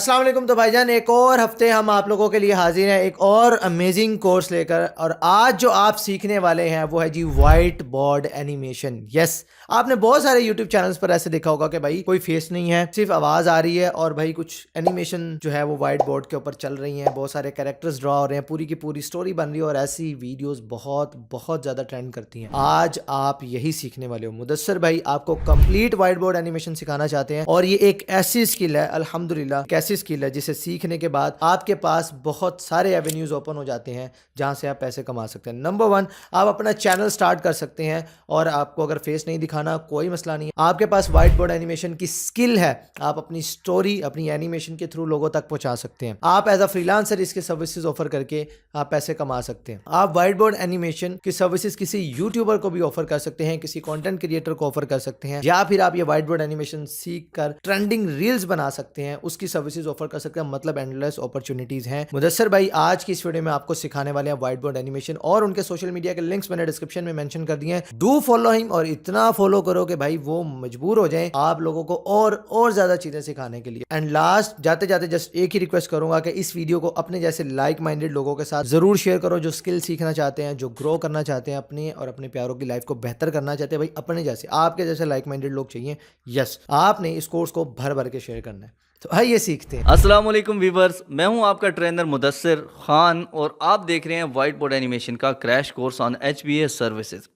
अस्सलाम वालेकुम। तो भाईजान एक और हफ्ते हम आप लोगों के लिए हाजिर हैं एक और अमेजिंग कोर्स लेकर। और आज जो आप सीखने वाले हैं वो है जी वाइट बोर्ड एनिमेशन। यस, आपने बहुत सारे यूट्यूब चैनल्स पर ऐसे देखा होगा कि भाई कोई फेस नहीं है, सिर्फ आवाज आ रही है और भाई कुछ एनिमेशन जो है वो वाइट बोर्ड के ऊपर चल रही हैं, बहुत सारे कैरेक्टर्स ड्रॉ हो रहे हैं, पूरी की पूरी स्टोरी बन रही है और ऐसी वीडियोस बहुत बहुत ज्यादा ट्रेंड करती हैं। आज आप यही सीखने वाले हो। मुदस्सर भाई आपको कंप्लीट वाइट बोर्ड एनिमेशन सिखाना चाहते हैं और ये एक ऐसी स्किल है, अल्हम्दुलिल्लाह ऐसी स्किल है जिसे सीखने के बाद आपके पास बहुत सारे एवेन्यूज ओपन हो जाते हैं जहां से आप पैसे कमा सकते हैं। नंबर 1, आप अपना चैनल स्टार्ट कर सकते हैं और आपको अगर फेस नहीं दिखाना कोई मसला नहीं है, आपके पास व्हाइट बोर्ड एनिमेशन की स्किल है, आप अपनी स्टोरी अपनी एनिमेशन के थ्रू लोगों तक पहुंचा सकते हैं। आप एज अ फ्रीलांसर इसके सर्विसेज ऑफर करके आप पैसे कमा सकते हैं। आप व्हाइट बोर्ड एनिमेशन की सर्विसेज किसी यूट्यूबर को भी ऑफर कर सकते हैं, किसी कंटेंट क्रिएटर को ऑफर कर सकते हैं, या फिर आप ये व्हाइट बोर्ड एनिमेशन सीख कर ट्रेंडिंग रील्स बना सकते हैं, उसकी सर्विसेज ऑफर कर सकते हैं। मतलब एंडलेस अपॉर्चुनिटीज हैं। मुदस्सर भाई आज की इस वीडियो में आपको सिखाने वाले हैं व्हाइट बोर्ड एनिमेशन और उनके सोशल मीडिया के लिंक्स मैंने डिस्क्रिप्शन में मेंशन कर दिए हैं। डू फॉलो हिम और इतना फॉलो करो कि भाई वो मजबूर हो जाए आप लोगों को और ज्यादा चीजें सिखाने के लिए। एंड लास्ट जाते जाते जस्ट एक ही रिक्वेस्ट करूंगा कि इस वीडियो को अपने जैसे लाइक माइंडेड लोगों के साथ जरूर शेयर करो जो स्किल सीखना चाहते हैं, जो ग्रो करना चाहते हैं अपने और अपने प्यारों की लाइफ को बेहतर करना चाहते हैं। भाई अपने जैसे आपके जैसे लाइक माइंडेड लोग चाहिए। यस, आपने इस कोर्स को भर भर के शेयर करना है। तो आइए सीखते हैं। अस्सलाम वालेकुम वीवर्स, मैं हूं आपका ट्रेनर मुदस्सिर खान और आप देख रहे हैं वाइट बोर्ड एनिमेशन का crash course on HBA services.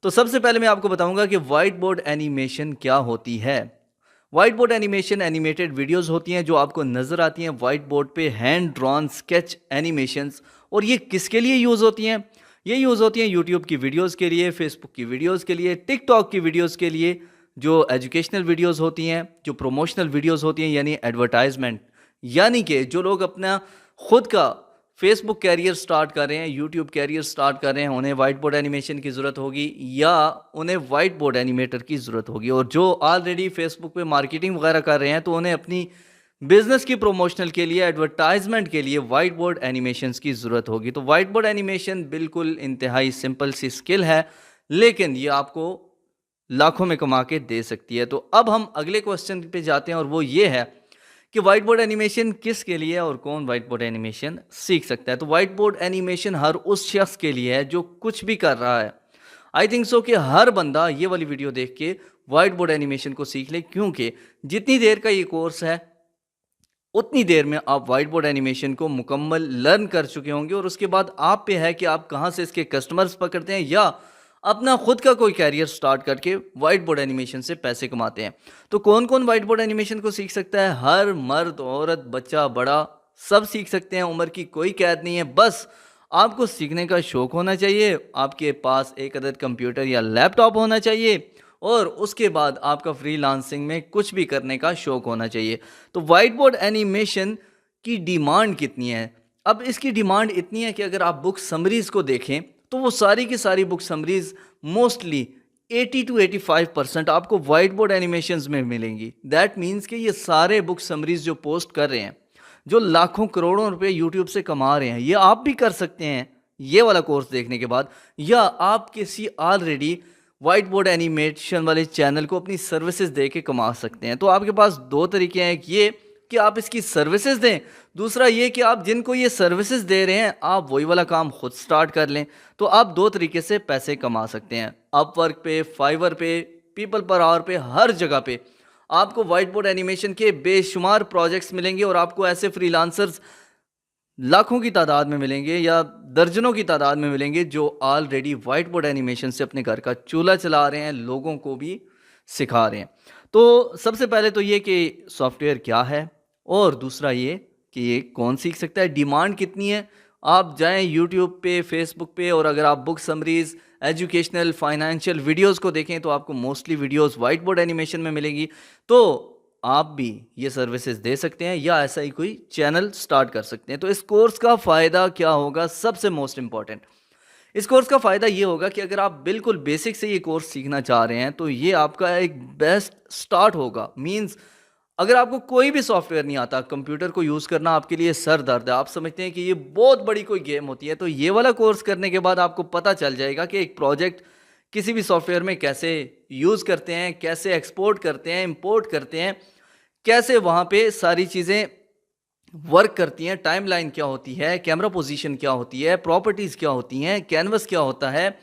तो सबसे पहले मैं आपको बताऊंगा कि वाइट बोर्ड एनिमेशन क्या होती है। White board animation animated videos होती हैं जो आपको नज़र आती हैं वाइट बोर्ड पे, हैंड ड्रॉन स्केच एनिमेशंस। और ये किसके लिए यूज़ होती हैं? ये यूज़ होती हैं यूट्यूब की वीडियोज़ के लिए, फेसबुक की वीडियोज़ के लिए, टिकटॉक की वीडियोज़ के लिए, जो एजुकेशनल वीडियोस होती हैं, जो प्रोमोशनल वीडियोस होती हैं यानी एडवर्टाइजमेंट, यानी कि जो लोग अपना खुद का फेसबुक कैरियर स्टार्ट कर रहे हैं, यूट्यूब कैरियर स्टार्ट कर रहे हैं, उन्हें वाइट बोर्ड एनिमेशन की ज़रूरत होगी या उन्हें वाइट बोर्ड एनिमेटर की ज़रूरत होगी। और जो ऑलरेडी फेसबुक पे मार्केटिंग वगैरह कर रहे हैं तो उन्हें अपनी बिजनेस की प्रमोशनल के लिए, एडवर्टाइजमेंट के लिए वाइट बोर्ड एनिमेशन की ज़रूरत होगी। तो वाइट बोर्ड एनिमेशन बिल्कुल इंतहाई सिंपल सी स्किल है, लेकिन ये आपको लाखों में कमा के दे सकती है। तो अब हम अगले क्वेश्चन पे जाते हैं और वो ये है कि वाइट बोर्ड एनिमेशन किसके लिए है और कौन वाइट बोर्ड एनिमेशन सीख सकता है। तो वाइट बोर्ड एनिमेशन हर उस शख्स के लिए है जो कुछ भी कर रहा है। आई थिंक सो कि हर बंदा ये वाली वीडियो देख के वाइट बोर्ड एनिमेशन को सीख ले, क्योंकि जितनी देर का ये कोर्स है उतनी देर में आप वाइट बोर्ड एनिमेशन को मुकम्मल लर्न कर चुके होंगे और उसके बाद आप पे है कि आप कहाँ से इसके कस्टमर्स पकड़ते हैं या अपना खुद का कोई कैरियर स्टार्ट करके वाइट बोर्ड एनिमेशन से पैसे कमाते हैं। तो कौन कौन वाइट बोर्ड एनिमेशन को सीख सकता है? हर मर्द, औरत, बच्चा, बड़ा सब सीख सकते हैं। उम्र की कोई कैद नहीं है, बस आपको सीखने का शौक होना चाहिए, आपके पास एक अदद कंप्यूटर या लैपटॉप होना चाहिए और उसके बाद आपका फ्रीलांसिंग में कुछ भी करने का शौक होना चाहिए। तो वाइट बोर्ड एनिमेशन की डिमांड कितनी है? अब इसकी डिमांड इतनी है कि अगर आप बुक समरीज़ को देखें तो वो सारी की सारी बुक समरीज मोस्टली 80 to 85% आपको वाइट बोर्ड एनिमेशंस में मिलेंगी। दैट मीन्स कि ये सारे बुक समरीज जो पोस्ट कर रहे हैं, जो लाखों करोड़ों रुपए यूट्यूब से कमा रहे हैं, ये आप भी कर सकते हैं ये वाला कोर्स देखने के बाद, या आप किसी ऑलरेडी वाइट बोर्ड एनिमेशन वाले चैनल को अपनी सर्विसेज दे के कमा सकते हैं। तो आपके पास दो तरीके हैं, एक ये कि आप इसकी सर्विसेज दें, दूसरा ये कि आप जिनको ये सर्विसेज दे रहे हैं आप वही वाला काम खुद स्टार्ट कर लें। तो आप दो तरीके से पैसे कमा सकते हैं। अपवर्क पे, फाइवर पे, पीपल पर आवर पे, हर जगह पे आपको वाइट बोर्ड एनिमेशन के बेशुमार प्रोजेक्ट्स मिलेंगे और आपको ऐसे फ्रीलांसर्स लाखों की तादाद में मिलेंगे या दर्जनों की तादाद में मिलेंगे जो ऑलरेडी वाइट बोर्ड एनिमेशन से अपने घर का चूल्हा चला रहे हैं, लोगों को भी सिखा रहे हैं। तो सबसे पहले तो ये कि सॉफ्टवेयर क्या है और दूसरा ये कि ये कौन सीख सकता है, डिमांड कितनी है। आप जाएं यूट्यूब पे, फेसबुक पे, और अगर आप book summaries, educational, financial videos को देखें तो आपको mostly videos white board animation में मिलेंगी। तो आप भी ये सर्विसेज दे सकते हैं या ऐसा ही कोई चैनल स्टार्ट कर सकते हैं। तो इस कोर्स का फ़ायदा क्या होगा? सबसे मोस्ट इम्पॉर्टेंट, इस कोर्स का फ़ायदा ये होगा कि अगर आप बिल्कुल बेसिक से ये कोर्स सीखना चाह रहे हैं तो ये आपका एक बेस्ट स्टार्ट होगा। मींस अगर आपको कोई भी सॉफ्टवेयर नहीं आता, कंप्यूटर को यूज़ करना आपके लिए सर दर्द है, आप समझते हैं कि ये बहुत बड़ी कोई गेम होती है, तो ये वाला कोर्स करने के बाद आपको पता चल जाएगा कि एक प्रोजेक्ट किसी भी सॉफ्टवेयर में कैसे यूज़ करते हैं, कैसे एक्सपोर्ट करते हैं, इंपोर्ट करते हैं, कैसे वहाँ पे सारी चीज़ें वर्क करती हैं, टाइमलाइन क्या होती है, कैमरा पोजीशन क्या होती है, प्रॉपर्टीज़ क्या होती हैं, कैनवस क्या होता है,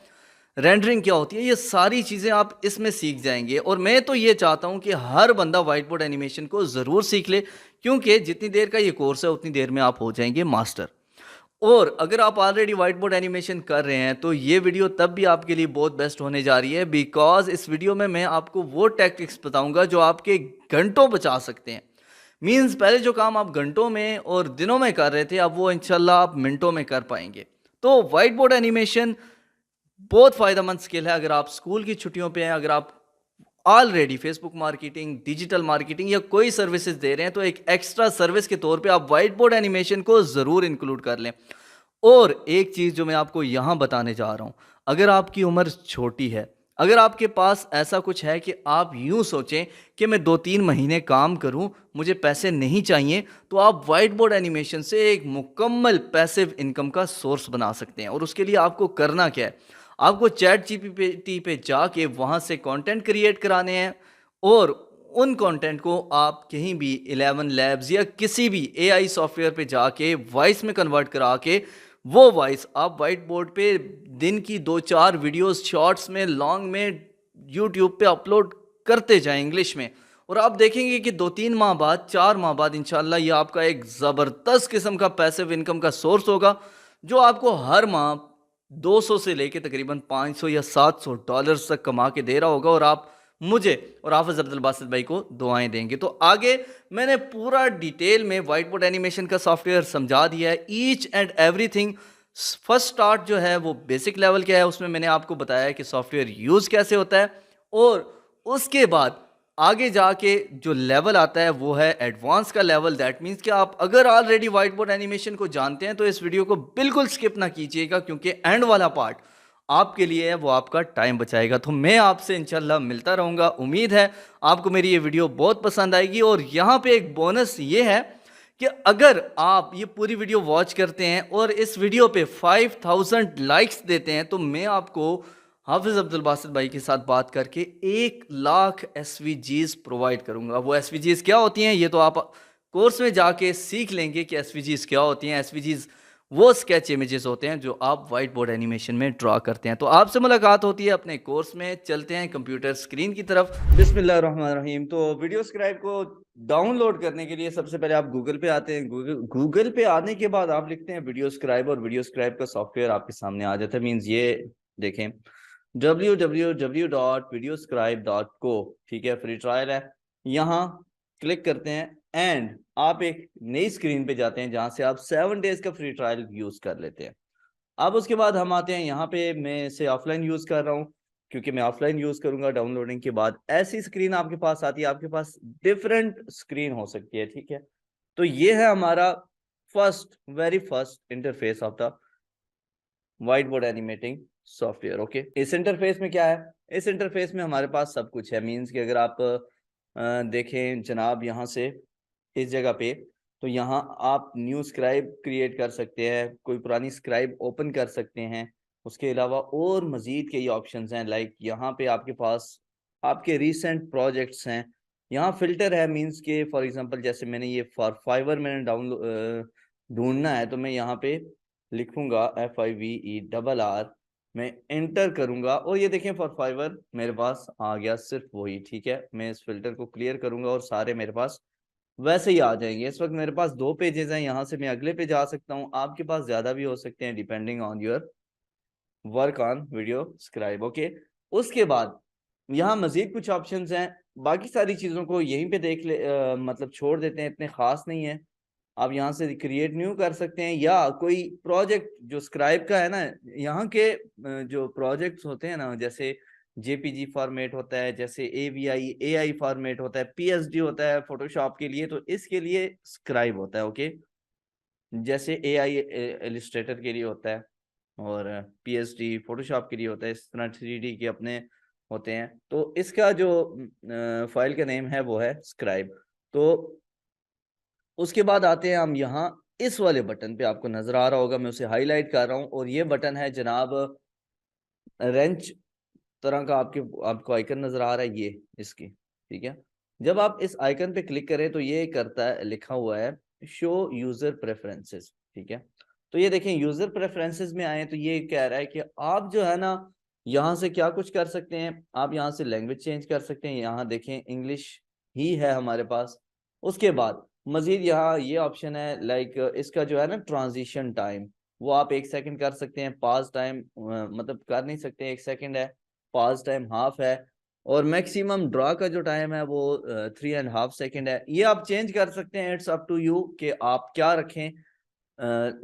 रेंडरिंग क्या होती है, ये सारी चीज़ें आप इसमें सीख जाएंगे। और मैं तो ये चाहता हूँ कि हर बंदा वाइट बोर्ड एनिमेशन को ज़रूर सीख ले, क्योंकि जितनी देर का ये कोर्स है उतनी देर में आप हो जाएंगे मास्टर। और अगर आप ऑलरेडी व्हाइट बोर्ड एनिमेशन कर रहे हैं तो ये वीडियो तब भी आपके लिए बहुत बेस्ट होने जा रही है, बिकॉज इस वीडियो में मैं आपको वो टैक्टिक्स बताऊंगा जो आपके घंटों बचा सकते हैं। मींस पहले जो काम आप घंटों में और दिनों में कर रहे थे, अब वो इंशाल्लाह आप मिनटों में कर पाएंगे। तो व्हाइट बोर्ड एनिमेशन बहुत फ़ायदेमंद स्किल है। अगर आप स्कूल की छुट्टियों पे हैं, अगर आप already Facebook marketing, digital marketing या कोई सर्विसेज दे रहे हैं, तो एक एक्स्ट्रा सर्विस के तौर पे आप व्हाइट बोर्ड एनिमेशन को ज़रूर इंक्लूड कर लें। और एक चीज़ जो मैं आपको यहाँ बताने जा रहा हूँ, अगर आपकी उम्र छोटी है, अगर आपके पास ऐसा कुछ है कि आप यूँ सोचें कि मैं 2-3 महीने काम करूँ, मुझे पैसे नहीं चाहिए, तो आप व्हाइट बोर्ड एनिमेशन से एक मुकम्मल पैसिव इनकम का सोर्स बना सकते हैं। और उसके लिए आपको करना क्या है? आपको चैट जीपीटी पे जाके वहाँ से कंटेंट क्रिएट कराने हैं, और उन कंटेंट को आप कहीं भी 11 लैब्स या किसी भी एआई सॉफ्टवेयर पे जाके वॉइस में कन्वर्ट करा के वो वॉइस आप वाइट बोर्ड पे दिन की 2-4 वीडियोस शॉर्ट्स में, लॉन्ग में यूट्यूब पे अपलोड करते जाएं इंग्लिश में। और आप देखेंगे कि 2-3 माह बाद, 4 माह बाद इंशाल्लाह ये आपका एक ज़बरदस्त किस्म का पैसिव इनकम का सोर्स होगा, जो आपको हर माह 200 से लेके तकरीबन 500 या $700 तक कमा के दे रहा होगा। और आप मुझे और हाफिज़ अब्दुल बासित भाई को दुआएं देंगे। तो आगे मैंने पूरा डिटेल में व्हाइट बोर्ड एनिमेशन का सॉफ्टवेयर समझा दिया है, each and everything. First start जो है वो बेसिक लेवल क्या है, उसमें मैंने आपको बताया कि सॉफ्टवेयर यूज़ कैसे होता है। और उसके बाद आगे जाके जो लेवल आता है वो है एडवांस का लेवल। दैट मीन्स कि आप अगर ऑलरेडी व्हाइट बोर्ड एनिमेशन को जानते हैं तो इस वीडियो को बिल्कुल स्किप ना कीजिएगा, क्योंकि एंड वाला पार्ट आपके लिए है, वो आपका टाइम बचाएगा। तो मैं आपसे इंशाल्लाह मिलता रहूँगा। उम्मीद है आपको मेरी ये वीडियो बहुत पसंद आएगी। और यहाँ पे एक बोनस ये है कि अगर आप ये पूरी वीडियो वॉच करते हैं और इस वीडियो पे 5000 लाइक्स देते हैं, तो मैं आपको हाफिज़ अब्दुल बासित भाई के साथ बात करके 1 लाख एसवीजीज प्रोवाइड करूंगा। वो एसवीजीज क्या होती हैं ये तो आप कोर्स में जाके सीख लेंगे कि एसवीजीज क्या होती हैं। एसवीजीज वो स्केच इमेजेस होते हैं जो आप व्हाइट बोर्ड एनिमेशन में ड्रा करते हैं। तो आपसे मुलाकात होती है अपने कोर्स में। चलते हैं कंप्यूटर स्क्रीन की तरफ। बिस्मिल्लाहिर्रहमानिर्रहीम। तो वीडियो स्क्राइब को डाउनलोड करने के लिए सबसे पहले आप गूगल पे आते हैं। गूगल पे आने के बाद आप लिखते हैं वीडियो स्क्राइब, और वीडियो स्क्राइब का सॉफ्टवेयर आपके सामने आ जाता है। मीन्स ये देखें www.videoscribe.co, ठीक है, फ्री ट्रायल है। यहाँ क्लिक करते हैं एंड आप एक नई स्क्रीन पे जाते हैं जहां से आप 7 डेज का फ्री ट्रायल यूज कर लेते हैं। अब उसके बाद हम आते हैं यहाँ पे, मैं इसे ऑफलाइन यूज कर रहा हूँ क्योंकि मैं ऑफलाइन यूज करूंगा। डाउनलोडिंग के बाद ऐसी स्क्रीन आपके पास आती है, आपके पास डिफरेंट स्क्रीन हो सकती है, ठीक है। तो ये है हमारा very first interface of the white board animating software. Okay, इस इंटरफेस में क्या है? इस इंटरफेस में हमारे पास सब कुछ है। मींस कि अगर आप देखें जनाब यहाँ से इस जगह पे, तो यहाँ आप न्यू स्क्राइब क्रिएट कर सकते हैं, कोई पुरानी स्क्राइब ओपन कर सकते हैं। उसके अलावा और मजीद कई ऑप्शंस हैं। लाइक यहाँ पे आपके पास आपके रीसेंट प्रोजेक्ट्स हैं। यहाँ फिल्टर है, मींस के फॉर एग्जांपल जैसे मैंने ये फॉर फाइवर मैंने डाउनलोड ढूंढना है, तो मैं यहाँ पे लिखूंगा FIVERR, मैं एंटर करूंगा और ये देखें फॉर फाइवर मेरे पास आ गया सिर्फ वही, ठीक है। मैं इस फिल्टर को क्लियर करूंगा और सारे मेरे पास वैसे ही आ जाएंगे। इस वक्त मेरे पास 2 पेजेस हैं, यहाँ से मैं अगले पे जा सकता हूँ। आपके पास ज्यादा भी हो सकते हैं depending on your work on video scribe. Okay, उसके बाद यहाँ मजीद कुछ ऑप्शंस हैं। बाकी सारी चीज़ों को यहीं पे देख ले, मतलब छोड़ देते हैं, इतने खास नहीं है। आप यहाँ से क्रिएट न्यू कर सकते हैं, या कोई प्रोजेक्ट जो स्क्राइब का है ना, यहाँ के जो प्रोजेक्ट्स होते हैं ना, जैसे JPG फॉर्मेट होता है, जैसे AVI AI फॉर्मेट होता है, PSD होता है फोटोशॉप के लिए, तो इसके लिए स्क्राइब होता है। ओके, जैसे AI इलिस्ट्रेटर के लिए होता है और PSD फोटोशॉप के लिए होता है। इस तरह 3D के अपने होते हैं। तो इसका जो फाइल का नेम है वो है स्क्राइब। तो उसके बाद आते हैं हम यहाँ इस वाले बटन पे, आपको नजर आ रहा होगा, मैं उसे हाईलाइट कर रहा हूँ, और ये बटन है जनाब रेंच तरह का, आपको आइकन नजर आ रहा है ये इसकी, ठीक है। जब आप इस आइकन पे क्लिक करें तो ये करता है, लिखा हुआ है शो यूजर प्रेफरेंसेस, ठीक है। तो ये देखें यूजर प्रेफरेंसेस में आए तो ये कह रहा है कि आप जो है ना यहाँ से क्या कुछ कर सकते हैं, आप यहाँ से लैंग्वेज चेंज कर सकते हैं। यहाँ देखें इंग्लिश ही है हमारे पास। उसके बाद मजीद यहाँ ये ऑप्शन है लाइक इसका जो है ना ट्रांजिशन टाइम, वो आप 1 सेकंड कर सकते हैं। पास टाइम मतलब कर नहीं सकते, 1 सेकंड है। पास टाइम हाफ है। और मैक्सिमम ड्रा का जो टाइम है वो 3.5 सेकंड है। ये आप चेंज कर सकते हैं, इट्स अप टू यू कि आप क्या रखें।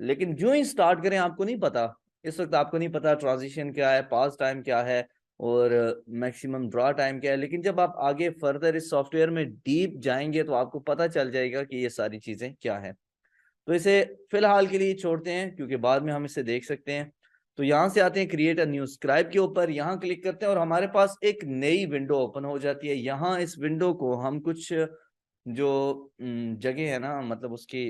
लेकिन जो ही स्टार्ट करें आपको नहीं पता, इस वक्त आपको नहीं पता ट्रांजिशन क्या है, पास टाइम क्या है और मैक्सिमम ड्रा टाइम क्या है। लेकिन जब आप आगे फर्दर इस सॉफ्टवेयर में डीप जाएंगे तो आपको पता चल जाएगा कि ये सारी चीजें क्या है। तो इसे फिलहाल के लिए छोड़ते हैं क्योंकि बाद में हम इसे देख सकते हैं। तो यहाँ से आते हैं क्रिएट अ न्यू स्क्राइब के ऊपर, यहाँ क्लिक करते हैं और हमारे पास एक नई विंडो ओपन हो जाती है। यहाँ इस विंडो को हम कुछ जो जगह है ना, मतलब उसकी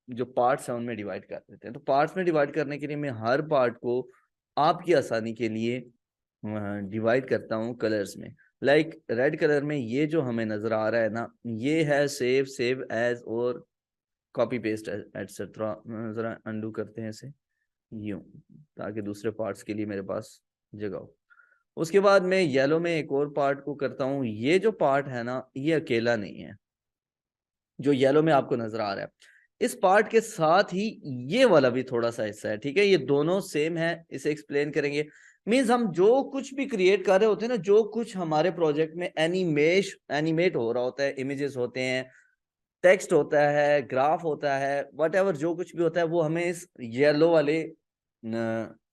जो पार्ट्स हैं उनमें डिवाइड कर देते हैं। तो पार्ट्स में डिवाइड करने के लिए मैं हर पार्ट को आपकी आसानी के लिए डिवाइड करता हूँ कलर्स में। लाइक रेड कलर में ये जो हमें नजर आ रहा है ना, ये है सेव, सेव एज और कॉपी पेस्ट एटसेट्रा। जरा अंडू करते हैं इसे यूं, ताकि दूसरे पार्ट्स के लिए मेरे पास जगह हो। उसके बाद मैं येलो में एक और पार्ट को करता हूँ। ये जो पार्ट है ना ये अकेला नहीं है, जो येलो में आपको नजर आ रहा है। इस पार्ट के साथ ही ये वाला भी थोड़ा सा हिस्सा है, ठीक है। ये दोनों सेम है, इसे एक्सप्लेन करेंगे। मींस हम जो कुछ भी क्रिएट कर रहे होते हैं ना, जो कुछ हमारे प्रोजेक्ट में एनिमेट हो रहा होता है, इमेजेस होते हैं, टेक्स्ट होता है, ग्राफ होता है, वट एवर जो कुछ भी होता है वो हमें इस येलो वाले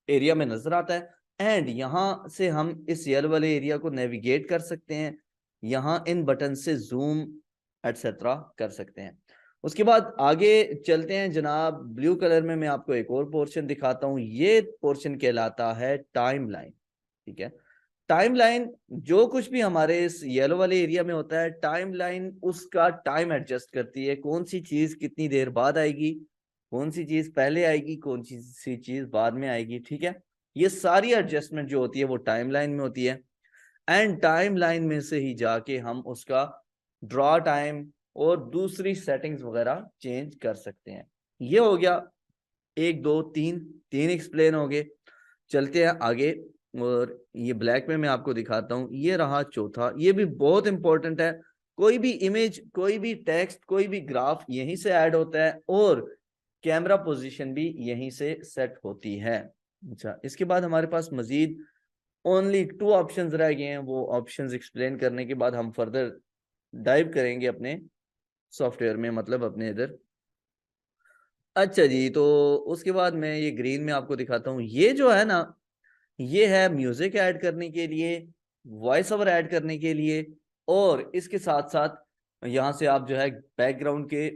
एरिया में नजर आता है। एंड यहाँ से हम इस येलो वाले एरिया को नेविगेट कर सकते हैं, यहाँ इन बटन से जूम एटसेट्रा कर सकते हैं। उसके बाद आगे चलते हैं जनाब। ब्लू कलर में मैं आपको एक और पोर्शन दिखाता हूँ। ये पोर्शन कहलाता है टाइमलाइन, ठीक है। टाइमलाइन जो कुछ भी हमारे इस येलो वाले एरिया में होता है, टाइमलाइन उसका टाइम एडजस्ट करती है, कौन सी चीज कितनी देर बाद आएगी, कौन सी चीज पहले आएगी, कौन सी चीज बाद में आएगी, ठीक है। ये सारी एडजस्टमेंट जो होती है वो टाइमलाइन में होती है। एंड टाइमलाइन में से ही जाके हम उसका ड्रॉ टाइम और दूसरी सेटिंग्स वगैरह चेंज कर सकते हैं। ये हो गया 1 2 3, 3 एक्सप्लेन हो गए। चलते हैं आगे और ये ब्लैक में मैं आपको दिखाता हूँ। ये रहा चौथा, ये भी बहुत इंपॉर्टेंट है। कोई भी इमेज, कोई भी टेक्स्ट, कोई भी ग्राफ यहीं से ऐड होता है और कैमरा पोजीशन भी यहीं से सेट होती है। अच्छा, इसके बाद हमारे पास मजीद ओनली 2 ऑप्शंस रह गए हैं। वो ऑप्शंस एक्सप्लेन करने के बाद हम फर्दर डाइव करेंगे अपने सॉफ्टवेयर में, मतलब अपने इधर। अच्छा जी, तो उसके बाद मैं ये ग्रीन में आपको दिखाता हूँ। ये जो है ना, ये है म्यूजिक ऐड करने के लिए, वॉइस ओवर ऐड करने के लिए, और इसके साथ साथ यहाँ से आप जो है बैकग्राउंड के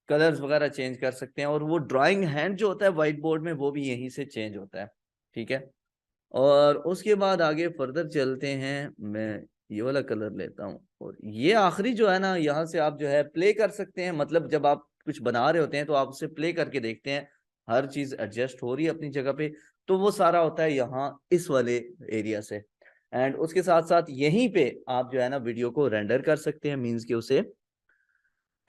कलर्स वगैरह चेंज कर सकते हैं। और वो ड्राइंग हैंड जो होता है व्हाइट बोर्ड में वो भी यहीं से चेंज होता है, ठीक है। और उसके बाद आगे फर्दर चलते हैं। मैं ये वाला कलर लेता हूँ और ये आखिरी जो है ना, यहाँ से आप जो है प्ले कर सकते हैं। मतलब जब आप कुछ बना रहे होते हैं तो आप उसे प्ले करके देखते हैं हर चीज एडजस्ट हो रही है अपनी जगह पे। तो वो सारा होता है यहाँ इस वाले एरिया से। एंड उसके साथ साथ यहीं पे आप जो है ना वीडियो को रेंडर कर सकते हैं, मीन्स के उसे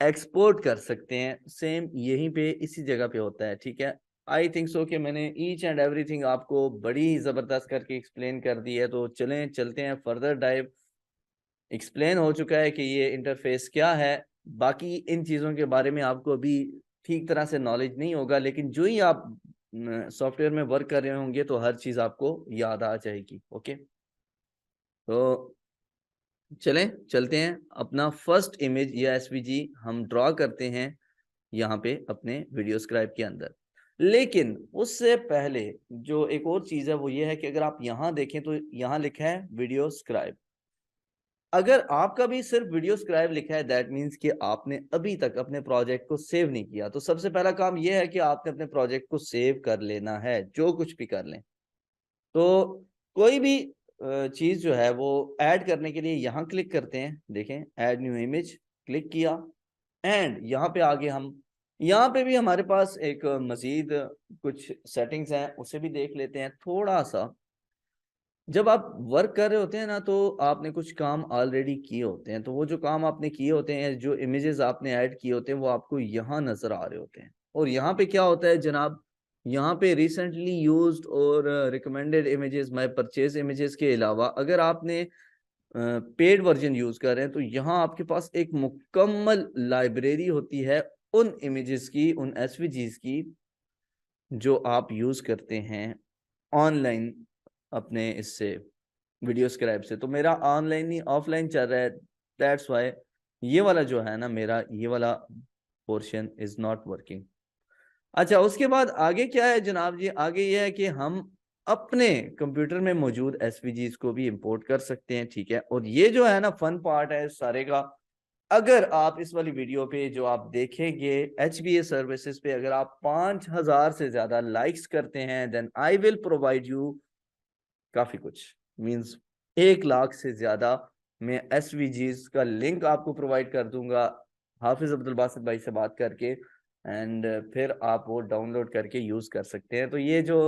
एक्सपोर्ट कर सकते हैं। सेम यहीं पे इसी जगह पे होता है, ठीक है। आई थिंक सो कि मैंने ईच एंड एवरीथिंग आपको बड़ी ही जबरदस्त करके एक्सप्लेन कर दी है। तो चलते हैं फर्दर डाइव। एक्सप्लेन हो चुका है कि ये इंटरफेस क्या है। बाकी इन चीज़ों के बारे में आपको अभी ठीक तरह से नॉलेज नहीं होगा, लेकिन जो ही आप सॉफ्टवेयर में वर्क कर रहे होंगे तो हर चीज़ आपको याद आ जाएगी। ओके, तो चलते हैं अपना फर्स्ट इमेज या एसवीजी हम ड्रॉ करते हैं यहाँ पे अपने वीडियो स्क्राइब के अंदर। लेकिन उससे पहले जो एक और चीज है वो ये है कि अगर आप यहाँ देखें तो यहाँ लिखा है वीडियो स्क्राइब। अगर आपका भी सिर्फ वीडियो स्क्राइब लिखा है, दैट मीन्स कि आपने अभी तक अपने प्रोजेक्ट को सेव नहीं किया। तो सबसे पहला काम यह है कि आपने अपने प्रोजेक्ट को सेव कर लेना है, जो कुछ भी कर लें। तो कोई भी चीज जो है वो ऐड करने के लिए यहाँ क्लिक करते हैं। देखें, ऐड न्यू इमेज क्लिक किया एंड यहाँ पे आगे हम यहाँ पे भी हमारे पास एक मजीद कुछ सेटिंग्स हैं, उसे भी देख लेते हैं थोड़ा सा। जब आप वर्क कर रहे होते हैं ना, तो आपने कुछ काम ऑलरेडी किए होते हैं, तो वो जो काम आपने किए होते हैं, जो इमेजेस आपने ऐड किए होते हैं, वो आपको यहाँ नजर आ रहे होते हैं। और यहाँ पे क्या होता है जनाब, यहाँ पे रिसेंटली यूज्ड और recommended images, my purchase images के अलावा अगर आपने पेड वर्जन यूज कर रहे हैं, तो यहाँ आपके पास एक मुकम्मल लाइब्रेरी होती है उन इमेजेस की, उन एसवीजीज की, जो आप यूज करते हैं ऑनलाइन अपने इससे वीडियो स्क्राइब से। तो मेरा ऑनलाइन ही ऑफलाइन चल रहा है, दैट्स वाई ये वाला जो है ना, मेरा ये वाला पोर्शन इज नॉट वर्किंग। अच्छा, उसके बाद आगे क्या है जनाब जी, आगे ये है कि हम अपने कंप्यूटर में मौजूद एसवीजीज को भी इंपोर्ट कर सकते हैं, ठीक है। और ये जो है ना फन पार्ट है सारे का, अगर आप इस वाली वीडियो पे जो आप देखेंगे HBA सर्विसेज पे, अगर आप 5000 से ज्यादा लाइक्स करते हैं, then I will provide you काफी कुछ, मींस 1 लाख से ज्यादा मैं एसवीजीज का लिंक आपको प्रोवाइड कर दूंगा हाफिज अब्दुल बासित भाई से बात करके, एंड फिर आप वो डाउनलोड करके यूज कर सकते हैं। तो ये जो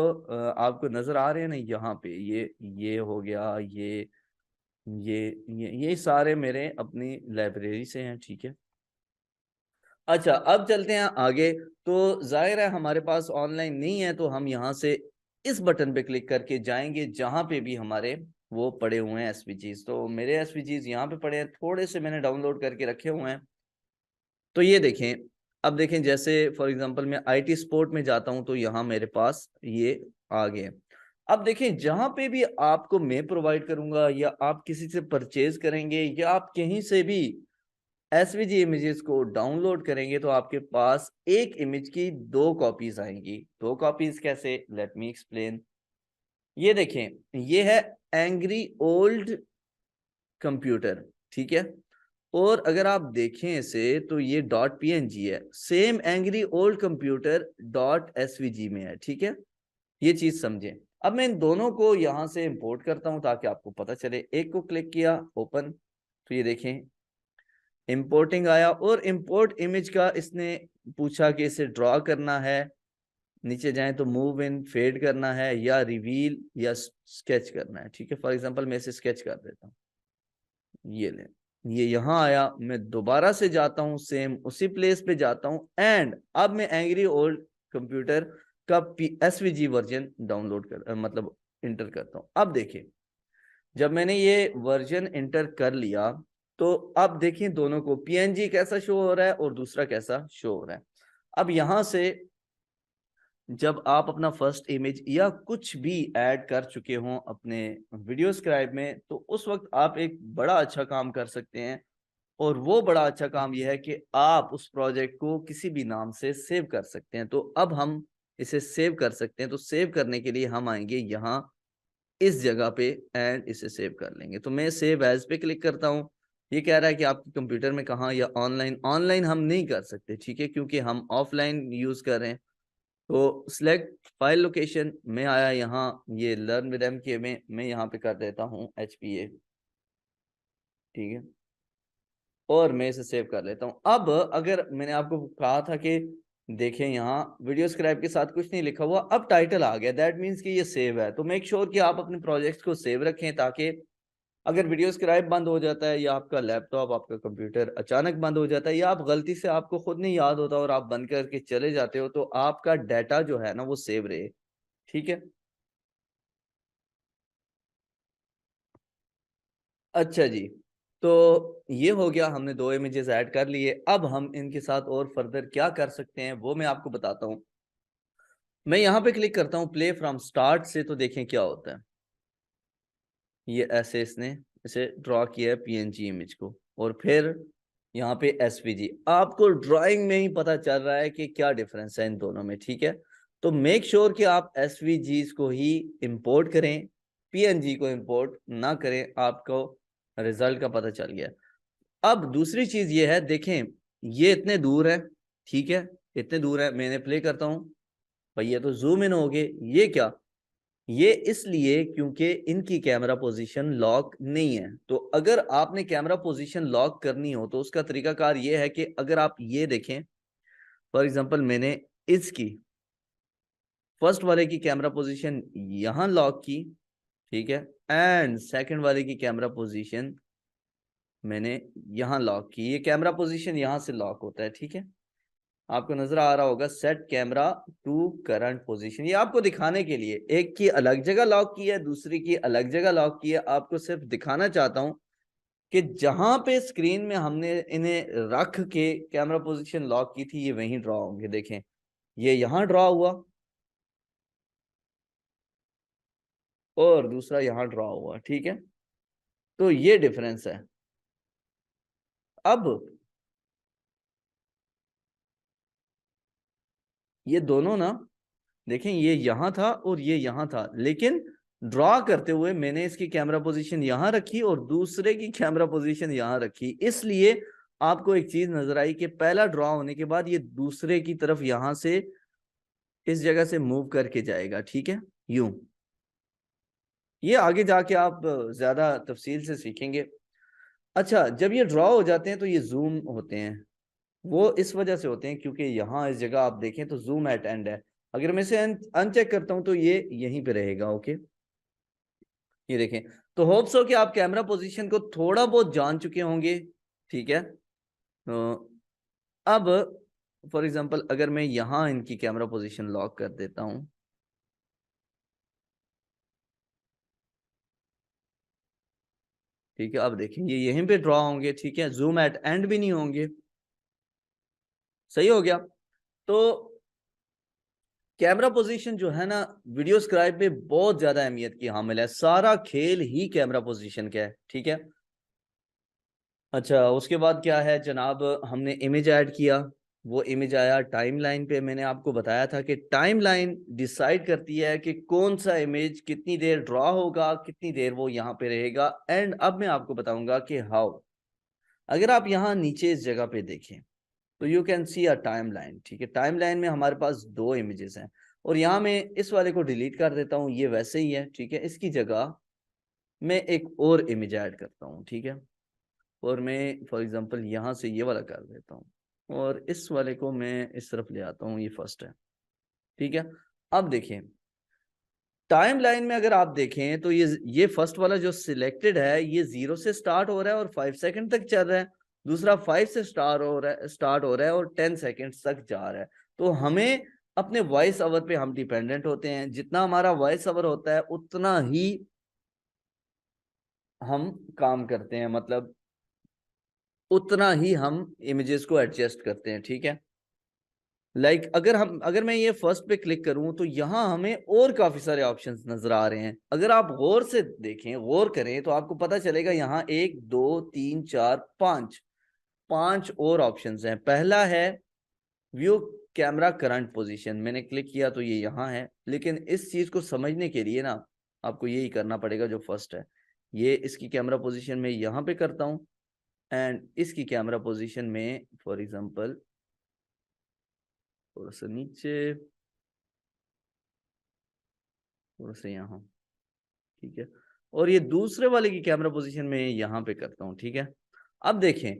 आपको नजर आ रहे हैं ना यहाँ पे, ये हो गया, ये सारे मेरे अपनी लाइब्रेरी से हैं, ठीक है। अच्छा, अब चलते हैं आगे। तो जाहिर है हमारे पास ऑनलाइन नहीं है, तो हम यहाँ से इस बटन पे क्लिक करके जाएंगे जहां पे भी हमारे वो पड़े हुए हैं एसवीजीज। तो मेरे एसवीजीज यहाँ पे पड़े हैं, थोड़े से मैंने डाउनलोड करके रखे हुए हैं। तो ये देखें, अब देखें, जैसे फॉर एग्जांपल मैं आईटी स्पोर्ट में जाता हूं, तो यहाँ मेरे पास ये आ गए। अब देखें, जहां पे भी आपको मैं प्रोवाइड करूंगा, या आप किसी से परचेज करेंगे, या आप कहीं से भी एसवीजी इमेजेस को डाउनलोड करेंगे, तो आपके पास एक इमेज की 2 कॉपीज आएंगी। 2 कॉपीज कैसे, लेट मी एक्सप्लेन। ये देखें, ये है एंग्री ओल्ड कंप्यूटर, ठीक है। और अगर आप देखें इसे, तो ये डॉट पीएनजी है, same angry old computer dot SVG में है, ठीक है। ये चीज समझें। अब मैं इन दोनों को यहां से इंपोर्ट करता हूं ताकि आपको पता चले। एक को क्लिक किया, ओपन, तो ये देखें इंपोर्टिंग आया, और इंपोर्ट इमेज का इसने पूछा कि इसे ड्रॉ करना है, नीचे जाएं तो मूव इन, फेड करना है, या रिवील, या स्केच करना है, ठीक है। फॉर एग्जांपल मैं इसे स्केच कर देता हूँ, ये ले, ये यहाँ आया, मैं दोबारा से जाता हूँ, सेम उसी प्लेस पे जाता हूँ, एंड अब मैं एंग्री ओल्ड कंप्यूटर का एसवीजी वर्जन डाउनलोड कर मतलब इंटर करता हूँ। अब देखिए, जब मैंने ये वर्जन इंटर कर लिया, तो अब देखिए दोनों को पीएनजी कैसा शो हो रहा है और दूसरा कैसा शो हो रहा है। अब यहां से जब आप अपना फर्स्ट इमेज या कुछ भी ऐड कर चुके हों अपने वीडियो स्क्राइब में, तो उस वक्त आप एक बड़ा अच्छा काम कर सकते हैं। और वो बड़ा अच्छा काम यह है कि आप उस प्रोजेक्ट को किसी भी नाम से सेव कर सकते हैं। तो अब हम इसे सेव कर सकते हैं। तो सेव करने के लिए हम आएंगे यहाँ इस जगह पे, एंड इसे सेव कर लेंगे। तो मैं सेव एज पे क्लिक करता हूँ। ये कह रहा है कि आपके कंप्यूटर में कहाँ, या ऑनलाइन। ऑनलाइन हम नहीं कर सकते, ठीक है, क्योंकि हम ऑफलाइन यूज कर रहे हैं। तो सिलेक्ट फाइल लोकेशन में आया यहाँ, ये लर्न विद एमके में मैं यहाँ पे कर देता हूँ HPA, ठीक है। और मैं इसे सेव कर लेता हूँ। अब अगर मैंने आपको कहा था कि देखें यहाँ वीडियो स्क्राइब के साथ कुछ नहीं लिखा हुआ, अब टाइटल आ गया, दैट मीन्स कि ये सेव है। तो मेक श्योर कि आप अपने प्रोजेक्ट्स को सेव रखें, ताकि अगर वीडियो स्क्राइब बंद हो जाता है, या आपका लैपटॉप, आपका कंप्यूटर अचानक बंद हो जाता है, या आप गलती से, आपको खुद नहीं याद होता और आप बंद करके चले जाते हो, तो आपका डाटा जो है ना वो सेव रहे, ठीक है। अच्छा जी, तो ये हो गया, हमने 2 इमेजेस ऐड कर लिए। अब हम इनके साथ और फर्दर क्या कर सकते हैं वो मैं आपको बताता हूँ। मैं यहाँ पे क्लिक करता हूँ प्ले फ्रॉम स्टार्ट से, तो देखें क्या होता है। ये ऐसे इसने इसे ड्रॉ किया है पीएनजी इमेज को, और फिर यहाँ पे एसवीजी। आपको ड्राइंग में ही पता चल रहा है कि क्या डिफरेंस है इन दोनों में, ठीक है। तो मेक श्योर कि आप एसवीजीज को ही इंपोर्ट करें, पीएनजी को इंपोर्ट ना करें। आपको रिजल्ट का पता चल गया। अब दूसरी चीज ये है, देखें ये इतने दूर है, ठीक है, इतने दूर है। मैंने प्ले करता हूं भाई, ये तो जूम इन हो गए। ये क्या, ये इसलिए क्योंकि इनकी कैमरा पोजीशन लॉक नहीं है। तो अगर आपने कैमरा पोजीशन लॉक करनी हो, तो उसका तरीकाकार ये है कि अगर आप ये देखें, फॉर एग्जांपल मैंने इसकी फर्स्ट वाले की कैमरा पोजीशन यहां लॉक की, ठीक है। एंड सेकंड वाले की कैमरा पोजीशन मैंने यहाँ लॉक की। ये कैमरा पोजीशन यहाँ से लॉक होता है, ठीक है। आपको नजर आ रहा होगा set camera to current position. ये आपको दिखाने के लिए, एक की अलग जगह लॉक की है, दूसरी की अलग जगह लॉक की है। आपको सिर्फ दिखाना चाहता हूं कि जहां पे स्क्रीन में हमने इन्हें रख के कैमरा पोजीशन लॉक की थी, ये वहीं ड्रॉ होंगे। देखें, ये यहां ड्रॉ हुआ और दूसरा यहां ड्रॉ हुआ, ठीक है। तो ये डिफरेंस है। अब ये दोनों ना, देखें, ये यहां था और ये यहां था, लेकिन ड्रॉ करते हुए मैंने इसकी कैमरा पोजीशन यहां रखी और दूसरे की कैमरा पोजीशन यहां रखी। इसलिए आपको एक चीज नजर आई कि पहला ड्रॉ होने के बाद ये दूसरे की तरफ यहां से इस जगह से मूव करके जाएगा, ठीक है, यूं। ये आगे जाके आप ज्यादा तफसील से सीखेंगे। अच्छा, जब ये ड्रॉ हो जाते हैं तो ये जूम होते हैं। वो इस वजह से होते हैं क्योंकि यहाँ इस जगह आप देखें तो जूम एट एंड है। अगर मैं इसे अनचेक करता हूं तो ये यहीं पे रहेगा। ओके, ये देखें। तो होप्स हो कि आप कैमरा पोजीशन को थोड़ा बहुत जान चुके होंगे, ठीक है। तो अब फॉर एग्जांपल अगर मैं यहाँ इनकी कैमरा पोजीशन लॉक कर देता हूं, ठीक है, अब देखें ये यहीं पे ड्रॉ होंगे, ठीक है, जूम एट एंड भी नहीं होंगे। सही हो गया। तो कैमरा पोजीशन जो है ना, वीडियो स्क्राइब में बहुत ज्यादा अहमियत की हामिल है। सारा खेल ही कैमरा पोजीशन का है, ठीक है। अच्छा, उसके बाद क्या है जनाब, हमने इमेज ऐड किया, वो इमेज आया टाइमलाइन पे। मैंने आपको बताया था कि टाइमलाइन डिसाइड करती है कि कौन सा इमेज कितनी देर ड्रॉ होगा, कितनी देर वो यहाँ पे रहेगा। एंड अब मैं आपको बताऊंगा कि हाउ। अगर आप यहाँ नीचे इस जगह पे देखें तो you can see a timeline, ठीक है। टाइमलाइन में हमारे पास दो इमेजेस हैं और यहाँ मैं इस वाले को डिलीट कर देता हूँ, ये वैसे ही है, ठीक है। इसकी जगह मैं एक और इमेज ऐड करता हूँ, ठीक है। और मैं फॉर एग्जांपल यहाँ से ये वाला कर देता हूँ और इस वाले को मैं इस तरफ ले आता हूँ, ये फर्स्ट है, ठीक है। अब देखें टाइमलाइन में अगर आप देखें तो ये फर्स्ट वाला जो सिलेक्टेड है, ये 0 से स्टार्ट हो रहा है और 5 सेकंड तक चल रहा है। दूसरा 5 से स्टार्ट हो रहा है और 10 सेकंड तक जा रहा है। तो हमें अपने वॉइस ओवर पे हम डिपेंडेंट होते हैं। जितना हमारा वॉइस ओवर होता है उतना ही हम काम करते हैं, मतलब उतना ही हम इमेजेस को एडजस्ट करते हैं, ठीक है। अगर मैं ये फर्स्ट पे क्लिक करूं तो यहाँ हमें और काफी सारे ऑप्शंस नजर आ रहे हैं। अगर आप गौर से देखें, गौर करें, तो आपको पता चलेगा यहाँ 1 2 3 4 5 5 और ऑप्शंस हैं। पहला है व्यू कैमरा करंट पोजीशन। मैंने क्लिक किया तो ये यहाँ है, लेकिन इस चीज को समझने के लिए ना आपको यही करना पड़ेगा जो फर्स्ट है। ये इसकी कैमरा पोजीशन में यहाँ पे करता हूँ एंड इसकी कैमरा पोजीशन में फॉर एग्जांपल थोड़ा सा नीचे, थोड़ा सा यहाँ, ठीक है। और ये दूसरे वाले की कैमरा पोजीशन में यहाँ पे करता हूँ, ठीक है। अब देखें,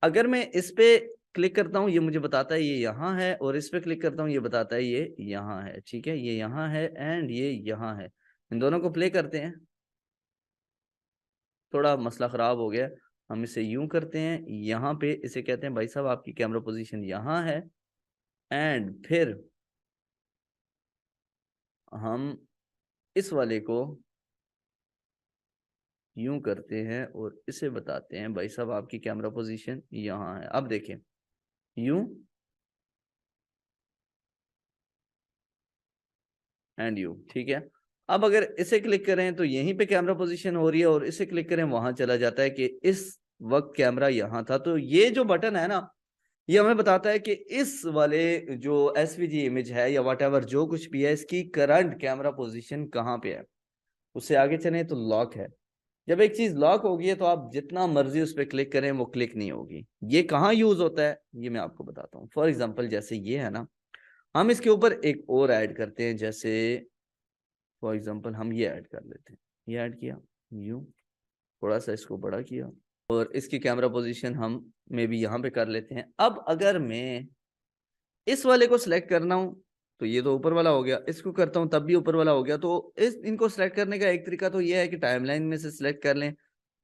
अगर मैं इस पे क्लिक करता हूँ ये मुझे बताता है ये यहाँ है, और इस पे क्लिक करता हूँ ये बताता है ये यहाँ है, ठीक है। ये यहाँ है एंड ये यहाँ है। इन दोनों को प्ले करते हैं। थोड़ा मसला खराब हो गया, हम इसे यूं करते हैं, यहाँ पे इसे कहते हैं भाई साहब आपकी कैमरा पोजीशन यहाँ है। एंड फिर हम इस वाले को यूं करते हैं और इसे बताते हैं भाई साहब आपकी कैमरा पोजीशन यहाँ है। अब देखें यूं एंड यू, ठीक है। अब अगर इसे क्लिक करें तो यहीं पे कैमरा पोजीशन हो रही है और इसे क्लिक करें वहां चला जाता है कि इस वक्त कैमरा यहाँ था। तो ये जो बटन है ना, ये हमें बताता है कि इस वाले जो एसवीजी इमेज है या व्हाटएवर जो कुछ भी है, इसकी करंट कैमरा पोजीशन कहाँ पे है। उससे आगे चलें तो लॉक है। जब एक चीज लॉक होगी है तो आप जितना मर्जी उस पर क्लिक करें वो क्लिक नहीं होगी। ये कहाँ यूज होता है ये मैं आपको बताता हूँ। फॉर एग्जाम्पल जैसे ये है ना, हम इसके ऊपर एक और ऐड करते हैं। जैसे फॉर एग्जाम्पल हम ये ऐड कर लेते हैं, ये ऐड किया, यूं थोड़ा सा इसको बड़ा किया और इसकी कैमरा पोजीशन हम मे भी यहाँ पे कर लेते हैं। अब अगर मैं इस वाले को सिलेक्ट करना हूं तो ये तो ऊपर वाला हो गया, इसको करता हूँ तब भी ऊपर वाला हो गया। तो इनको सिलेक्ट करने का एक तरीका तो ये है कि टाइमलाइन में से सिलेक्ट कर लें।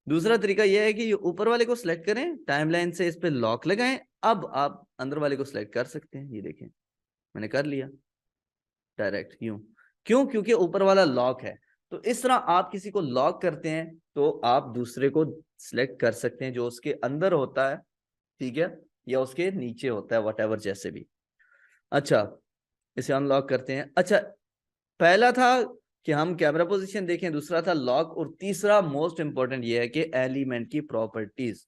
दूसरा तरीका यह है कि ऊपर वाले को सिलेक्ट करें, टाइमलाइन से इस पे लॉक लगाएं। अब आप अंदर वाले को सिलेक्ट कर सकते हैं। ये देखें मैंने कर लिया डायरेक्ट यूं। क्यों? क्योंकि ऊपर वाला लॉक है। तो इस तरह आप किसी को लॉक करते हैं तो आप दूसरे को सिलेक्ट कर सकते हैं जो उसके अंदर होता है, ठीक है, या उसके नीचे होता है, वट जैसे भी। अच्छा, इसे अनलॉक करते हैं। अच्छा, पहला था कि हम कैमरा पोजीशन देखें, दूसरा था लॉक, और तीसरा मोस्ट इंपॉर्टेंट ये है कि एलिमेंट की प्रॉपर्टीज।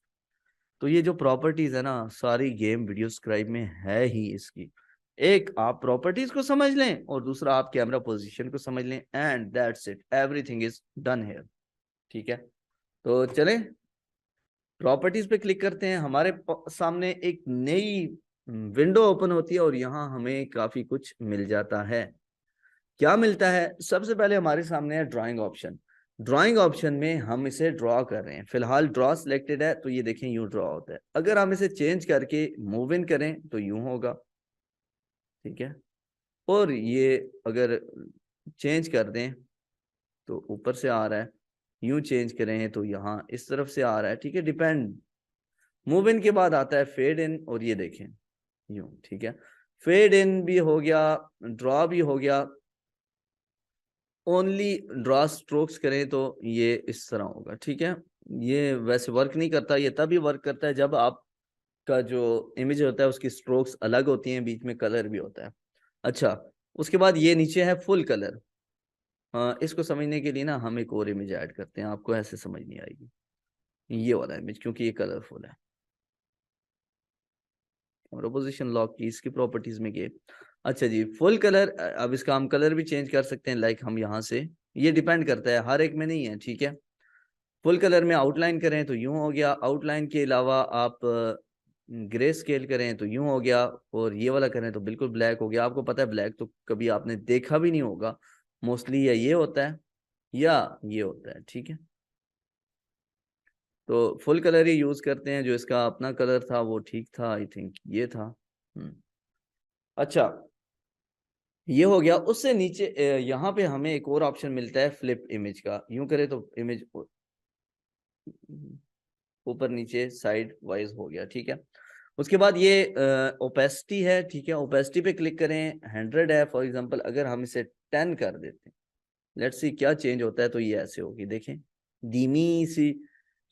तो ये जो प्रॉपर्टीज है ना, सारी गेम वीडियो स्क्राइब में है ही इसकी। एक आप प्रॉपर्टीज को समझ लें और दूसरा आप कैमरा पोजीशन को समझ लें, and that's it, everything is done here. ठीक है, तो चलें प्रॉपर्टीज पे क्लिक करते हैं। हमारे सामने एक नई विंडो ओपन होती है और यहाँ हमें काफी कुछ मिल जाता है। क्या मिलता है? सबसे पहले हमारे सामने है ड्राइंग ऑप्शन। ड्राइंग ऑप्शन में हम इसे ड्रॉ कर रहे हैं, फिलहाल ड्रॉ सिलेक्टेड है तो ये देखें यूं ड्रॉ होता है। अगर हम इसे चेंज करके मूव इन करें तो यूं होगा, ठीक है। और ये अगर चेंज कर दें तो ऊपर से आ रहा है, यूं चेंज करें तो यहाँ इस तरफ से आ रहा है, ठीक है, डिपेंड। मूव इन के बाद आता है फेड इन, और ये देखें यूं, ठीक है। फेड इन भी हो गया, ड्रॉ भी हो गया। ओनली ड्रॉ स्ट्रोक्स करें तो ये इस तरह होगा, ठीक है। ये वैसे वर्क नहीं करता, ये तभी वर्क करता है जब आपका जो इमेज होता है उसकी स्ट्रोक्स अलग होती हैं, बीच में कलर भी होता है। अच्छा, उसके बाद ये नीचे है फुल कलर। इसको समझने के लिए ना हम एक और इमेज ऐड करते हैं, आपको ऐसे समझ नहीं आएगी। ये वाला इमेज, क्योंकि ये कलरफुल है। प्रोपोजिशन लॉक की इसकी प्रॉपर्टीज में गए। अच्छा जी, फुल कलर। अब इसका हम कलर भी चेंज कर सकते हैं, लाइक हम यहाँ से, ये डिपेंड करता है, हर एक में नहीं है, ठीक है। फुल कलर में आउटलाइन करें तो यूं हो गया, आउटलाइन के अलावा आप ग्रे स्केल करें तो यूं हो गया, और ये वाला करें तो बिल्कुल ब्लैक हो गया। आपको पता है ब्लैक तो कभी आपने देखा भी नहीं होगा मोस्टली, या ये होता है या ये होता है, ठीक है। तो फुल कलर ही यूज करते हैं, जो इसका अपना कलर था वो ठीक था, आई थिंक ये था। अच्छा, ये हो गया। उससे नीचे यहाँ पे हमें एक और ऑप्शन मिलता है फ्लिप इमेज का। यूं करे तो इमेज ऊपर नीचे साइड वाइज हो गया, ठीक है। उसके बाद ये ओपेसिटी है, ठीक है। ओपेसिटी पे क्लिक करें, 100 है फॉर एग्जांपल। अगर हम इसे 10 कर देते हैं, लेट्स सी क्या चेंज होता है। तो ये ऐसे होगी, देखें धीमी सी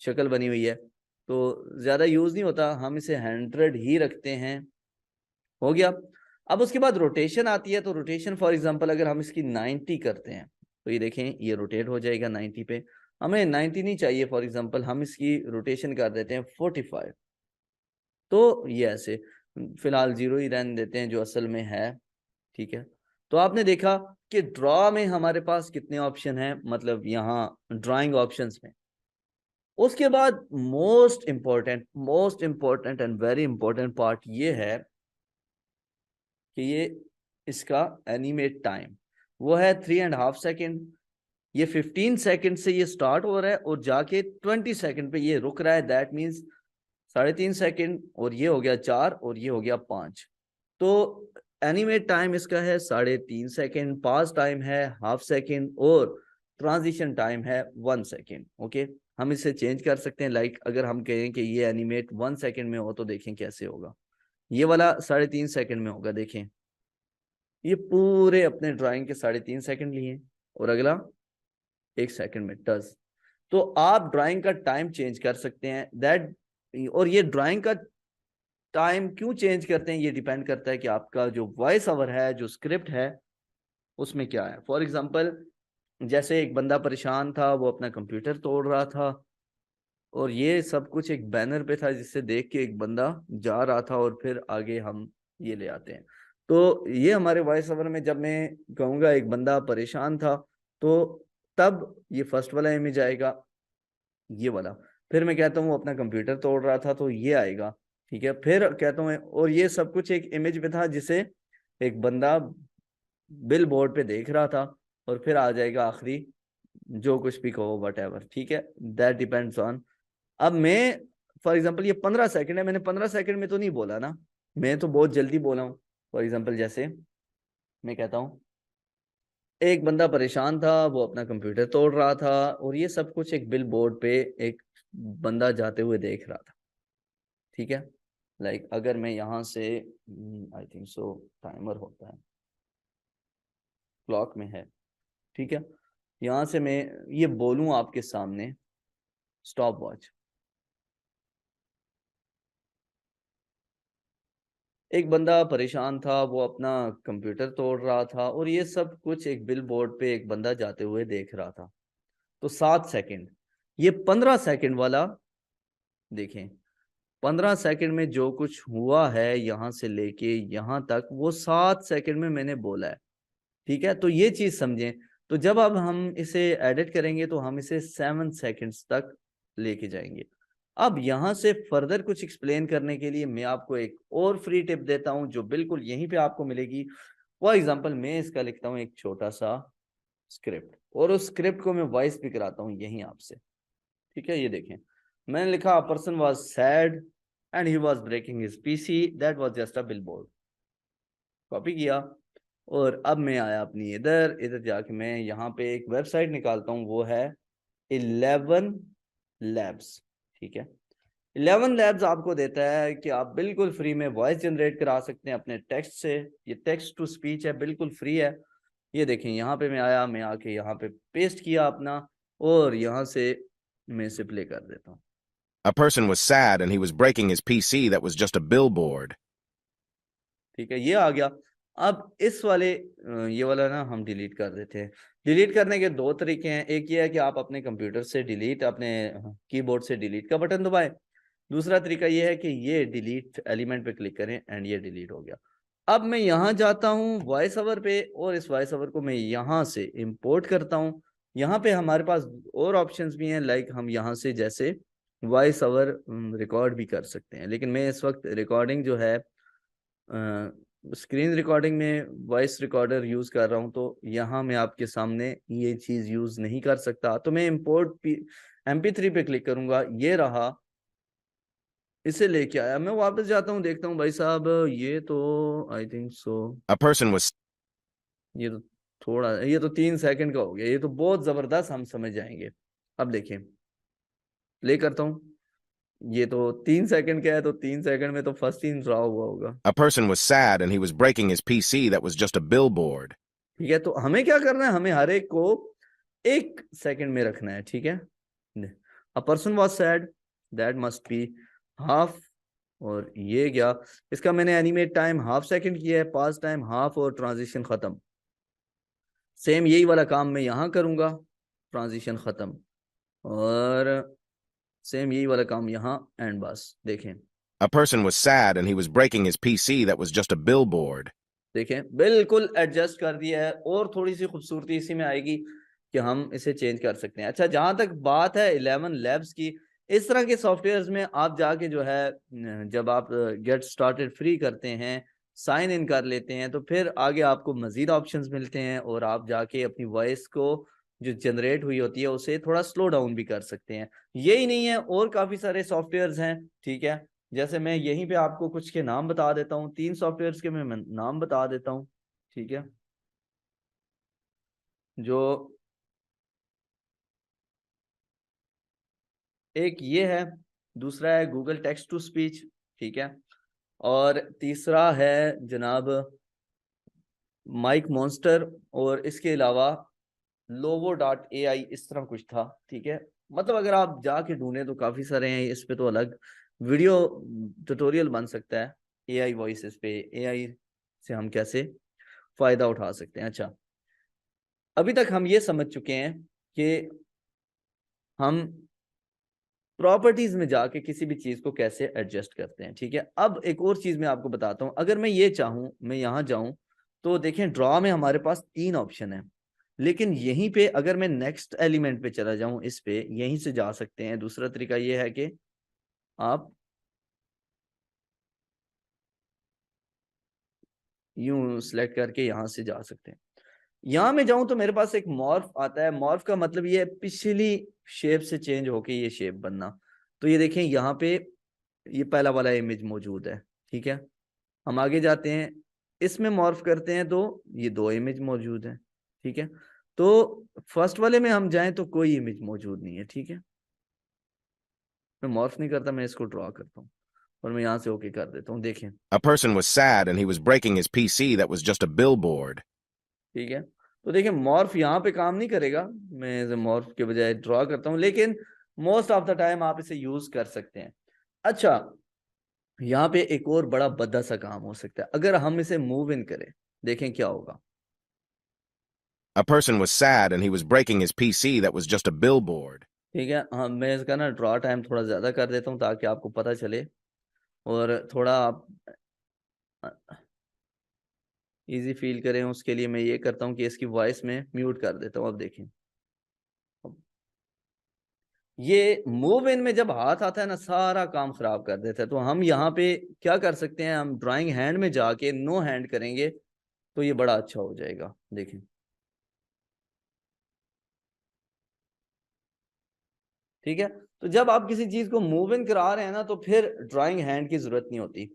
शक्ल बनी हुई है, तो ज्यादा यूज नहीं होता, हम इसे 100 ही रखते हैं। हो गया। अब उसके बाद रोटेशन आती है, तो रोटेशन फॉर एग्जांपल अगर हम इसकी 90 करते हैं तो ये देखें ये रोटेट हो जाएगा 90 पे। हमें 90 नहीं चाहिए, फॉर एग्जांपल हम इसकी रोटेशन कर देते हैं 45। तो ये ऐसे फिलहाल 0 ही रहने देते हैं जो असल में है, ठीक है। तो आपने देखा कि ड्रॉ में हमारे पास कितने ऑप्शन हैं, मतलब यहाँ ड्राइंग ऑप्शंस में। उसके बाद most important and very important part ये है कि ये इसका एनिमेट टाइम, वो है 3.5 सेकेंड। ये 15 सेकेंड से ये स्टार्ट हो रहा है और जाके 20 सेकेंड पे ये रुक रहा है, दैट मीन्स 3.5 सेकेंड, और ये हो गया 4 और ये हो गया 5। तो एनिमेट टाइम इसका है 3.5 सेकेंड, पास टाइम है हाफ सेकेंड, और ट्रांजिशन टाइम है 1 सेकेंड। ओके, हम इसे चेंज कर सकते हैं, लाइक अगर हम कहें कि ये एनिमेट 1 सेकेंड में हो तो देखें कैसे होगा। ये वाला 3.5 सेकेंड में होगा, देखें ये पूरे अपने ड्राइंग के 3.5 सेकेंड लिए, और अगला 1 सेकेंड में टच। तो आप ड्राइंग का टाइम चेंज कर सकते हैं दैट। और ये ड्राइंग का टाइम क्यों चेंज करते हैं, ये डिपेंड करता है कि आपका जो वॉइस ओवर है, जो स्क्रिप्ट है, उसमें क्या है। फॉर एग्जांपल जैसे एक बंदा परेशान था, वो अपना कंप्यूटर तोड़ रहा था, और ये सब कुछ एक बैनर पे था जिससे देख के एक बंदा जा रहा था, और फिर आगे हम ये ले आते हैं। तो ये हमारे वॉइस ओवर में जब मैं कहूँगा एक बंदा परेशान था, तो तब ये फर्स्ट वाला इमेज आएगा, ये वाला। फिर मैं कहता हूँ वो अपना कंप्यूटर तोड़ रहा था, तो ये आएगा, ठीक है। फिर कहता हूँ, और ये सब कुछ एक इमेज पे था जिसे एक बंदा बिल बोर्ड पे देख रहा था, और फिर आ जाएगा आखिरी जो कुछ भी कहो वट एवर, ठीक है। That depends on. अब मैं फॉर एग्जाम्पल ये 15 सेकंड है, मैंने 15 सेकंड में तो नहीं बोला ना, मैं तो बहुत जल्दी बोला हूँ। फॉर एग्जाम्पल जैसे मैं कहता हूँ एक बंदा परेशान था, वो अपना कंप्यूटर तोड़ रहा था और ये सब कुछ एक बिल बोर्ड पे एक बंदा जाते हुए देख रहा था। ठीक है, लाइक अगर मैं यहाँ से आई थिंक सो टाइमर होता है, क्लॉक में है, ठीक है, यहाँ से मैं ये बोलूँ आपके सामने स्टॉप वॉच। एक बंदा परेशान था, वो अपना कंप्यूटर तोड़ रहा था और ये सब कुछ एक बिल बोर्ड पे एक बंदा जाते हुए देख रहा था। तो 7 सेकंड, ये 15 सेकंड वाला देखें, 15 सेकंड में जो कुछ हुआ है यहाँ से लेके यहाँ तक, वो 7 सेकंड में मैंने बोला है। ठीक है, तो ये चीज समझें। तो जब अब हम इसे एडिट करेंगे तो हम इसे 7 सेकंड्स तक लेके जाएंगे। अब यहां से फर्दर कुछ एक्सप्लेन करने के लिए मैं आपको एक और फ्री टिप देता हूं जो बिल्कुल यहीं पे आपको मिलेगी। फॉर एग्जांपल मैं इसका लिखता हूं एक छोटा सा स्क्रिप्ट और उस स्क्रिप्ट को मैं वॉइस भी कराता हूं यहीं आपसे। ठीक है, ये देखें, मैंने लिखा a person was sad and he was breaking his PC, that was just a billboard. Copy किया और अब मैं आया अपनी इधर इधर जाके मैं यहाँ पे एक वेबसाइट निकालता हूँ, वो है 11 लैब्स। ठीक है, 11 लैब्स आपको देता है कि आप बिल्कुल फ्री में वॉइस जनरेट करा सकते हैं अपने टेक्स्ट से। ये टेक्स्ट टू स्पीच है, बिल्कुल फ्री है। ये देखें, यहाँ पे मैं आया, मैं आके यहाँ पे पेस्ट किया अपना और यहाँ से मैं इसे प्ले कर देता हूँ। A person was sad and he was breaking his PC that was just a billboard. ठीक है, ये आ गया। अब इस वाले ये वाला ना हम डिलीट कर देते हैं। डिलीट करने के दो तरीके हैं, एक ये है कि आप अपने कंप्यूटर से डिलीट, अपने कीबोर्ड से डिलीट का बटन दबाएं। दूसरा तरीका ये है कि ये डिलीट एलिमेंट पे क्लिक करें एंड ये डिलीट हो गया। अब मैं यहाँ जाता हूँ वॉइस ओवर पे और इस वॉइस ओवर को मैं यहाँ से इंपोर्ट करता हूँ। यहाँ पे हमारे पास और ऑप्शंस भी हैं, लाइक हम यहाँ से जैसे वॉइस ओवर रिकॉर्ड भी कर सकते हैं, लेकिन मैं इस वक्त रिकॉर्डिंग जो है स्क्रीन रिकॉर्डिंग में वॉइस रिकॉर्डर यूज कर रहा हूं, तो यहाँ मैं आपके सामने ये चीज यूज नहीं कर सकता। तो मैं इंपोर्ट MP3 पे क्लिक करूंगा, ये रहा, इसे लेके आया, मैं वापस जाता हूँ, देखता हूँ भाई साहब ये तो आई think so A person was ये तो थोड़ा, ये तो 3 सेकंड का हो गया, ये तो बहुत जबरदस्त हम समझ जाएंगे। अब देखिए, प्ले करता हूँ, ये तो 3 सेकंड का है, तो 3 सेकंड में तो फर्स्ट सीन ड्रा हुआ होगा। a person was sad and he was breaking his PC that was just a billboard. ठीक है, तो हमें क्या करना है, हमें हर एक को 1 सेकंड में रखना है। ठीक है, a person was sad, that must be half, और ये गया, इसका मैंने एनिमेट टाइम हाफ सेकंड किया है, पास टाइम हाफ और ट्रांजिशन खत्म। सेम यही वाला काम मैं यहाँ करूंगा, ट्रांजिशन खत्म, और सेम यही वाला काम यहाँ एंड, बस देखें। A person was sad and he was breaking his PC that was just a billboard. देखें, बिल्कुल एडजस्ट कर दिया है और थोड़ी सी खूबसूरती इसी में आएगी कि हम इसे चेंज कर सकते हैं। अच्छा, जहां तक बात है 11 लैब्स की, इस तरह के सॉफ्टवेयर्स में आप जाके जो है जब आप गेट स्टार्टेड फ्री करते हैं, साइन इन कर लेते हैं, तो फिर आगे आपको मजीद ऑप्शंस मिलते हैं और आप जाके अपनी वॉइस को जो जनरेट हुई होती है उसे थोड़ा स्लो डाउन भी कर सकते हैं। यही नहीं है, और काफी सारे सॉफ्टवेयर्स हैं। ठीक है, जैसे मैं यहीं पे आपको कुछ के नाम बता देता हूँ, 3 सॉफ्टवेयर्स के मैं नाम बता देता हूँ। ठीक है, जो एक ये है, दूसरा है गूगल टेक्स्ट टू स्पीच, ठीक है, और तीसरा है जनाब माइक मॉन्स्टर, और इसके अलावा lovo.ai, इस तरह कुछ था। ठीक है, मतलब अगर आप जाके ढूंढे तो काफी सारे हैं, इस पे तो अलग वीडियो ट्यूटोरियल बन सकता है, AI वॉइसेस पे AI से हम कैसे फायदा उठा सकते हैं। अच्छा, अभी तक हम ये समझ चुके हैं कि हम प्रॉपर्टीज में जाके किसी भी चीज को कैसे एडजस्ट करते हैं। ठीक है, अब एक और चीज मैं आपको बताता हूं, अगर मैं ये चाहूं, मैं यहां जाऊं, तो देखें ड्रॉ में हमारे पास 3 ऑप्शन है, लेकिन यहीं पे अगर मैं नेक्स्ट एलिमेंट पे चला जाऊं, इस पे यहीं से जा सकते हैं। दूसरा तरीका ये है कि आप यूं सिलेक्ट करके यहां से जा सकते हैं। यहां में जाऊं तो मेरे पास एक मॉर्फ आता है, मॉर्फ का मतलब ये है पिछली शेप से चेंज होके ये शेप बनना। तो ये देखें, यहाँ पे ये पहला वाला इमेज मौजूद है। ठीक है, हम आगे जाते हैं, इसमें मॉर्फ करते हैं तो ये 2 इमेज मौजूद है, ठीक है। तो फर्स्ट वाले में हम जाएं तो कोई इमेज मौजूद नहीं है, ठीक है। मैं मॉर्फ नहीं करता, मैं इसको ड्रॉ करता हूँ और मैं यहाँ से ओके कर देता हूँ, देखें। A person was sad and he was breaking his PC that was just a billboard. ठीक है, तो देखिए मॉर्फ यहाँ पे काम नहीं करेगा, मैं इसे मॉर्फ के बजाय ड्रॉ करता हूँ, लेकिन मोस्ट ऑफ द टाइम आप इसे यूज कर सकते हैं। अच्छा, यहाँ पे एक और बड़ा भद्दा सा काम हो सकता है, अगर हम इसे मूव इन करें, देखें क्या होगा। A person was sad and he was breaking his PC that was just a billboard. ठीक है, हाँ मैं इसका ना ड्रॉ टाइम थोड़ा ज्यादा कर देता हूँ ताकि आपको पता चले और थोड़ा आप इजी फील करें। उसके लिए मैं ये करता हूँ कि इसकी वॉइस में म्यूट कर देता हूँ। अब देखें, ये मूव इन में जब हाथ आता है ना, सारा काम खराब कर देता है। तो हम यहाँ पे क्या कर सकते हैं, हम ड्राइंग हैंड में जाके नो हैंड करेंगे तो ये बड़ा अच्छा हो जाएगा। देखें, ठीक है। तो जब आप किसी चीज को मूव इन करा रहे हैं ना, तो फिर ड्राइंग हैंड की जरूरत नहीं होती।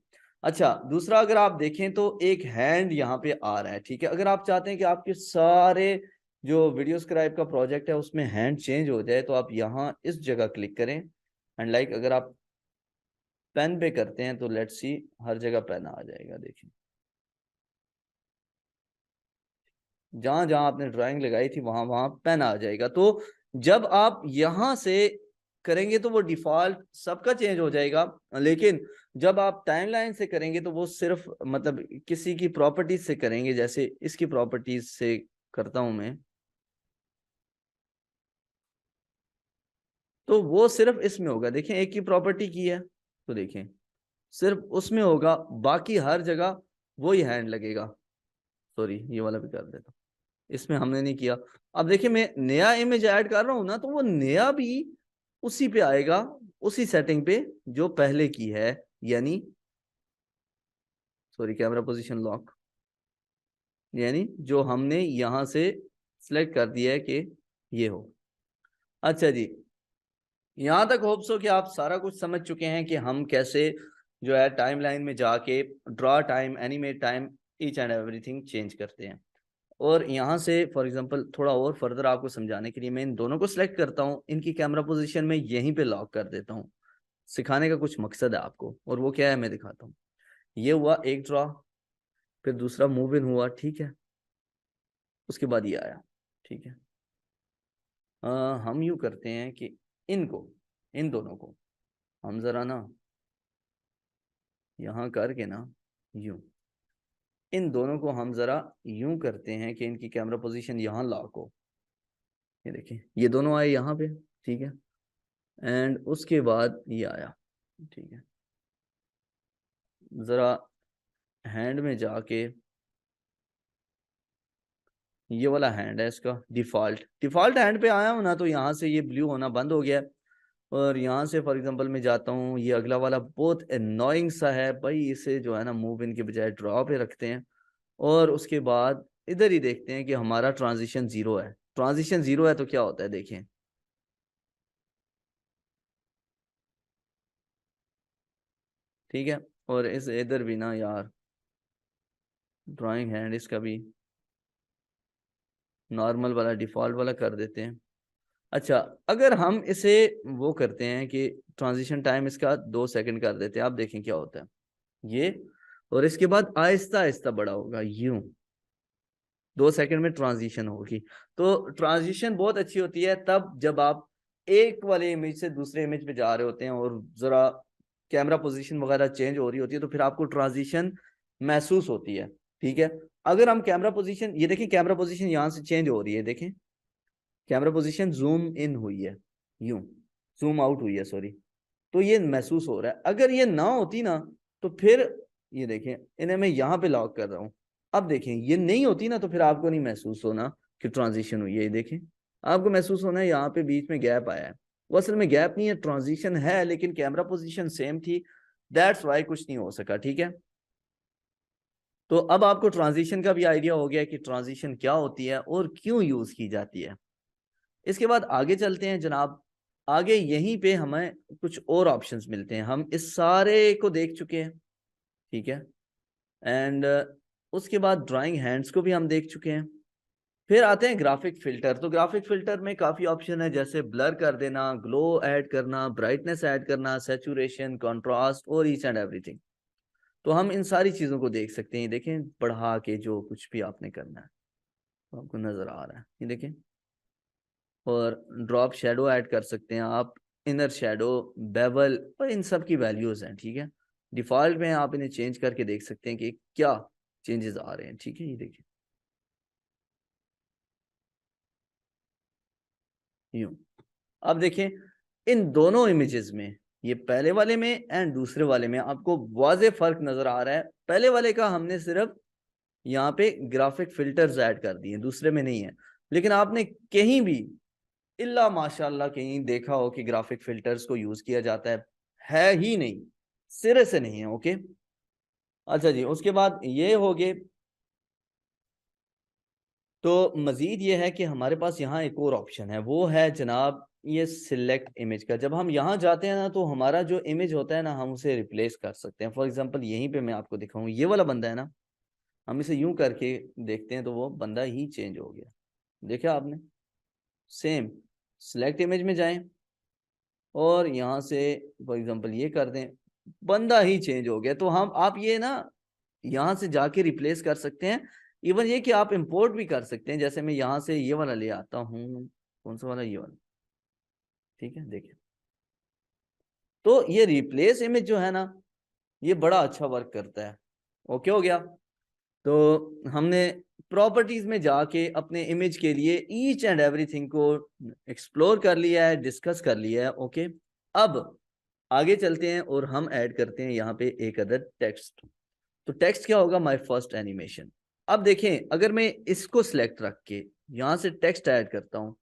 अच्छा, दूसरा अगर आप देखें तो एक हैंड यहाँ पे आ रहा है, ठीक है। अगर आप चाहते हैं कि आपके सारे जो वीडियो स्क्राइब का प्रोजेक्ट है उसमें हैंड चेंज हो जाए, तो आप यहाँ इस जगह क्लिक करें एंड लाइक अगर आप पेन पे करते हैं तो लेट्स सी हर जगह पेन आ जाएगा। देखिए, जहां जहां आपने ड्राइंग लगाई थी वहां वहां पेन आ जाएगा। तो जब आप यहां से करेंगे तो वो डिफॉल्ट सबका चेंज हो जाएगा, लेकिन जब आप टाइमलाइन से करेंगे तो वो सिर्फ मतलब किसी की प्रॉपर्टीज से करेंगे। जैसे इसकी प्रॉपर्टीज से करता हूं मैं, तो वो सिर्फ इसमें होगा। देखें, एक की प्रॉपर्टी की है तो देखें सिर्फ उसमें होगा, बाकी हर जगह वही हैंड लगेगा। सॉरी, ये वाला भी कर देता हूं, इसमें हमने नहीं किया। अब देखिए, मैं नया इमेज ऐड कर रहा हूं ना, तो वो नया भी उसी पे आएगा, उसी सेटिंग पे जो पहले की है, यानी सॉरी कैमरा पोजीशन लॉक, यानी जो हमने यहां से सिलेक्ट कर दिया है कि ये हो। अच्छा जी, यहां तक होप सो कि आप सारा कुछ समझ चुके हैं कि हम कैसे जो है टाइमलाइन में जाके draw time, animate time, each and everything change करते हैं। और यहाँ से फॉर एग्जांपल थोड़ा और फर्दर आपको समझाने के लिए मैं इन दोनों को सिलेक्ट करता हूँ, इनकी कैमरा पोजीशन में यहीं पे लॉक कर देता हूँ। सिखाने का कुछ मकसद है आपको, और वो क्या है मैं दिखाता हूँ। ये हुआ एक ड्रॉ, फिर दूसरा मूव इन हुआ, ठीक है। उसके बाद ये आया, ठीक है। हम यूँ करते हैं कि इनको, इन दोनों को हम जरा ना यहाँ करके ना यूं, इन दोनों को हम जरा यूं करते हैं कि इनकी कैमरा पोजीशन यहाँ लॉक हो। ये देखिए, ये दोनों आए यहाँ पे, ठीक है। एंड उसके बाद ये आया, ठीक है। जरा हैंड में जाके, ये वाला हैंड है इसका डिफॉल्ट हैंड पे आया हूं ना, तो यहाँ से ये ब्लू होना बंद हो गया है। और यहाँ से फॉर एग्जांपल मैं जाता हूँ, ये अगला वाला बहुत एनोइंग सा है भाई, इसे जो है ना मूव इन के बजाय ड्रॉ पे रखते हैं। और उसके बाद इधर ही देखते हैं कि हमारा ट्रांजिशन जीरो है। ट्रांजिशन जीरो है तो क्या होता है, देखें, ठीक है। और इस इधर भी ना यार, ड्राइंग हैंड इसका भी नॉर्मल वाला डिफॉल्ट वाला कर देते हैं। अच्छा, अगर हम इसे वो करते हैं कि ट्रांजिशन टाइम इसका 2 सेकंड कर देते हैं, आप देखें क्या होता है ये। और इसके बाद आहिस्ता आहिस्ता बड़ा होगा, यूं 2 सेकंड में ट्रांजिशन होगी। तो ट्रांजिशन बहुत अच्छी होती है तब जब आप एक वाले इमेज से दूसरे इमेज पे जा रहे होते हैं और जरा कैमरा पोजीशन वगैरह चेंज हो रही होती है, तो फिर आपको ट्रांजिशन महसूस होती है, ठीक है। अगर हम कैमरा पोजीशन, ये देखें कैमरा पोजीशन यहाँ से चेंज हो रही है, देखें कैमरा पोजीशन जूम इन हुई है, यूं जूम आउट हुई है, सॉरी। तो ये महसूस हो रहा है। अगर ये ना होती ना, तो फिर ये देखें, इन्हें मैं यहाँ पे लॉक कर रहा हूँ, अब देखें ये नहीं होती ना, तो फिर आपको नहीं महसूस होना कि ट्रांजिशन हुई है। ये देखें, आपको महसूस होना है यहाँ पे बीच में गैप आया है। वो असल में गैप नहीं है, ट्रांजिशन है, लेकिन कैमरा पोजीशन सेम थी, दैट्स वाई कुछ नहीं हो सका, ठीक है। तो अब आपको ट्रांजिशन का भी आइडिया हो गया कि ट्रांजिशन क्या होती है और क्यों यूज की जाती है। इसके बाद आगे चलते हैं जनाब। आगे यहीं पे हमें कुछ और ऑप्शंस मिलते हैं। हम इस सारे को देख चुके हैं, ठीक है। एंड उसके बाद ड्राइंग हैंड्स को भी हम देख चुके हैं। फिर आते हैं ग्राफिक फिल्टर। तो ग्राफिक फिल्टर में काफी ऑप्शन है, जैसे ब्लर कर देना, ग्लो ऐड करना, ब्राइटनेस ऐड करना, सैचुरेशन, कंट्रास्ट और ईच एंड एवरीथिंग। तो हम इन सारी चीजों को देख सकते हैं। देखें बढ़ा के जो कुछ भी आपने करना है तो आपको नजर आ रहा है, ये देखें। और ड्रॉप शेडो ऐड कर सकते हैं आप, इनर शेडो, बेवल, और इन सब की वैल्यूज हैं, ठीक है। डिफॉल्ट में आप इन्हें चेंज करके देख सकते हैं कि क्या चेंजेस आ रहे हैं, ठीक है। ये देखिए यूं। अब देखें इन दोनों इमेजेस में, ये पहले वाले में एंड दूसरे वाले में, आपको वाज़ेह फर्क नजर आ रहा है। पहले वाले का हमने सिर्फ यहाँ पे ग्राफिक फिल्टर्स ऐड कर दिए, दूसरे में नहीं है। लेकिन आपने कहीं भी इल्ला माशाल्लाह कहीं देखा हो कि ग्राफिक फिल्टर्स को यूज किया जाता है ही नहीं, सिरे से नहीं है, ओके। अच्छा जी, उसके बाद ये हो गए। तो मजीद ये है कि हमारे पास यहाँ एक और ऑप्शन है, वो है जनाब ये सिलेक्ट इमेज का। जब हम यहाँ जाते हैं ना तो हमारा जो इमेज होता है ना, हम उसे रिप्लेस कर सकते हैं। फॉर एग्जांपल यहीं पे मैं आपको दिखाऊं, ये वाला बंदा है ना, हम इसे यूं करके देखते हैं तो वो बंदा ही चेंज हो गया। देखा आपने? सेम सिलेक्ट इमेज में जाएं और यहाँ से फॉर एग्जांपल ये कर दें, बंदा ही चेंज हो गया। तो हम आप ये ना यहाँ से जाके रिप्लेस कर सकते हैं। इवन ये कि आप इंपोर्ट भी कर सकते हैं। जैसे मैं यहाँ से ये वाला ले आता हूँ, कौन सा वाला, ये वाला, ठीक है। देखिए तो ये रिप्लेस इमेज जो है ना, ये बड़ा अच्छा वर्क करता है। ओके हो गया। तो हमने प्रॉपर्टीज में जाके अपने इमेज के लिए ईच एंड एवरीथिंग को एक्सप्लोर कर लिया है, डिस्कस कर लिया है, ओके। अब आगे चलते हैं और हम ऐड करते हैं यहाँ पे एक अदर टेक्स्ट। तो टेक्स्ट क्या होगा? My first animation. अब देखें अगर मैं इसको सिलेक्ट रख के यहां से टेक्स्ट ऐड करता हूं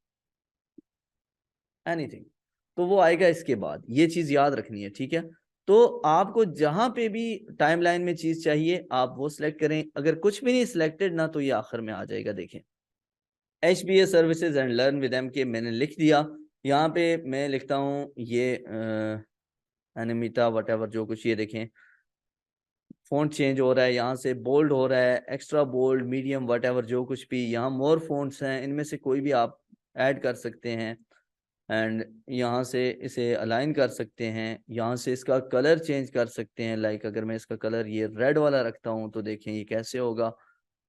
एनीथिंग, तो वो आएगा इसके बाद। ये चीज याद रखनी है, ठीक है। तो आपको जहां पे भी टाइमलाइन में चीज चाहिए आप वो सिलेक्ट करें। अगर कुछ भी नहीं सिलेक्टेड ना, तो ये आखिर में आ जाएगा। देखें HBA services and learn with M K मैंने लिख दिया। यहाँ पे मैं लिखता हूँ ये एनिमिटा वट जो कुछ, ये देखें फ़ॉन्ट चेंज हो रहा है, यहाँ से बोल्ड हो रहा है, एक्स्ट्रा बोल्ड, मीडियम, वट जो कुछ भी। यहाँ मोर फ़ॉन्ट्स हैं, इनमें से कोई भी आप ऐड कर सकते हैं। एंड यहाँ से इसे अलाइन कर सकते हैं, यहाँ से इसका कलर चेंज कर सकते हैं। लाइक अगर मैं इसका कलर ये रेड वाला रखता हूँ तो देखें ये कैसे होगा।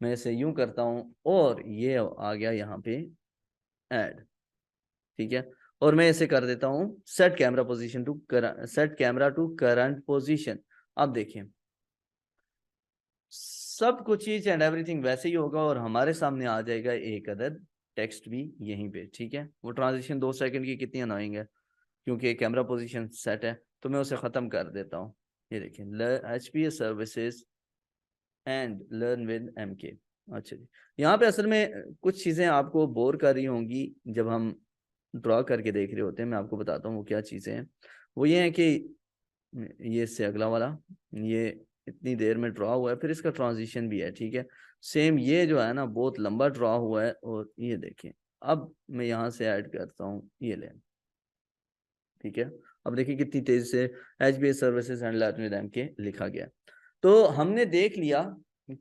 मैं इसे यूं करता हूँ और ये आ गया यहाँ पे ऐड, ठीक है। और मैं इसे कर देता हूँ set camera position to set camera to current position. अब देखें सब कुछ ईच एंड एवरीथिंग वैसे ही होगा और हमारे सामने आ जाएगा एक अदर टेक्स्ट भी यहीं पे, ठीक है। वो ट्रांजिशन 2 सेकंड की कितनी अनोइंग है, क्योंकि कैमरा पोजीशन सेट है। तो मैं उसे ख़त्म कर देता हूँ। ये देखिए HBA services and learn with MK। अच्छा जी, यहाँ पे असल में कुछ चीज़ें आपको बोर कर रही होंगी जब हम ड्रॉ करके देख रहे होते हैं। मैं आपको बताता हूँ वो क्या चीज़ें हैं। वो ये है कि ये इससे अगला वाला, ये इतनी देर में ड्रॉ हुआ है, फिर इसका ट्रांजिशन भी है, ठीक है। सेम ये जो है ना बहुत लंबा ड्रॉ हुआ है। और ये देखें अब मैं यहाँ से ऐड करता हूँ, ये लें, ठीक है। अब देखिए कितनी तेजी से HBA services and learn with MK लिखा गया। तो हमने देख लिया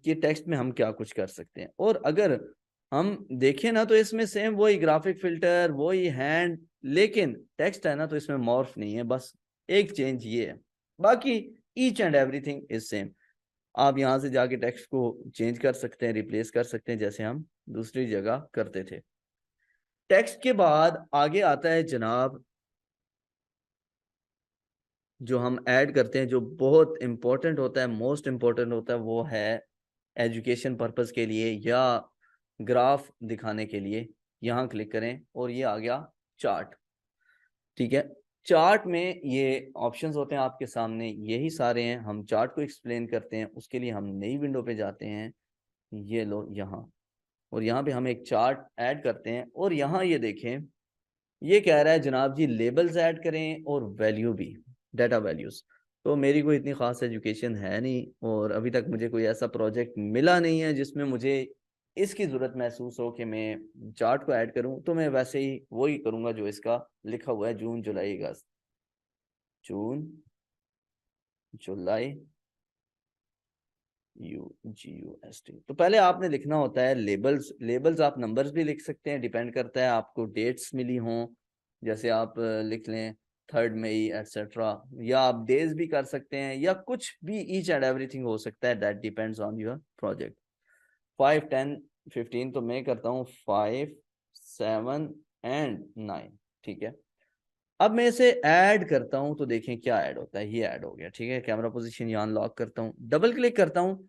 कि टेक्स्ट में हम क्या कुछ कर सकते हैं। और अगर हम देखें ना तो इसमें सेम वही ग्राफिक फिल्टर, वही हैंड, लेकिन टेक्स्ट है ना तो इसमें मॉर्फ नहीं है, बस एक चेंज ये है। बाकी each and everything is same. आप यहाँ से जाके टेक्स्ट को चेंज कर सकते हैं, रिप्लेस कर सकते हैं, जैसे हम दूसरी जगह करते थे। टेक्स्ट के बाद आगे आता है जनाब जो हम ऐड करते हैं, जो बहुत इंपॉर्टेंट होता है, मोस्ट इंपॉर्टेंट होता है, वो है एजुकेशन पर्पस के लिए या ग्राफ दिखाने के लिए। यहाँ क्लिक करें और ये आ गया चार्ट, ठीक है। चार्ट में ये ऑप्शंस होते हैं आपके सामने, यही सारे हैं। हम चार्ट को एक्सप्लेन करते हैं, उसके लिए हम नई विंडो पे जाते हैं, ये लो यहाँ। और यहाँ पे हम एक चार्ट ऐड करते हैं और यहाँ ये देखें ये कह रहा है जनाब जी लेबल्स ऐड करें और वैल्यू भी, डाटा वैल्यूज। तो मेरी कोई इतनी खास एजुकेशन है नहीं और अभी तक मुझे कोई ऐसा प्रोजेक्ट मिला नहीं है जिसमें मुझे इसकी ज़रूरत महसूस हो कि मैं चार्ट को ऐड करूं। तो मैं वैसे ही वही करूंगा जो इसका लिखा हुआ है, जून जुलाई अगस्त, जून जुलाई UGUST। तो पहले आपने लिखना होता है लेबल्स। लेबल्स आप नंबर्स भी लिख सकते हैं, डिपेंड करता है आपको डेट्स मिली हों, जैसे आप लिख लें 3 मई एटसेट्रा, या आप डेज भी कर सकते हैं, या कुछ भी, ईच एंड एवरीथिंग हो सकता है, that depends on your project. 5, 10, 15, तो मैं करता हूँ 5, 7 एंड 9, ठीक है। अब मैं इसे ऐड करता हूं तो देखें क्या ऐड होता है। ये ऐड हो गया, ठीक है। कैमरा पोजीशन यहाँ लॉक करता हूँ, डबल क्लिक करता हूँ,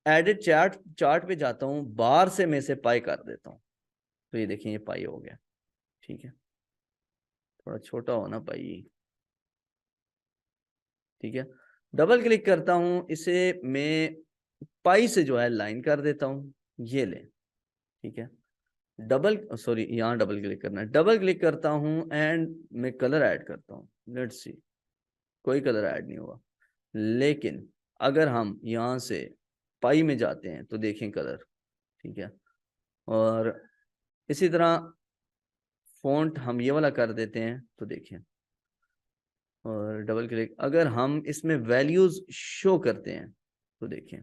एडिट चार्ट, चार्ट पे जाता हूँ, बार से मैं इसे पाई कर देता हूँ, तो ये देखें ये पाई हो गया, ठीक है। थोड़ा छोटा हो ना पाई, ठीक है। डबल क्लिक करता हूँ, इसे मैं पाई से जो है लाइन कर देता हूँ, ये ले, ठीक है। डबल सॉरी यहाँ डबल क्लिक करना है, डबल क्लिक करता हूँ एंड मैं कलर ऐड करता हूँ। लेट्स सी, कोई कलर ऐड नहीं हुआ, लेकिन अगर हम यहाँ से पाई में जाते हैं तो देखें कलर, ठीक है। और इसी तरह फॉन्ट हम ये वाला कर देते हैं तो देखें, और डबल क्लिक, अगर हम इसमें वैल्यूज शो करते हैं तो देखें।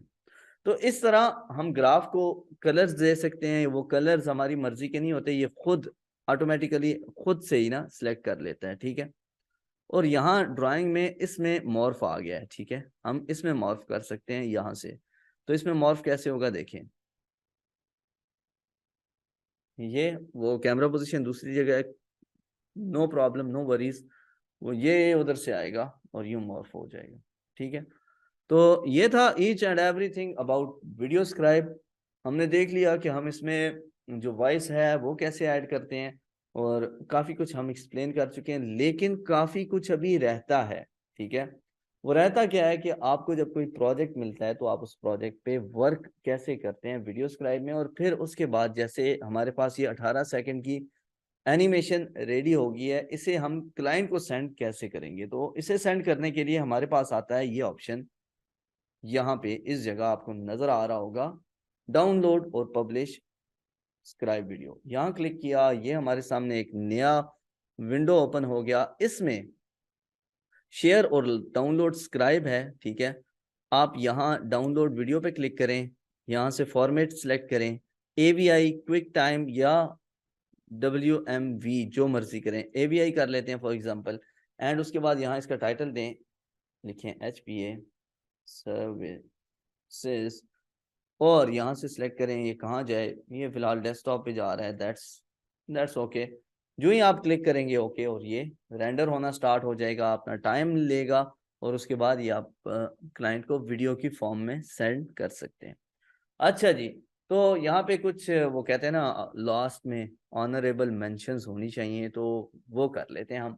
तो इस तरह हम ग्राफ को कलर्स दे सकते हैं। वो कलर्स हमारी मर्जी के नहीं होते, ये खुद ऑटोमेटिकली खुद से ही ना सिलेक्ट कर लेता है, ठीक है। और यहाँ ड्राइंग में इसमें मॉर्फ आ गया है, ठीक है। हम इसमें मॉर्फ कर सकते हैं यहाँ से। तो इसमें मॉर्फ कैसे होगा देखें, ये वो कैमरा पोजीशन दूसरी जगह है, नो प्रॉब्लम, नो वरीज, वो ये उधर से आएगा और यूं मॉर्फ हो जाएगा, ठीक है। तो ये था each and everything about video scribe. हमने देख लिया कि हम इसमें जो वॉइस है वो कैसे ऐड करते हैं, और काफ़ी कुछ हम एक्सप्लेन कर चुके हैं, लेकिन काफ़ी कुछ अभी रहता है, ठीक है। वो रहता क्या है कि आपको जब कोई प्रोजेक्ट मिलता है तो आप उस प्रोजेक्ट पे वर्क कैसे करते हैं वीडियो स्क्राइब में, और फिर उसके बाद जैसे हमारे पास ये 18 सेकंड की एनिमेशन रेडी होगी है, इसे हम क्लाइंट को सेंड कैसे करेंगे। तो इसे सेंड करने के लिए हमारे पास आता है ये ऑप्शन, यहाँ पे इस जगह आपको नजर आ रहा होगा, डाउनलोड और पब्लिश स्क्राइब वीडियो। यहाँ क्लिक किया, ये हमारे सामने एक नया विंडो ओपन हो गया, इसमें शेयर और डाउनलोड स्क्राइब है, ठीक है। आप यहाँ डाउनलोड वीडियो पे क्लिक करें, यहाँ से फॉर्मेट सिलेक्ट करें, AVI, क्विक टाइम या WMV, जो मर्जी करें। AVI कर लेते हैं फॉर एग्जांपल, एंड उसके बाद यहाँ इसका टाइटल दें, लिखें HPA सर्विसेज, और यहाँ से सिलेक्ट करें ये कहाँ जाए, ये फिलहाल डेस्कटॉप पे जा रहा है, दैट्स ओके। जो ही आप क्लिक करेंगे ओके, और ये रेंडर होना स्टार्ट हो जाएगा, अपना टाइम लेगा, और उसके बाद ये आप क्लाइंट को वीडियो की फॉर्म में सेंड कर सकते हैं। अच्छा जी, तो यहाँ पे कुछ वो कहते हैं ना लास्ट में ऑनरेबल मेंशंस होनी चाहिए, तो वो कर लेते हैं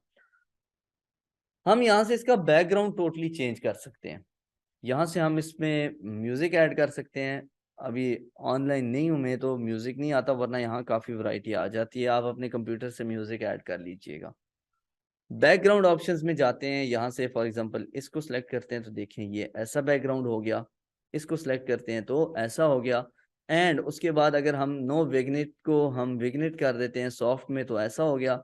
हम यहाँ से इसका बैकग्राउंड टोटली चेंज कर सकते हैं। यहाँ से हम इसमें म्यूजिक ऐड कर सकते हैं। अभी ऑनलाइन नहीं हूँ मैं तो म्यूजिक नहीं आता, वरना यहाँ काफ़ी वैरायटी आ जाती है, आप अपने कंप्यूटर से म्यूजिक ऐड कर लीजिएगा। बैकग्राउंड ऑप्शंस में जाते हैं, यहाँ से फॉर एग्जांपल इसको सिलेक्ट करते हैं तो देखें ये ऐसा बैकग्राउंड हो गया, इसको सिलेक्ट करते हैं तो ऐसा हो गया, एंड उसके बाद अगर हम नो विग्नेट को हम विग्नेट कर देते हैं सॉफ्ट में तो ऐसा हो गया,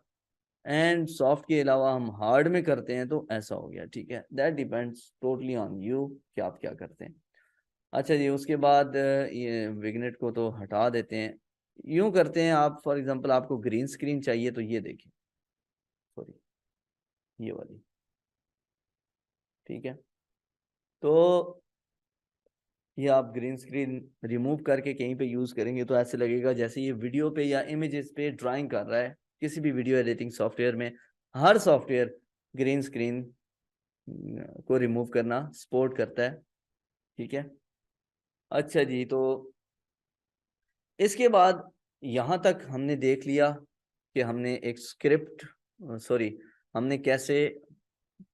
एंड सॉफ्ट के अलावा हम हार्ड में करते हैं तो ऐसा हो गया, ठीक है। That depends totally on you कि आप क्या करते हैं। अच्छा जी, उसके बाद ये विग्नेट को तो हटा देते हैं, यूं करते हैं आप फॉर एग्जांपल आपको ग्रीन स्क्रीन चाहिए तो ये देखिए, सॉरी ये वाली, ठीक है। तो ये आप ग्रीन स्क्रीन रिमूव करके कहीं पे यूज़ करेंगे तो ऐसे लगेगा जैसे ये वीडियो पे या इमेजेस पे ड्राइंग कर रहा है। किसी भी वीडियो एडिटिंग सॉफ्टवेयर में हर सॉफ्टवेयर ग्रीन स्क्रीन को रिमूव करना सपोर्ट करता है, ठीक है। अच्छा जी, तो इसके बाद यहाँ तक हमने देख लिया कि हमने एक स्क्रिप्ट सॉरी हमने कैसे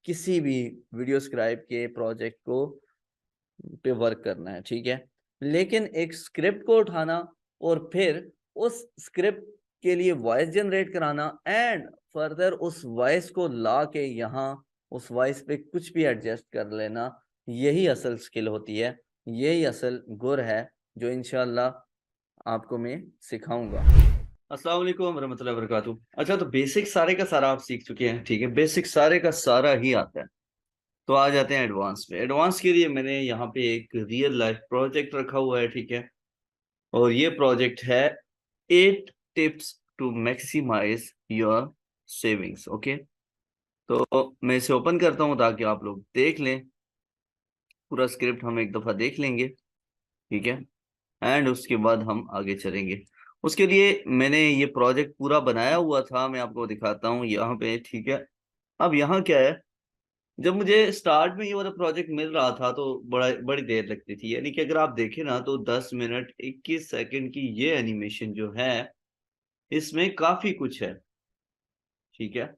किसी भी वीडियो स्क्राइब के प्रोजेक्ट को पे वर्क करना है, ठीक है। लेकिन एक स्क्रिप्ट को उठाना और फिर उस स्क्रिप्ट के लिए वॉइस जनरेट कराना एंड फर्दर उस वॉइस को ला के यहाँ उस वॉइस पे कुछ भी एडजस्ट कर लेना, यही असल स्किल होती है, यही असल गुर है जो इंशाल्लाह आपको मैं सिखाऊंगा। अस्सलाम वालेकुम रहमतुल्लाहि व बरकातुहू। अच्छा, तो बेसिक सारे का सारा आप सीख चुके हैं, ठीक है, बेसिक सारे का सारा ही आता है। तो आ जाते हैं एडवांस पे। एडवांस के लिए मैंने यहाँ पे एक रियल लाइफ प्रोजेक्ट रखा हुआ है, ठीक है। और ये प्रोजेक्ट है 8 tips to maximise your savings. Okay, तो मैं इसे ओपन करता हूँ ताकि आप लोग देख लें। पूरा स्क्रिप्ट हम एक दफा देख लेंगे, ठीक है, एंड उसके बाद हम आगे चलेंगे। उसके लिए मैंने ये प्रोजेक्ट पूरा बनाया हुआ था, मैं आपको दिखाता हूँ यहाँ पे, ठीक है। अब यहाँ क्या है, जब मुझे स्टार्ट में ये वाला प्रोजेक्ट मिल रहा था तो बड़ी देर लगती थी, यानी कि अगर आप देखें ना तो 10 मिनट 21 सेकंड की ये एनिमेशन जो है, इसमें काफी कुछ है, ठीक है।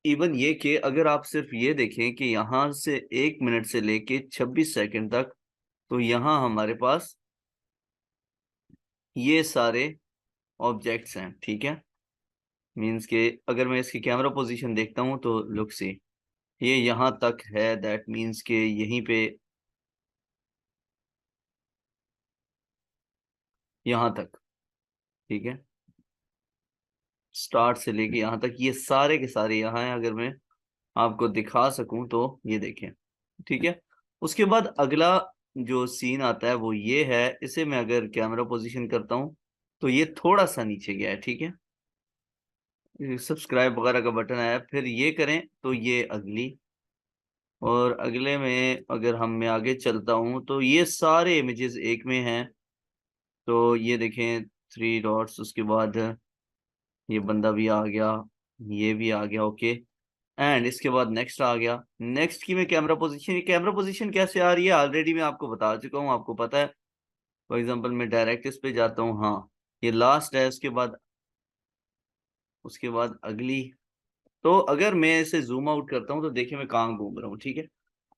इवन ये कि अगर आप सिर्फ ये देखें कि यहाँ से 1 मिनट से लेके 26 सेकंड तक, तो यहाँ हमारे पास ये सारे ऑब्जेक्ट्स हैं, ठीक है। मीन्स के अगर मैं इसकी कैमरा पोजीशन देखता हूँ तो लुक सी, ये यहाँ तक है, दैट मीन्स के यहीं पे यहाँ तक, ठीक है। स्टार्ट से लेके यहाँ तक ये सारे के सारे यहाँ हैं। अगर मैं आपको दिखा सकूं तो ये देखें, ठीक है। उसके बाद अगला जो सीन आता है वो ये है, इसे मैं अगर कैमरा पोजीशन करता हूं तो ये थोड़ा सा नीचे गया है, ठीक है। सब्सक्राइब वगैरह का बटन आया, फिर ये करें तो ये अगली, और अगले में अगर हम मैं आगे चलता हूं तो ये सारे इमेजेस एक में हैं। तो ये देखें 3 डॉट्स, उसके बाद ये बंदा भी आ गया, ये भी आ गया, ओके। एंड इसके बाद नेक्स्ट आ गया। नेक्स्ट की मैं कैमरा पोजीशन, ये कैमरा पोजीशन कैसे आ रही है ऑलरेडी मैं आपको बता चुका हूँ, आपको पता है। फॉर एग्जांपल मैं डायरेक्ट इस पे जाता हूँ, हाँ ये लास्ट है, उसके बाद अगली। तो अगर मैं इसे जूम आउट करता हूँ तो देखिए मैं कहाँ घूम रहा हूँ, ठीक है।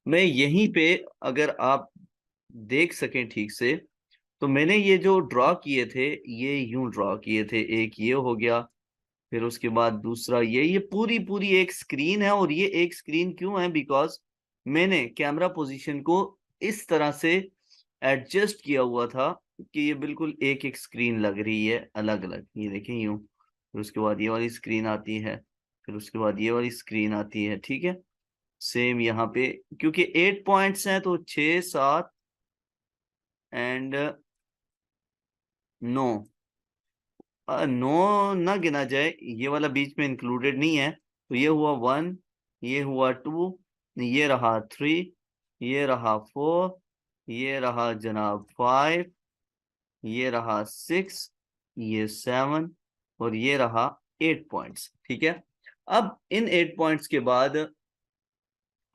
मैं यहीं पे, अगर आप देख सकें ठीक से, तो मैंने ये जो ड्रॉ किए थे ये यूं ड्रॉ किए थे। एक ये हो गया, फिर उसके बाद दूसरा ये पूरी पूरी एक स्क्रीन है। और ये एक स्क्रीन क्यों है, बिकॉज मैंने कैमरा पोजीशन को इस तरह से एडजस्ट किया हुआ था कि ये बिल्कुल एक एक स्क्रीन लग रही है अलग अलग। ये देखें यूं, फिर उसके बाद ये वाली स्क्रीन आती है, फिर उसके बाद ये वाली स्क्रीन आती है, ठीक है। सेम यहाँ पे, क्योंकि 8 पॉइंट्स हैं तो 6 7 एंड 9, 9 ना गिना जाए, ये वाला बीच में इंक्लूडेड नहीं है। तो ये हुआ 1, ये हुआ 2, ये रहा 3, ये रहा 4, ये रहा जनाब 5, ये रहा 6, ये 7, और ये रहा 8 पॉइंट्स, ठीक है। अब इन 8 पॉइंट्स के बाद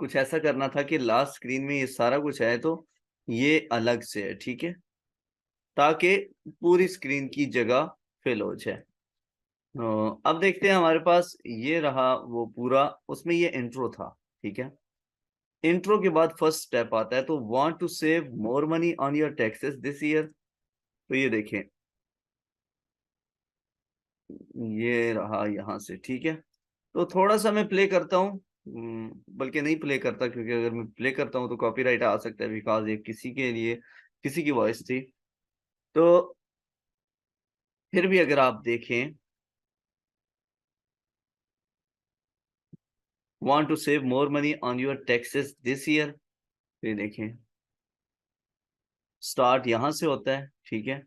कुछ ऐसा करना था कि लास्ट स्क्रीन में ये सारा कुछ है तो ये अलग से है, ठीक है, ताकि पूरी स्क्रीन की जगह फिल हो जाए। अब देखते हैं, हमारे पास ये रहा वो पूरा, उसमें ये इंट्रो था, ठीक है। इंट्रो के बाद फर्स्ट स्टेप आता है, तो want to save more money on your taxes this year. तो ये देखें, ये रहा यहाँ से, ठीक है। तो थोड़ा सा मैं प्ले करता हूँ, बल्कि नहीं प्ले करता, क्योंकि अगर मैं प्ले करता हूँ तो कॉपीराइट आ सकता है, बिकॉज ये किसी के लिए किसी की वॉइस थी। तो फिर भी अगर आप देखें, want to save more money on your taxes this year, तो ये देखें स्टार्ट यहाँ से होता है, ठीक है।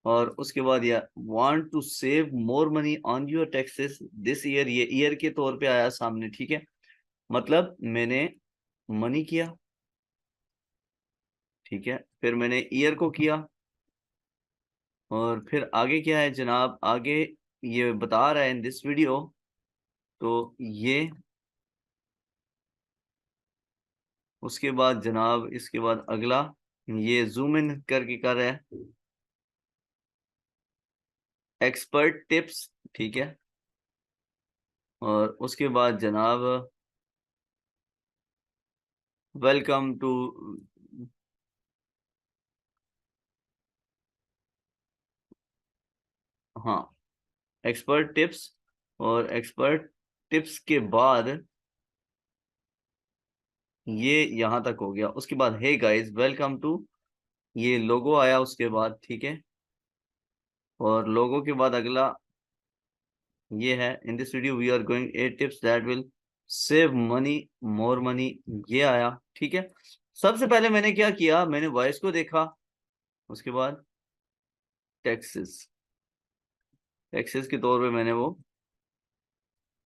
और उसके बाद ये want to save more money on your taxes this year, ये ईयर के तौर पे आया सामने, ठीक है। मतलब मैंने मनी किया, ठीक है, फिर मैंने ईयर को किया, और फिर आगे क्या है जनाब, आगे ये बता रहा है इन दिस वीडियो। तो ये उसके बाद जनाब, इसके बाद अगला ये जूम इन करके कर रहा है, एक्सपर्ट टिप्स, ठीक है। और उसके बाद जनाब वेलकम टू, हाँ एक्सपर्ट टिप्स, और एक्सपर्ट टिप्स के बाद ये यहाँ तक हो गया। उसके बाद हे गाइस वेलकम टू, ये लोगो आया उसके बाद, ठीक है। और लोगो के बाद अगला ये है, in this video we are going 8 tips that will save money, more money, ये आया। ठीक है, सबसे पहले मैंने क्या किया, मैंने वॉइस को देखा, उसके बाद टैक्सेस, टैक्सेस के तौर पे मैंने वो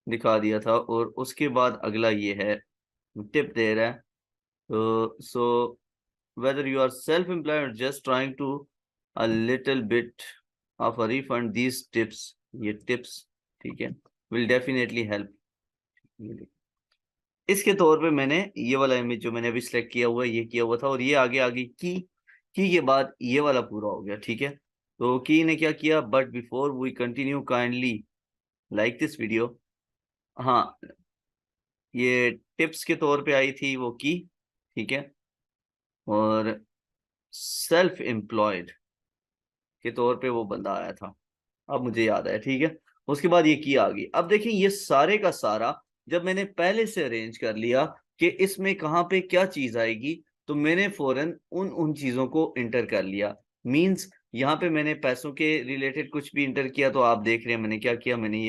दिखा दिया था, और उसके बाद अगला ये है, टिप दे रहा है। तो सो whether you are self-employed or just trying to a little bit of a refund, these tips, ये tips, ठीक है, will definitely help। इसके तौर पे मैंने ये वाला इमेज जो मैंने अभी सिलेक्ट किया हुआ है, ये किया हुआ था, और ये आगे आगे की के बाद ये वाला पूरा हो गया। ठीक है, तो की ने क्या किया, but before we continue kindly like this video. हाँ, ये टिप्स के तौर पे आई थी वो की, ठीक है, और सेल्फ एम्प्लॉयड के तौर पे वो बंदा आया था, अब मुझे याद आया। ठीक है, उसके बाद ये की आ गई। अब देखिए ये सारे का सारा जब मैंने पहले से अरेंज कर लिया कि इसमें कहाँ पे क्या चीज आएगी, तो मैंने फौरन उन उन चीजों को इंटर कर लिया। मींस यहाँ पे मैंने पैसों के रिलेटेड कुछ भी इंटर किया, तो आप देख रहे हैं मैंने क्या किया, मैंने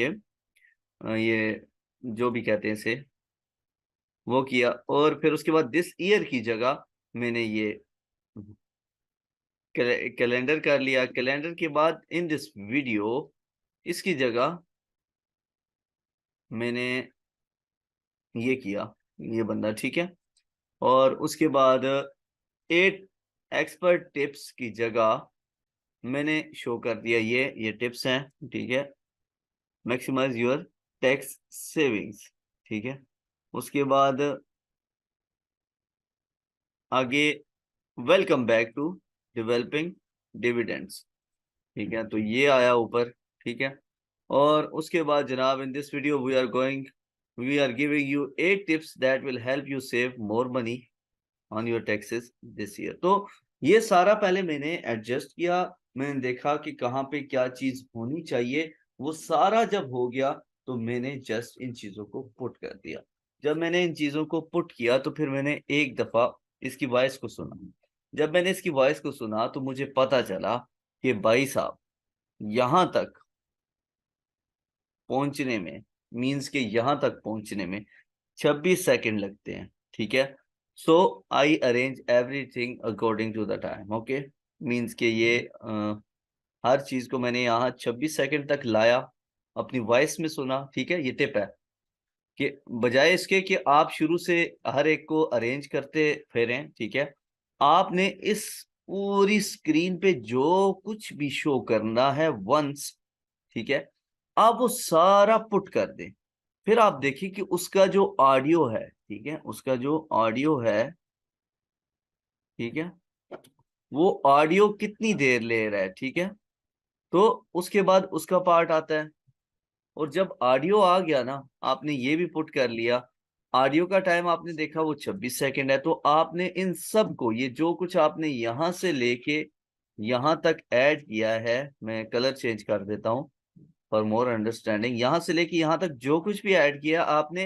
ये जो भी कहते हैं इसे वो किया, और फिर उसके बाद दिस ईयर की जगह मैंने ये कैलेंडर कर लिया। कैलेंडर के बाद इन दिस वीडियो इसकी जगह मैंने ये किया, ये बंदा। ठीक है, और उसके बाद 8 एक्सपर्ट टिप्स की जगह मैंने शो कर दिया ये टिप्स हैं। ठीक है, मैक्सिमाइज योर टैक्स सेविंग्स। ठीक है, उसके बाद आगे welcome back to developing dividends. ठीक है, तो ये आया ऊपर। ठीक है, और उसके बाद जनाब in this video we are giving you 8 tips that will help you save more money on your taxes this year. तो ये सारा पहले मैंने एडजस्ट किया, मैंने देखा कि कहाँ पे क्या चीज होनी चाहिए, वो सारा जब हो गया तो मैंने जस्ट इन चीजों को पुट कर दिया। जब मैंने इन चीजों को पुट किया तो फिर मैंने एक दफा इसकी वॉइस को सुना। जब मैंने इसकी वॉइस को सुना तो मुझे पता चला कि भाई साहब यहां तक पहुंचने में, मींस के यहां तक पहुंचने में 26 सेकंड लगते हैं। ठीक है, so I arrange everything according to the time. Okay, means के ये हर चीज को मैंने यहाँ 26 सेकंड तक लाया, अपनी वॉइस में सुना। ठीक है, ये टिप है कि बजाय इसके कि आप शुरू से हर एक को अरेंज करते फिरें, ठीक है, आपने इस पूरी स्क्रीन पे जो कुछ भी शो करना है वंस, ठीक है, आप वो सारा पुट कर दें। फिर आप देखिए कि उसका जो ऑडियो है, ठीक है, उसका जो ऑडियो है, ठीक है, वो ऑडियो कितनी देर ले रहा है। ठीक है, तो उसके बाद उसका पार्ट आता है, और जब ऑडियो आ गया ना, आपने ये भी पुट कर लिया, ऑडियो का टाइम आपने देखा वो 26 सेकंड है, तो आपने इन सब को, ये जो कुछ आपने यहां से लेके यहां तक ऐड किया है, मैं कलर चेंज कर देता हूं फॉर मोर अंडरस्टैंडिंग, यहां से लेके यहां तक जो कुछ भी ऐड किया आपने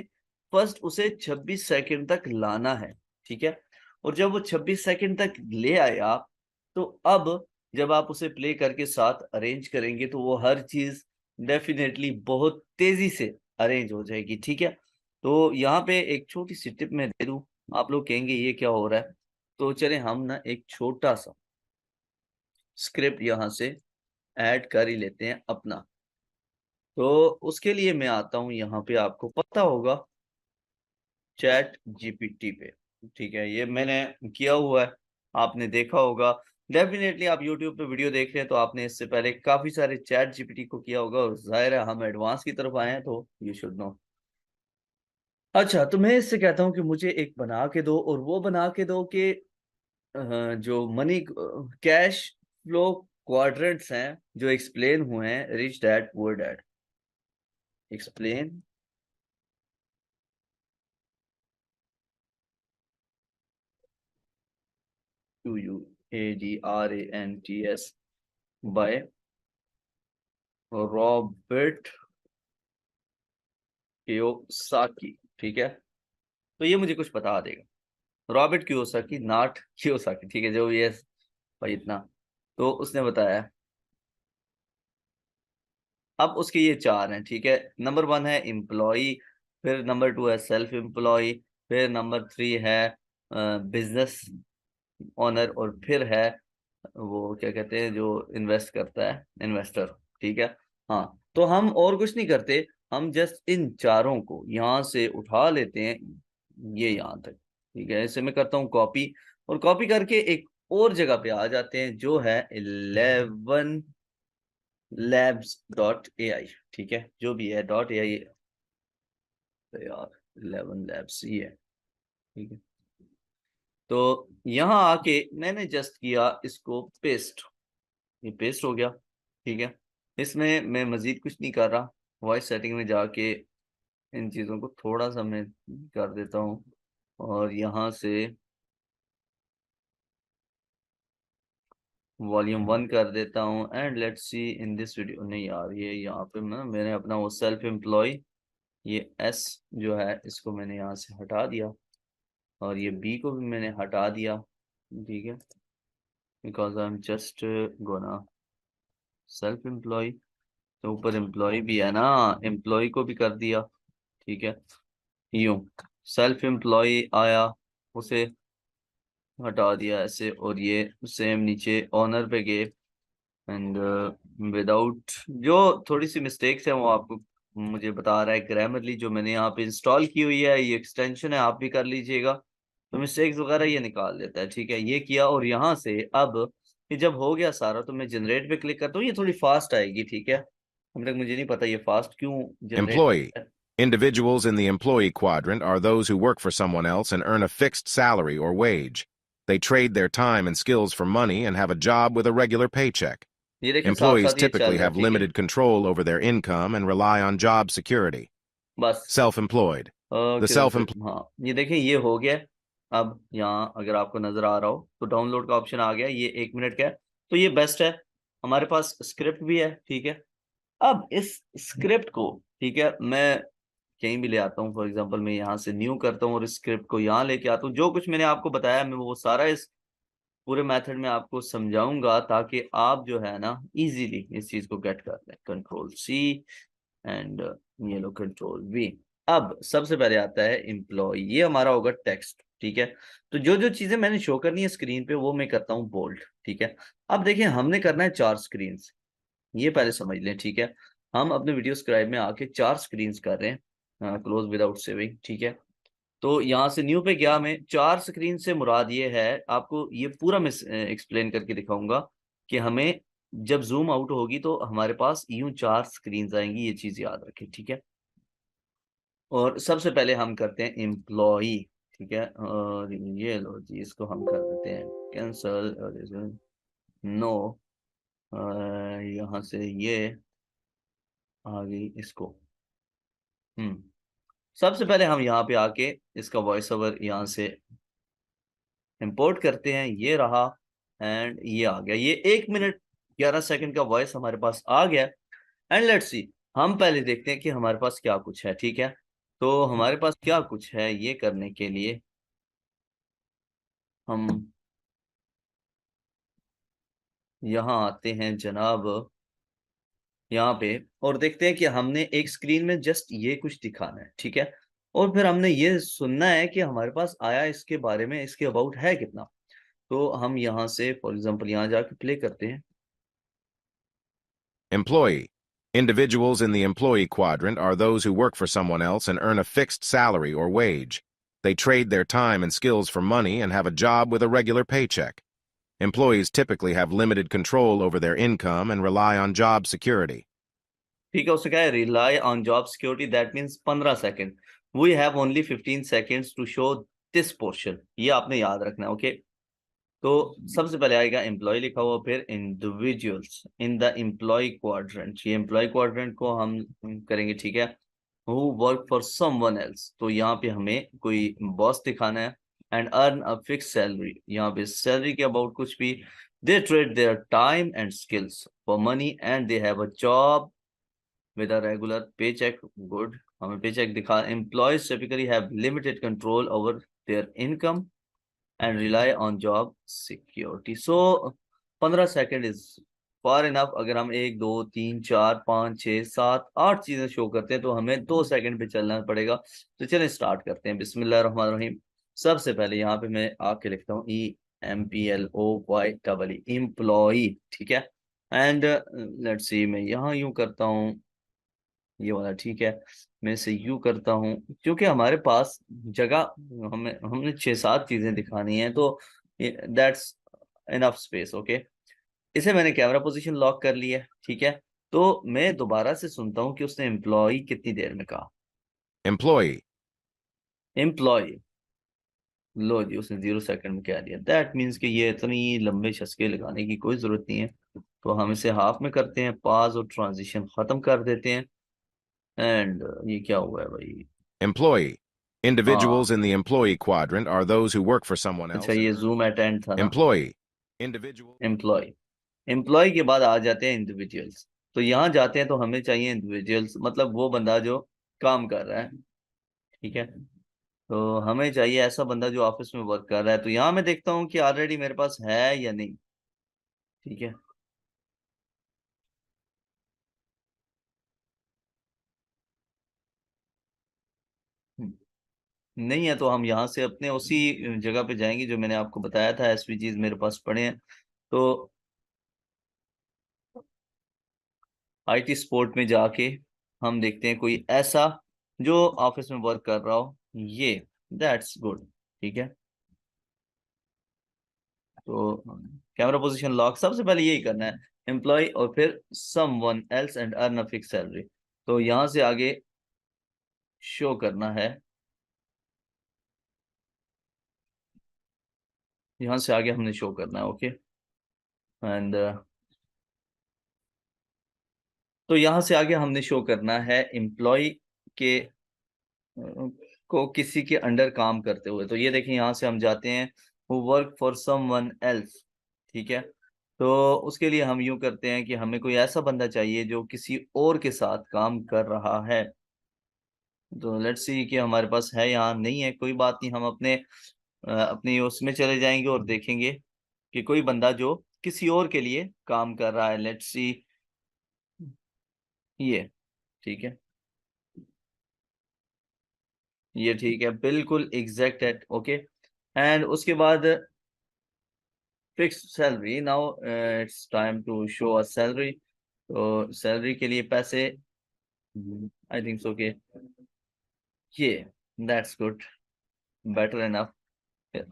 फर्स्ट उसे 26 सेकंड तक लाना है। ठीक है, और जब वो 26 सेकंड तक ले आए आप, तो अब जब आप उसे प्ले करके साथ अरेंज करेंगे तो वो हर चीज डेफिनेटली बहुत तेजी से अरेंज हो जाएगी। ठीक है, तो यहाँ पे एक छोटी सी टिप मैं दे दूं, आप लोग कहेंगे ये क्या हो रहा है, तो चले हम ना एक छोटा सा स्क्रिप्ट यहाँ से ऐड कर ही लेते हैं अपना। तो उसके लिए मैं आता हूं, यहाँ पे आपको पता होगा चैट जीपीटी पे। ठीक है, ये मैंने किया हुआ है, आपने देखा होगा डेफिनेटली। आप यूट्यूब पे वीडियो देख रहे हैं तो आपने इससे पहले काफी सारे चैट जीपीटी को किया होगा, और जाहिर है हम एडवांस की तरफ आए हैं तो यू शुड नो। अच्छा, तो मैं इससे कहता हूँ कि मुझे एक बना के दो, और वो बना के दो कि जो मनी कैश फ्लो क्वाड्रेंट्स हैं जो एक्सप्लेन हुए हैं rich dad poor dad, explain QUADRANTS by Robert Kiyosaki. ठीक है, तो ये मुझे कुछ बता देगा, रॉबर्ट कियोसाकी, नॉट कियोसाकी। ठीक है, जो ये भाई इतना, तो उसने बताया। अब उसके ये 4 हैं। ठीक है, नंबर 1 है एम्प्लॉय, फिर नंबर 2 है सेल्फ एम्प्लॉय, फिर नंबर 3 है बिजनेस ओनर, और फिर है वो क्या कहते हैं जो इन्वेस्ट करता है, इन्वेस्टर। ठीक है। हाँ, तो हम और कुछ नहीं करते, हम जस्ट इन चारों को यहाँ से उठा लेते हैं ये यहाँ तक। ठीक है, इसे मैं करता हूँ कॉपी, और कॉपी करके एक और जगह पे आ जाते हैं जो है 11 labs.ai। ठीक है, जो भी है .ai, तो यार 11 labs ही है। ठीक है, तो यहाँ आके मैंने जस्ट किया इसको पेस्ट, ये पेस्ट हो गया। ठीक है, इसमें मैं मजीद कुछ नहीं कर रहा, वॉइस सेटिंग में जाके इन चीज़ों को थोड़ा सा मैं कर देता हूँ, और यहाँ से वॉल्यूम 1 कर देता हूँ, and let's see in this video. नहीं यार, ये यहाँ पे मैंने अपना वो सेल्फ एम्प्लॉय, ये एस जो है इसको मैंने यहाँ से हटा दिया, और ये बी को भी मैंने हटा दिया। ठीक है, because I am just gonna self employ, तो ऊपर एम्प्लॉय भी है ना, एम्प्लॉय को भी कर दिया। ठीक है, यूं सेल्फ एम्प्लॉय आया, उसे हटा दिया ऐसे, और ये सेम नीचे ऑनर पे गए, एंड विदाउट जो थोड़ी सी मिस्टेक्स है वो आपको मुझे बता रहा है ग्रामरली, जो मैंने यहाँ पे इंस्टॉल की हुई है, ये एक्सटेंशन है, आप भी कर लीजिएगा, तो मिस्टेक्स वगैरह ये निकाल देता है। ठीक है, ये किया, और यहाँ से अब ये जब हो गया सारा, तो मैं जनरेट पे क्लिक करता हूँ, ये थोड़ी फास्ट आएगी। ठीक है, अभी तक मुझे नहीं पता ये फास्ट क्यों generate. Employee. Individuals in the employee quadrant are those who work for someone else and earn a fixed salary or wage. They trade their time and skills for money and have a job with a regular paycheck. ये देखें साथ Employees साथ ये चल typically रहा है। have ठीक है, limited control over their income and rely on job security. बस Self-employed. The okay self-employed. हाँ, ये देखें ये हो गया। अब यहाँ अगर आपको नजर आ रहा हो तो डाउनलोड का ऑप्शन आ गया, ये 1 मिनट का है, तो ये बेस्ट है। हमारे पास स्क्रिप्ट भी है। ठीक है, अब इस स्क्रिप्ट को, ठीक है, मैं कहीं भी ले आता हूँ, फॉर एग्जांपल मैं यहाँ से न्यू करता हूँ और इस स्क्रिप्ट को यहाँ लेके आता हूँ, जो कुछ मैंने आपको बताया मैं वो सारा इस पूरे मेथड में आपको समझाऊंगा, ताकि आप जो है ना इजीली इस चीज को गेट कर लें। कंट्रोल सी एंड ये लो कंट्रोल वी। अब सबसे पहले आता है एम्प्लॉय, ये हमारा होगा टेक्स्ट। ठीक है, तो जो जो चीजें मैंने शो करनी है स्क्रीन पे वो मैं करता हूँ बोल्ड। ठीक है, अब देखिए हमने करना है 4 स्क्रीन, ये पहले समझ लें। ठीक है, हम अपने वीडियो स्क्राइब में आके 4 स्क्रीन कर रहे हैं, क्लोज विदाउट सेविंग। ठीक है, तो यहाँ से न्यू पे गया मैं, 4 स्क्रीन से मुराद ये है, आपको ये पूरा मैं एक्सप्लेन करके दिखाऊंगा कि हमें जब जूम आउट होगी तो हमारे पास यूं 4 स्क्रीन आएंगी, ये चीज याद रखें। ठीक है, और सबसे पहले हम करते हैं एम्प्लॉई। ठीक है, और ये लो जी, इसको हम कर देते हैं कैंसल, और नो, यहाँ से ये आ गई इसको। सबसे पहले हम यहाँ पे आके इसका वॉइस ओवर यहाँ से इंपोर्ट करते हैं, ये रहा, एंड ये आ गया, ये 1 मिनट 11 सेकंड का वॉइस हमारे पास आ गया। एंड लेट्स सी, हम पहले देखते हैं कि हमारे पास क्या कुछ है। ठीक है, तो हमारे पास क्या कुछ है, ये करने के लिए हम यहाँ आते हैं जनाब, यहाँ पे, और देखते हैं कि हमने एक स्क्रीन में जस्ट ये कुछ दिखाना है। ठीक है, और फिर हमने ये सुनना है कि हमारे पास आया इसके बारे में, इसके अबाउट है कितना। तो हम यहाँ से फॉर एग्जांपल यहाँ जाके प्ले करते हैं। Employee. Individuals in the employee quadrant are those who work for someone else and earn a fixed salary or wage. They trade their time and skills for money and have a job with a regular paycheck. Employees typically have limited control over their income and rely on job security. ठीक है, उसने कहा है rely on job security, that means 15 second, we have only 15 seconds to show this portion, ये आपने याद रखना है। ओके, तो सबसे पहले आएगा एम्प्लॉय लिखा हुआ, फिर individuals in the employ quadrant, ये एम्प्लॉय क्वाड्रेंट को हम करेंगे। ठीक है, who work for someone else, तो यहाँ पे हमें कोई बॉस दिखाना है, and earn a fix salary, यहाँ पे सैलरी के अबाउट कुछ भी। They trade their time and skills for money and they have a job with a regular paycheck. Good, हमें paycheck दिखा। Employees typically have limited control over their income and rely on job security. So 15 second is far enough. अगर हम 1 2 3 4 5 6 7 8 चीजें show करते हैं तो हमें 2 second पे चलना पड़ेगा। तो चलिए स्टार्ट करते हैं। बिस्मिल्लाहिर्रहमानिर्रहीम। सबसे पहले यहाँ पे मैं आके लिखता हूँ EMPLOY, एम्प्लॉई, ठीक है। एंड लेट्स सी, मैं यहाँ यूं करता हूँ, ये वाला ठीक है। मैं इसे यू करता हूँ क्योंकि हमारे पास जगह, हमने 6 7 चीजें दिखानी है, तो दैट्स इनफ स्पेस। ओके, इसे मैंने कैमरा पोजीशन लॉक कर लिया है, ठीक है। तो मैं दोबारा से सुनता हूँ कि उसने एम्प्लॉय कितनी देर में कहा। Employee. एम्प्लॉय, लो जी, उसने 0 सेकंड में कह दिया। दैट मीन्स कि ये इतनी लंबे छक्के लगाने की कोई जरूरत नहीं है। तो हम इसे हाफ में करते हैं, पाज और ट्रांजिशन खत्म कर देते हैं। एंड ये क्या हुआ है भाई? Employee. Individuals हाँ, in the employee quadrant are those who work for someone अच्छा, else and ये earn. जूम एट एंड था ना। Employee. Individual. एम्प्लॉय, एम्प्लॉय के बाद आ जाते हैं इंडिविजुअल्स। तो यहाँ जाते हैं तो हमें चाहिए इंडिविजुअल्स, मतलब वो बंदा जो काम कर रहा है, ठीक है। तो हमें चाहिए ऐसा बंदा जो ऑफिस में वर्क कर रहा है। तो यहाँ मैं देखता हूँ कि ऑलरेडी मेरे पास है या नहीं, ठीक है। नहीं है तो हम यहाँ से अपने उसी जगह पे जाएंगे जो मैंने आपको बताया था, एसवीजीज मेरे पास पड़े हैं। तो आईटी सपोर्ट में जाके हम देखते हैं कोई ऐसा जो ऑफिस में वर्क कर रहा हो, ये दैट्स गुड, ठीक है। तो कैमरा पोजीशन लॉक, सबसे पहले यही करना है, एम्प्लॉय और फिर someone else and earn a fix salary. तो यहाँ से आगे शो करना है, यहाँ से आगे हमने शो करना है, ओके। एंड तो यहाँ से आगे हमने शो करना है एम्प्लॉय के को किसी के अंडर काम करते हुए। तो ये देखें, यहाँ से हम जाते हैं who work for someone else, ठीक है। तो उसके लिए हम यूं करते हैं कि हमें कोई ऐसा बंदा चाहिए जो किसी और के साथ काम कर रहा है। तो लेट्स सी कि हमारे पास है, यहाँ नहीं है, कोई बात नहीं। हम अपने उसमें चले जाएंगे और देखेंगे कि कोई बंदा जो किसी और के लिए काम कर रहा है। लेट्स सी, ये ठीक है, ये ठीक है, बिल्कुल एग्जैक्ट है, ओके। एंड उसके बाद fix salary. Now it's time to show a salary. तो सैलरी के लिए पैसे, आई थिंक सो के ये दैट्स गुड, बेटर इनफ।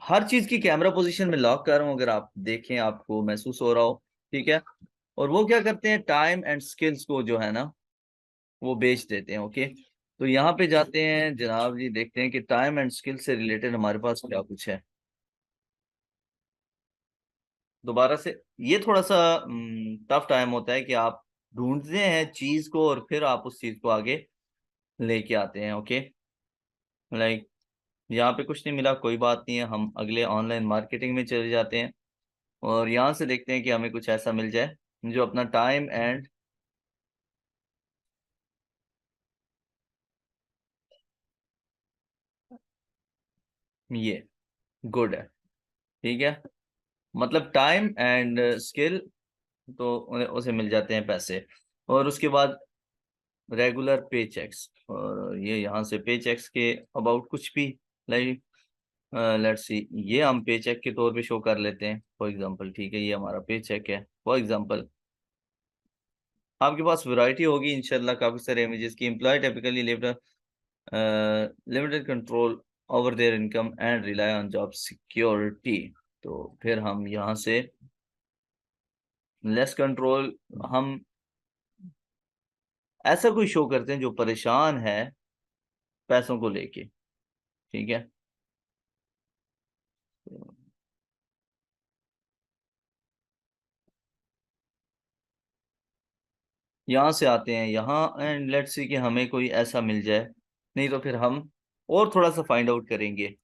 हर चीज की कैमरा पोजीशन में लॉक कर रहा हूँ, अगर आप देखें आपको महसूस हो रहा हो, ठीक है। और वो क्या करते हैं, टाइम एंड स्किल्स को जो है ना वो बेच देते हैं, ओके। तो यहाँ पे जाते हैं जनाब जी, देखते हैं कि टाइम एंड स्किल से रिलेटेड हमारे पास क्या कुछ है। दोबारा से, ये थोड़ा सा टफ टाइम होता है कि आप ढूंढते हैं चीज को और फिर आप उस चीज को आगे लेके आते हैं, ओके। लाइक यहाँ पे कुछ नहीं मिला, कोई बात नहीं है, हम अगले ऑनलाइन मार्केटिंग में चले जाते हैं और यहाँ से देखते हैं कि हमें कुछ ऐसा मिल जाए जो अपना टाइम एंड, ये गुड है, ठीक है। मतलब टाइम एंड स्किल, तो उसे मिल जाते हैं पैसे। और उसके बाद रेगुलर पे चेक्स, और ये यहाँ से पे चेक्स के अबाउट कुछ भी, लाइक लेट्स सी, ये हम पे चेक के तौर पे शो कर लेते हैं फॉर एग्जांपल, ठीक है। ये हमारा पे चेक है फॉर एग्जांपल। आपके पास वैरायटी होगी इंशाल्लाह, काफी सारे इमेजेस की। Employ typically limited control over their income and rely on job security. तो फिर हम यहाँ से लेस कंट्रोल, हम ऐसा कोई शो करते हैं जो परेशान है पैसों को लेके, ठीक है। तो यहाँ से आते हैं यहाँ एंड लेट्स सी कि हमें कोई ऐसा मिल जाए, नहीं तो फिर हम और थोड़ा सा फाइंड आउट करेंगे।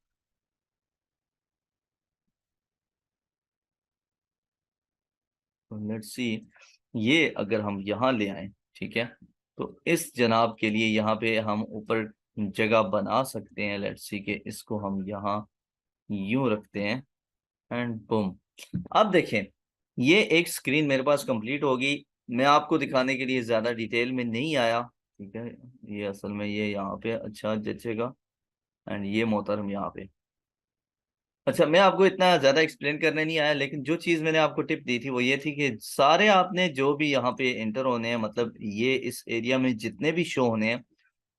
तो लेट्स सी, ये अगर हम यहाँ ले आए, ठीक है। तो इस जनाब के लिए यहाँ पे हम ऊपर जगह बना सकते हैं। लेट्स सी कि इसको हम यहाँ यूं रखते हैं एंड बूम। अब देखें, ये एक स्क्रीन मेरे पास कंप्लीट होगी। मैं आपको दिखाने के लिए ज़्यादा डिटेल में नहीं आया, ठीक है। ये असल में ये यहाँ पे अच्छा जचेगा, एंड ये मोहतरम यहाँ पे। अच्छा, मैं आपको इतना ज़्यादा एक्सप्लेन करने नहीं आया, लेकिन जो चीज़ मैंने आपको टिप दी थी वो ये थी कि सारे आपने जो भी यहाँ पे इंटर होने हैं, मतलब ये इस एरिया में जितने भी शो होने हैं,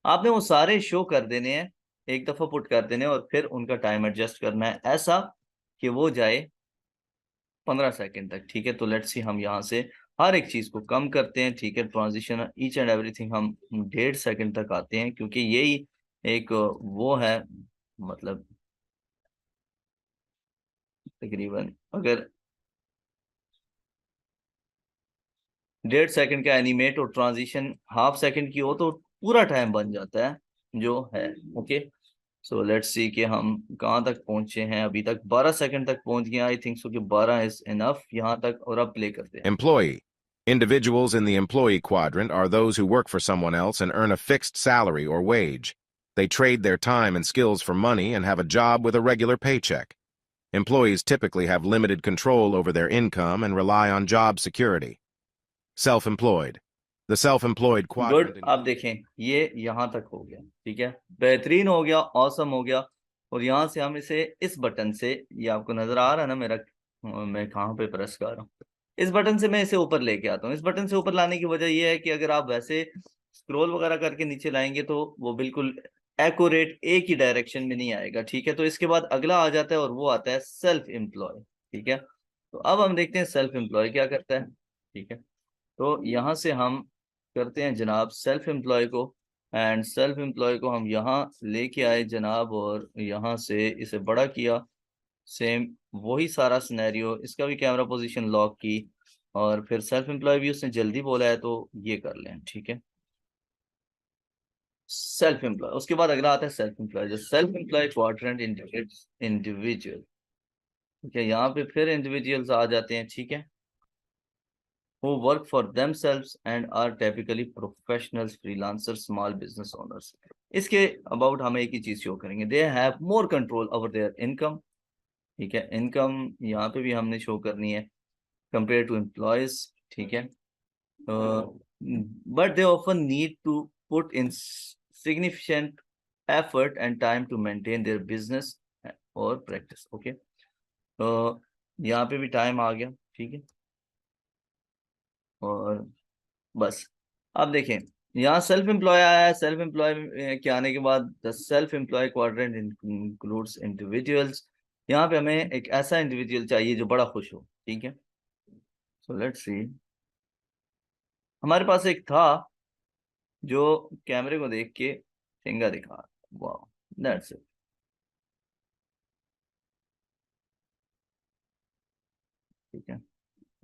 आपने वो सारे शो कर देने हैं, एक दफ़ा पुट कर देने हैं, और फिर उनका टाइम एडजस्ट करना है ऐसा कि वो जाए 15 सेकंड तक, ठीक है। तो लेट्स सी, हम यहाँ से हर एक चीज़ को कम करते हैं, ठीक है। ट्रांजिशन ईच एंड एवरीथिंग हम 1.5 सेकंड तक आते हैं, क्योंकि यही एक वो है, मतलब तकरीबन अगर 1.5 सेकंड का एनिमेट और ट्रांजिशन हाफ सेकंड की हो तो पूरा टाइम बन जाता है जो है। ओके, सो लेट्स सी कि हम कहाँ तक पहुंचे हैं। अभी तक 12 सेकंड तक पहुंच गए, आई थिंक सो कि 12 इज इनफ यहाँ तक, और अब प्ले करते हैं। Employee. Individuals in the employee quadrant are those who work for someone else and earn a fixed salary or wage. They trade their time and skills for money and have a job with a regular paycheck. Employees typically have limited control over their income and rely on job security. Self-employed. The self-employed good, quadrant. आप देखें ये यहाँ तक हो गया, ठीक है, बेहतरीन हो गया, औसम हो गया। और यहाँ से हम इसे इस बटन से, ये आपको नजर आ रहा है ना मेरा, मैं कहाँ पे प्रेस कर रहा हूँ, इस बटन से मैं इसे ऊपर लेके आता हूँ। इस बटन से ऊपर लाने की वजह यह है कि अगर आप वैसे स्क्रॉल वगैरह करके नीचे लाएंगे तो वो बिल्कुल एक्यूरेट एक ही डायरेक्शन में नहीं आएगा, ठीक है। तो इसके बाद अगला आ जाता है और वो आता है सेल्फ एम्प्लॉय, ठीक है। तो अब हम देखते हैं सेल्फ एम्प्लॉय क्या करता है, ठीक है। तो यहाँ से हम करते हैं जनाब सेल्फ एम्प्लॉय को, एंड सेल्फ एम्प्लॉय को हम यहाँ लेके आए जनाब, और यहाँ से इसे बड़ा किया, सेम वही सारा सिनेरियो, इसका भी कैमरा पोजीशन लॉक की, और फिर सेल्फ एम्प्लॉय भी उसने जल्दी बोला है तो ये कर लें, ठीक है। सेल्फ एम्प्लॉय, उसके बाद अगला आता है सेल्फ एम्प्लॉय, जो सेल्फ एम्प्लॉय क्वाड्रेंट इंडिविजुअल, ठीक है। यहाँ पे फिर इंडिविजुअल्स आ जाते हैं, ठीक है, who work for themselves and are typically professionals, freelancers, small business owners. इसके अबाउट हमें एक ही चीज शो करेंगे, they have more control over their income, ठीक है। इनकम यहाँ पे भी हमने शो करनी है कंपेयर टू एम्प्लॉयज, ठीक है। But they often need to put in significant effort and time to maintain their business और प्रैक्टिस, ओके। तो यहाँ पे भी टाइम आ गया, ठीक है। और बस, अब देखें यहाँ सेल्फ एम्प्लॉय आया है। सेल्फ एम्प्लॉय के आने के बाद the self employ quadrant includes individuals. यहाँ पे हमें एक ऐसा इंडिविजुअल चाहिए जो बड़ा खुश हो, ठीक है। सो लेट्स सी, हमारे पास एक था जो कैमरे को देख के ठेंगा दिखा, वाह, दैट्स इट, ठीक है।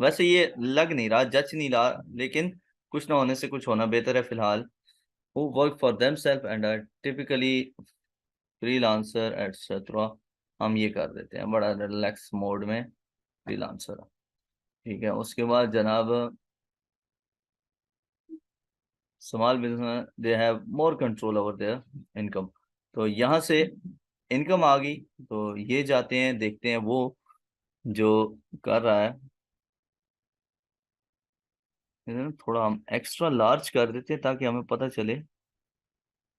वैसे ये लग नहीं रहा, जच नहीं रहा, लेकिन कुछ ना होने से कुछ होना बेहतर है फिलहाल। who work for themselves and are typically freelancer etcetera, हम ये कर देते हैं बड़ा रिलैक्स मोड में, फ्रीलांसर, ठीक है। उसके बाद जनाब small business, they have more control over their income. तो यहाँ से इनकम आ गई, तो ये जाते हैं देखते हैं वो जो कर रहा है। इधर थोड़ा हम एक्स्ट्रा लार्ज कर देते हैं ताकि हमें पता चले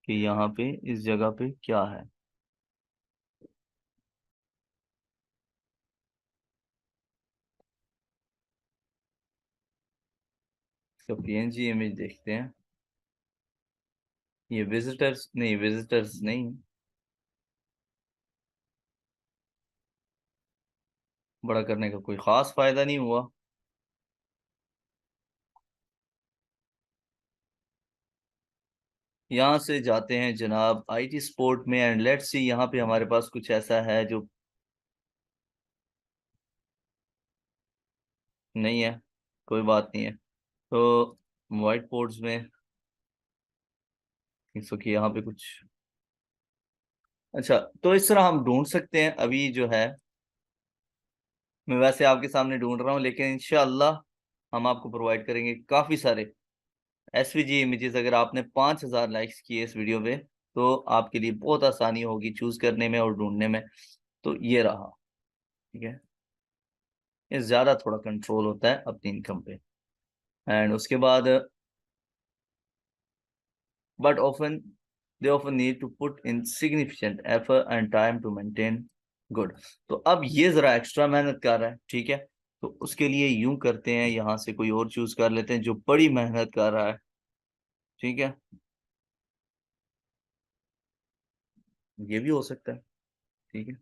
कि यहाँ पे इस जगह पे क्या है। इसका पीएनजी इमेज देखते हैं। ये विजिटर्स नहीं, विजिटर्स नहीं, बड़ा करने का कोई खास फायदा नहीं हुआ। यहाँ से जाते हैं जनाब आईटी स्पोर्ट में, एंड लेट्स सी यहाँ पे हमारे पास कुछ ऐसा है जो नहीं है, कोई बात नहीं है। तो वाइट बोर्ड्स में सो कि यहाँ पे कुछ, अच्छा, तो इस तरह हम ढूंढ सकते हैं। अभी जो है मैं वैसे आपके सामने ढूंढ रहा हूँ, लेकिन इंशाल्लाह हम आपको प्रोवाइड करेंगे काफ़ी सारे एसवीजी इमेजेस। अगर आपने 5,000 लाइक्स किए इस वीडियो पे तो आपके लिए बहुत आसानी होगी चूज करने में और ढूंढने में। तो ये रहा, ठीक है। ये ज़्यादा थोड़ा कंट्रोल होता है अपनी इनकम पे। एंड उसके बाद but they often need to put in significant effort and time to maintain good। तो अब ये जरा एक्स्ट्रा मेहनत कर रहा है, ठीक है, तो उसके लिए यूं करते हैं, यहाँ से कोई और चूज कर लेते हैं जो बड़ी मेहनत कर रहा है, ठीक है, ये भी हो सकता है, ठीक है,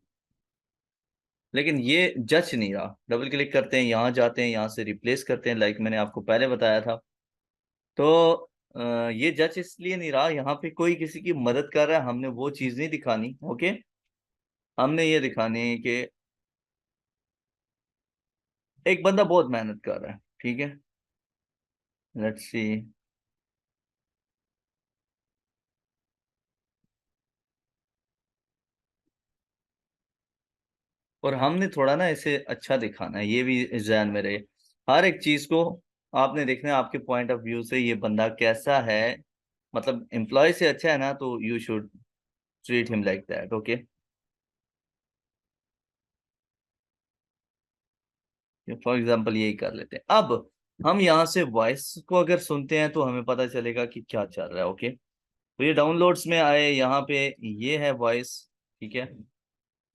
लेकिन ये जच नहीं रहा। डबल क्लिक करते हैं, यहाँ जाते हैं, यहाँ से रिप्लेस करते हैं, लाइक मैंने आपको पहले बताया था। तो ये जच इसलिए नहीं रहा, यहाँ पे कोई किसी की मदद कर रहा है, हमने वो चीज नहीं दिखानी, ओके, हमने ये दिखानी है कि एक बंदा बहुत मेहनत कर रहा है, ठीक है, लेट्स सी, और हमने थोड़ा ना इसे अच्छा दिखाना है, ये भी ध्यान में रहे। हर एक चीज को आपने देखना है आपके पॉइंट ऑफ व्यू से, ये बंदा कैसा है, मतलब एम्प्लॉय से अच्छा है ना, तो you should treat him like that, okay. For example यही कर लेते हैं। अब हम यहाँ से वॉइस को अगर सुनते हैं तो हमें पता चलेगा कि क्या चल रहा है, ओके। तो ये डाउनलोड्स में आए, यहाँ पे ये है वॉइस, ठीक है,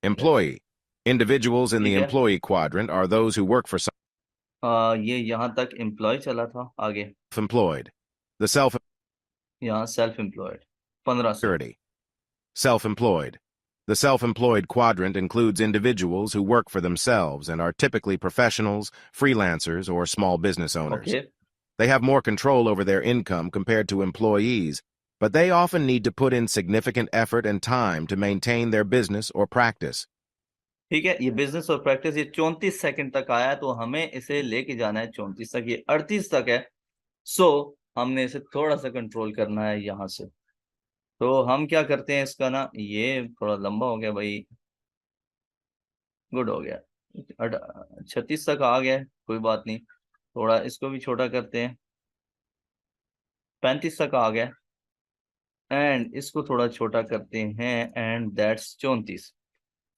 Employee. Individuals in the ठीक है, employee quadrant are those who work for ये यहाँ तक एम्प्लॉय चला था, आगे self-employed. The self यहाँ सेल्फ एम्प्लॉयड 15 से। security. Self-employed. The self-employed quadrant includes individuals who work for themselves and are typically professionals, freelancers, or small business owners. Okay, They have more control over their income compared to employees, but they often need to put in significant effort and time to maintain their business or practice. ठीक है, ये business और practice ये 34 second तक आया, तो हमें इसे लेके जाना है 34 तक, ये 38 तक है। सो हमने इसे थोड़ा सा कंट्रोल करना है यहाँ से। तो हम क्या करते हैं, इसका ना ये थोड़ा लंबा हो गया भाई, गुड हो गया, 36 तक आ गया है, कोई बात नहीं, थोड़ा इसको भी छोटा करते हैं, 35 तक आ गया, एंड इसको थोड़ा छोटा करते हैं, एंड दैट्स 34,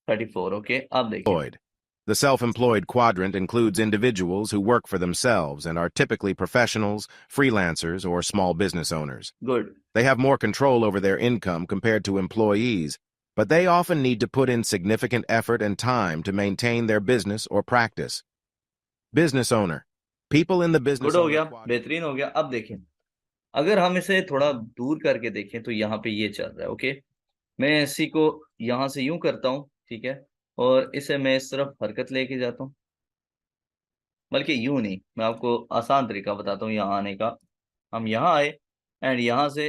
34, ओके। अब देखिए, Employed. The self-employed quadrant includes individuals who work for themselves and are typically professionals, freelancers, or small business owners. Good, They have more control over their income compared to employees, but they often need to put in significant effort and time to maintain their business or practice. Business owner. People in the business good हो owner गया, quadrant. बेहतरीन हो गया। अब देखें, अगर हम इसे थोड़ा दूर करके देखें तो यहाँ पे ये चल रहा है, ओके। मैं इसी को यहाँ से यूं करता हूँ, ठीक है, और इसे मैं इस तरफ हरकत लेके जाता हूँ, बल्कि यूं नहीं, मैं आपको आसान तरीका बताता हूँ यहाँ आने का। हम यहाँ आए, एंड यहाँ से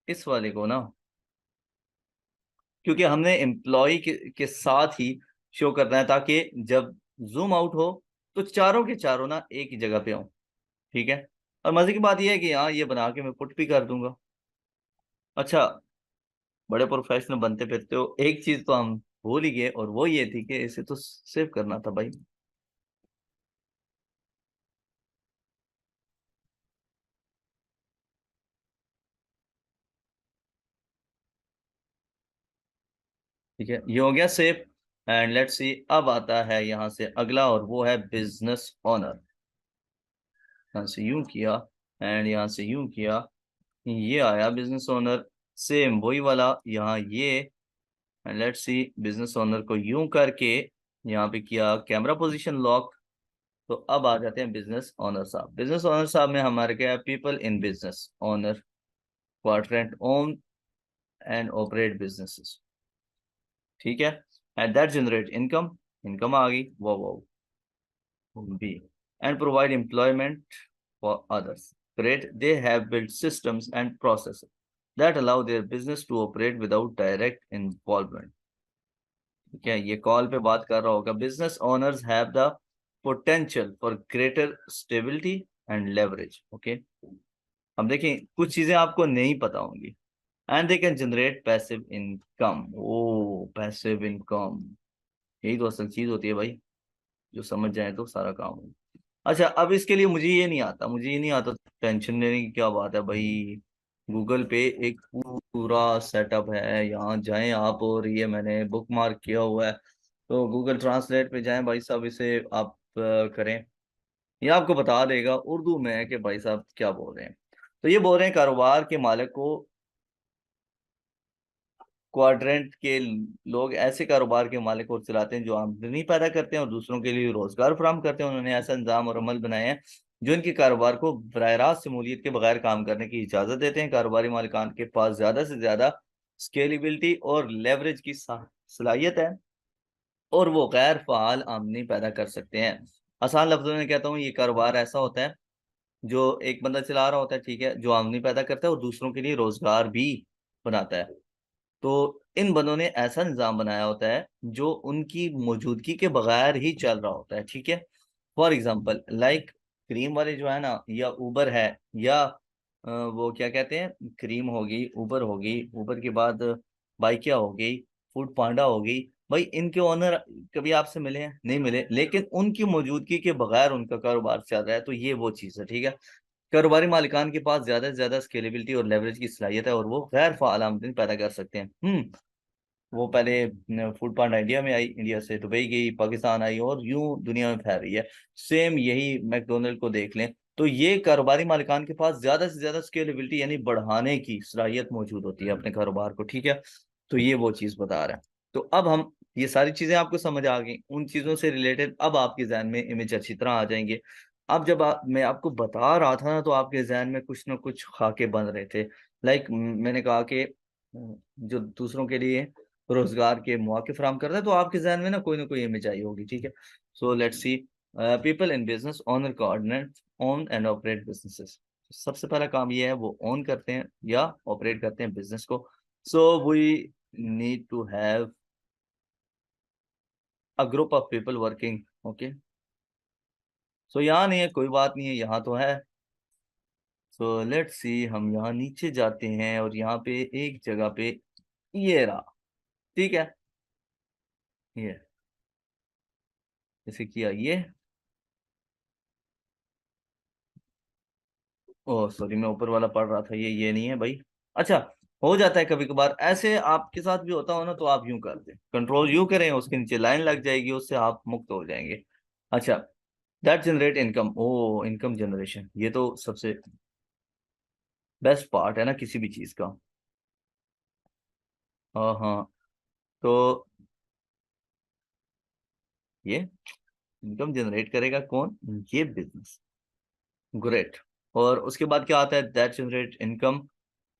इस वाले को ना, क्योंकि हमने एम्प्लॉय के साथ ही शो करना है, ताकि जब जूम आउट हो तो चारों के चारों ना एक ही जगह पे हों, ठीक है। और मजे की बात यह है कि यहाँ ये बना के मैं पुट भी कर दूंगा। अच्छा, बड़े प्रोफेशनल बनते फिरते हो, एक चीज तो हम भूल ही गए, और वो ये थी कि इसे तो सेव करना था भाई। ठीक है, ये हो गया सेव, एंड लेट्स सी, अब आता है यहाँ से अगला, और वो है बिजनेस ओनर। यहाँ से यूं किया, एंड यहाँ से यूं किया, ये आया बिजनेस ओनर, सेम वही वाला यहाँ ये, and let's see, business owner को यूं करके यहाँ पे किया कैमरा पोजीशन लॉक। तो अब आ जाते हैं बिजनेस ओनर साहब। बिजनेस ओनर साहब में हमारे क्या है, people in business owner quadrant own and operate businesses, ठीक है, and that generate income, income आ गई, वो B, and provide employment for others, great, they have built systems and processes that allow their business to operate without direct involvement। ठीक है, ये call पे बात कर रहा होगा। Business owners have the potential for greater stability and leverage, okay. अब देखें, कुछ चीजें आपको नहीं पता होंगी, and they can generate passive income. Oh passive income, यही तो असल चीज होती है भाई, जो समझ जाए तो सारा काम हो। अच्छा, अब इसके लिए मुझे ये नहीं आता, मुझे ये नहीं आता, टेंशन लेने की क्या बात है भाई। गूगल पे एक पूरा सेटअप है, यहाँ जाएं आप, और ये मैंने बुक मार्क किया हुआ है। तो गूगल ट्रांसलेट पे जाएं भाई साहब, इसे आप करें, ये आपको बता देगा उर्दू में कि भाई साहब क्या बोल रहे हैं। तो ये बोल रहे हैं कारोबार के मालिक को क्वाड्रेंट के लोग ऐसे कारोबार के मालिक और चलाते हैं जो आमदनी पैदा करते हैं और दूसरों के लिए रोजगार फराहम करते हैं। उन्होंने ऐसा निज़ाम और अमल बनाए हैं जो इनके कारोबार को बरह रास्त शमूलियत के बगैर काम करने की इजाज़त देते हैं। कारोबारी मालिकान के पास ज़्यादा से ज़्यादा स्केलेबिलिटी और लेवरेज की सलाहियत है और वो गैर फाल आमदनी पैदा कर सकते हैं। आसान लफ्जों में कहता हूँ, ये कारोबार ऐसा होता है जो एक बंदा चला रहा होता है, ठीक है, जो आमदनी पैदा करता है और दूसरों के लिए रोजगार भी बनाता है। तो इन बंदों ने ऐसा निज़ाम बनाया होता है जो उनकी मौजूदगी के बगैर ही चल रहा होता है, ठीक है। फॉर एग्जाम्पल लाइक क्रीम वाले जो है ना, या उबर है, या वो क्या कहते हैं, क्रीम होगी, उबर होगी, उबर के बाद बाइकिया हो गई, फूड पांडा हो गई। भाई इनके ओनर कभी आपसे मिले हैं? नहीं मिले, लेकिन उनकी मौजूदगी के बगैर उनका कारोबार चल रहा है। तो ये वो चीज़ है, ठीक है। कारोबारी मालिकान के पास ज्यादा से ज्यादा स्केलेबिलिटी और लेवरेज की सलाहियत है और वो गैर फाल आमदनी पैदा कर सकते हैं। वो पहले फूड पांडा इंडिया में आई, इंडिया से दुबई गई, पाकिस्तान आई और यूं दुनिया में फैल रही है। सेम यही मैकडोनल्ड को देख लें, तो ये कारोबारी मालिकान के पास ज्यादा से ज्यादा स्केलेबिलिटी यानी बढ़ाने की सलाहियत मौजूद होती है अपने कारोबार को, ठीक है। तो ये वो चीज बता रहा है। तो अब हम ये सारी चीजें आपको समझ आ गई, उन चीजों से रिलेटेड अब आपके जहन में इमेज अच्छी तरह आ जाएंगे। अब जब मैं आपको बता रहा था ना, तो आपके जहन में कुछ ना कुछ खाके बन रहे थे। लाइक मैंने कहा कि जो दूसरों के लिए रोजगार के मौके फराहम करता है, तो आपके जहन में ना कोई इमेज आई होगी, ठीक है। So let's C, people in business owner coordinate own and operate businesses. सबसे पहला काम ये है, वो ओन करते हैं या ऑपरेट करते हैं बिजनेस को। So we need to have a group of people working, okay. So यहाँ नहीं है, कोई बात नहीं है, यहाँ तो है। सो लेट्स सी, हम यहाँ नीचे जाते हैं और यहाँ पे एक जगह पे ये रहा, ठीक है। ये जैसे किया ये, ओह सॉरी, मैं ऊपर वाला पढ़ रहा था, ये नहीं है भाई। अच्छा, हो जाता है कभी कभार ऐसे, आपके साथ भी होता हो ना, तो आप यूं कर दें, कंट्रोल यू करें, उसके नीचे लाइन लग जाएगी, उससे आप मुक्त हो जाएंगे। अच्छा, that generate income, oh income generation, ये तो सबसे बेस्ट पार्ट है ना किसी भी चीज का। हाँ हाँ, तो ये इनकम जनरेट करेगा कौन? ये बिजनेस, ग्रेट। और उसके बाद क्या आता है? That generate income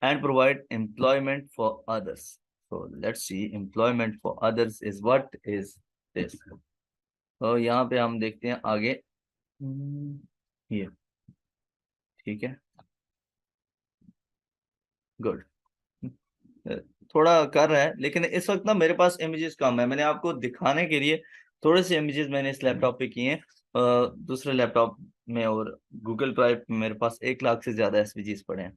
and provide employment for others. So let's see, employment for others is what is this? तो यहाँ पे हम देखते हैं आगे, ये ठीक है, गुड। थोड़ा कर रहा है, लेकिन इस वक्त ना मेरे पास इमेजेस कम है, मैंने आपको दिखाने के लिए थोड़े से इमेजेस मैंने इस लैपटॉप पे किए हैं, दूसरे लैपटॉप में और गूगल ड्राइव में मेरे पास 1 लाख से ज्यादा एसवीजीज पड़े हैं।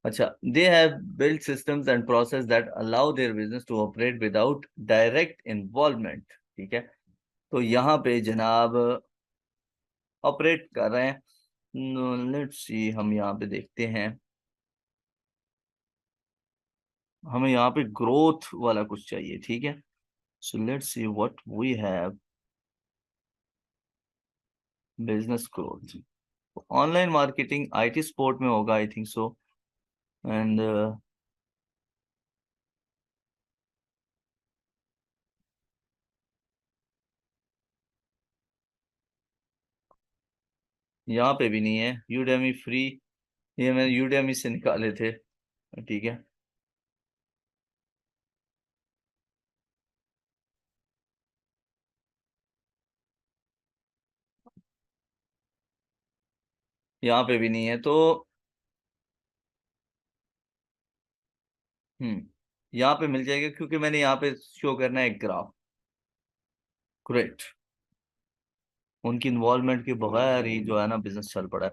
अच्छा, they have build systems and process that allow their business to operate without direct involvement, ठीक है। तो यहाँ पे जनाब ऑपरेट कर रहे हैं। लेट्स सी, हम यहाँ पे देखते हैं, हमें यहाँ पे ग्रोथ वाला कुछ चाहिए, ठीक है। So let's see what we have, business growth, online marketing, IT support में होगा आई थिंक सो। एंड यहाँ पे भी नहीं है, यूडेमी फ्री, ये मैंने यूडेमी से निकाले थे, ठीक है। यहाँ पे भी नहीं है, तो यहाँ पे मिल जाएगा क्योंकि मैंने यहाँ पे शो करना है एक ग्राफ, ग्रेट। उनकी इन्वॉल्वमेंट के बगैर ही जो है ना बिजनेस चल पड़ा है,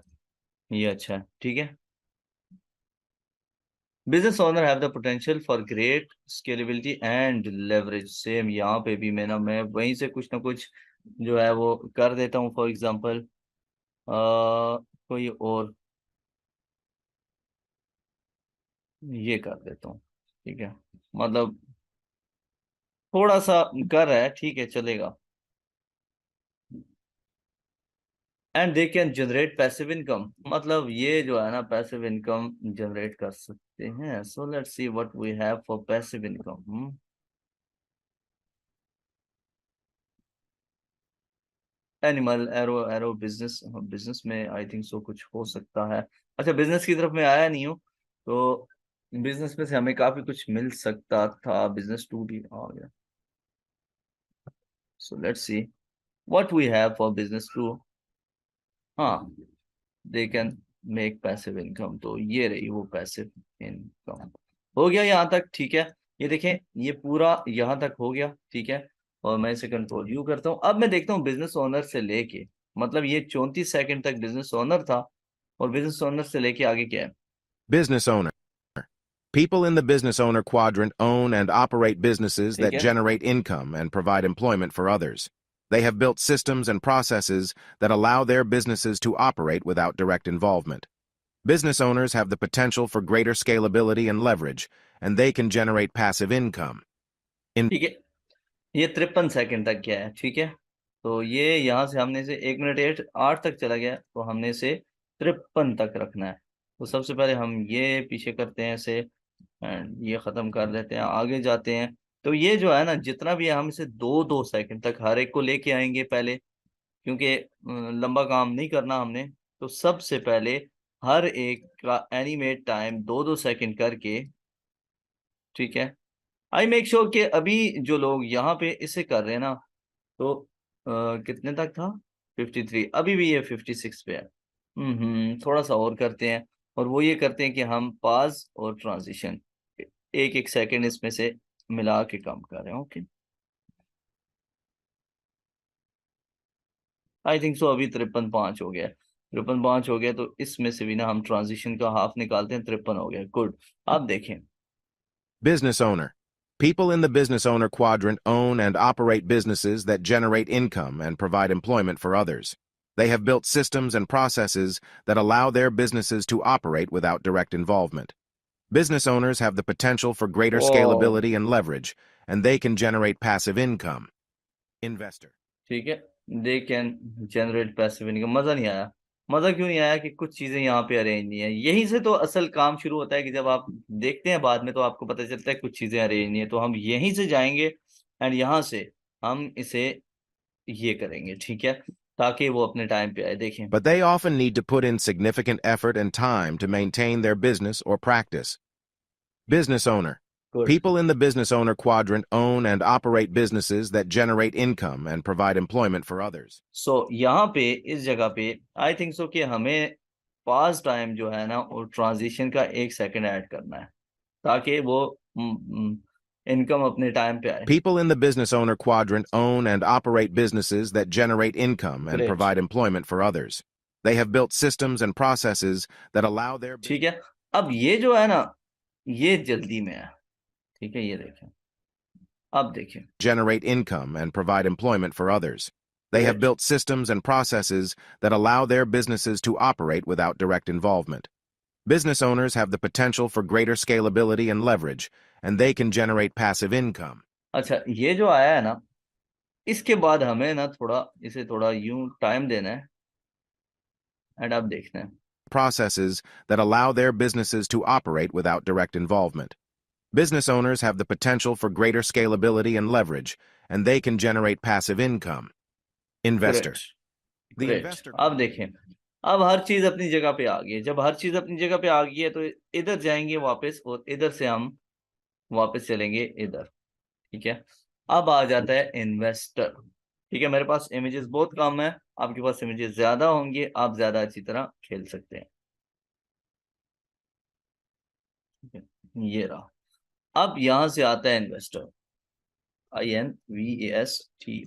ये अच्छा है, ठीक है। Business owner have the potential for great scalability and leverage, same यहाँ पे भी मैं वहीं से कुछ ना कुछ जो है वो कर देता हूँ। फॉर एग्जांपल कोई और ये कर देता हूँ, ठीक है, मतलब थोड़ा सा कर रहा है, ठीक है, चलेगा। And they can generate passive income, मतलब ये जो है ना पैसिव इनकम जनरेट कर सकते हैं। So let's see what we have for passive income. Animal, arrow, arrow business, business में आई थिंक सो कुछ हो सकता है। अच्छा, बिजनेस की तरफ मैं आया नहीं हूँ, तो बिजनेस में से हमें काफी कुछ मिल सकता था। बिजनेस टू भी आ गया। So let's see what we have for business two. हाँ, they can make passive income, तो ये रही वो पैसिव इनकम। हो गया यहाँ तक, ठीक है। ये देखें, ये पूरा यहाँ तक हो गया, ठीक है। और मैं इसे कंट्रोल यू करता हूँ। अब मैं देखता हूँ बिजनेस ओनर से लेके, मतलब ये 34 सेकंड तक बिजनेस ओनर था, और बिजनेस ओनर से लेके आगे क्या है। Business owner. People in the business owner quadrant own and operate businesses ठीक that है, generate income and provide employment for others. They have built systems and processes that allow their businesses to operate without direct involvement. Business owners have the potential for greater scalability and leverage, and they can generate passive income. ठीक है। ये 53 second तक गया है, ठीक है। तो ये यहाँ से हमने से 1 मिनट 8 तक चला गया, तो हमने से 53 तक रखना है। तो सबसे पहले हम ये पीछे करते हैं इसे, एंड ये खत्म कर देते हैं, आगे जाते हैं। तो ये जो है ना, जितना भी है हम इसे 2-2 सेकंड तक हर एक को लेके आएंगे पहले, क्योंकि लंबा काम नहीं करना हमने। तो सबसे पहले हर एक का एनिमेट टाइम 2-2 सेकंड करके, ठीक है। आई मेक श्योर कि अभी जो लोग यहाँ पे इसे कर रहे हैं ना, तो कितने तक था, 53, अभी भी ये 56 पे है। थोड़ा सा और करते हैं, और वो ये करते हैं कि हम पाज और ट्रांजिशन एक एक सेकंड इसमें से मिला के काम कर रहे हैं। ओके, आई थिंक सो अभी 53.5 हो गया। 53.5 हो गया, तो इसमें से भी ना हम ट्रांजिशन का हाफ निकालते हैं। 53 हो गया, गुड। आप देखें, Business owner. People in the business owner quadrant own and operate businesses that generate income and provide employment for others. They have built systems and processes that allow their businesses to operate without direct involvement. Business owners have the potential for greater O scalability and leverage, and they can generate passive income. Investor. ठीक है, दे can generate passive income. मजा नहीं आया। मजा क्यों नहीं आया कि कुछ चीजें यहाँ पे अरेंज नहीं है। यहीं से तो असल काम शुरू होता है, कि जब आप देखते हैं बाद में तो आपको पता चलता है कुछ चीजें अरेंज नहीं है। तो हम यहीं से जाएंगे, एंड यहाँ से हम इसे ये करेंगे, ठीक है, ताकि वो अपने टाइम पे आए। देखें, But they often need to put in significant effort and time to maintain their business or practice. Business owner. Good. People in the business owner quadrant own and operate businesses that generate income and provide employment for others. सो यहाँ पे इस जगह पे आई think सो कि हमें पास time जो है ना, वो ट्रांजिशन का 1 सेकंड ऐड करना है, ताकि वो इनकम अपने टाइम पे आए। People in the business owner quadrant own and operate businesses that generate income and great, provide employment for others. They have built systems and processes that allow their ठीक है। अब ये जो है ना, ये जल्दी में है, ठीक है। ये देखें, अब देखें, generate income and provide employment for others. They have great. built systems and processes that allow their businesses to operate without direct involvement. Business owners have the potential for greater scalability and leverage, and they can generate passive income. अच्छा, ये जो आया है ना, इसके बाद हमें ना थोड़ा इसे थोड़ा यूं टाइम देना है, एंड अब देखना है। Processes that allow their businesses to operate without direct involvement. Business owners have the potential for greater scalability and leverage, and they can generate passive income. Investor. Great, The great. investor. अब देखें, अब हर चीज अपनी जगह पे आ गई है। जब हर चीज अपनी जगह पे आ गई है, तो इधर जाएंगे वापस, और इधर से हम वापस चलेंगे इधर, ठीक है। अब आ जाता है इन्वेस्टर, ठीक है। मेरे पास इमेजेस बहुत कम है, आपके पास इमेजेस ज्यादा होंगे, आप ज्यादा अच्छी तरह खेल सकते हैं, ठीक है। ये रहा। अब यहां से आता है इन्वेस्टर, INVESTOR,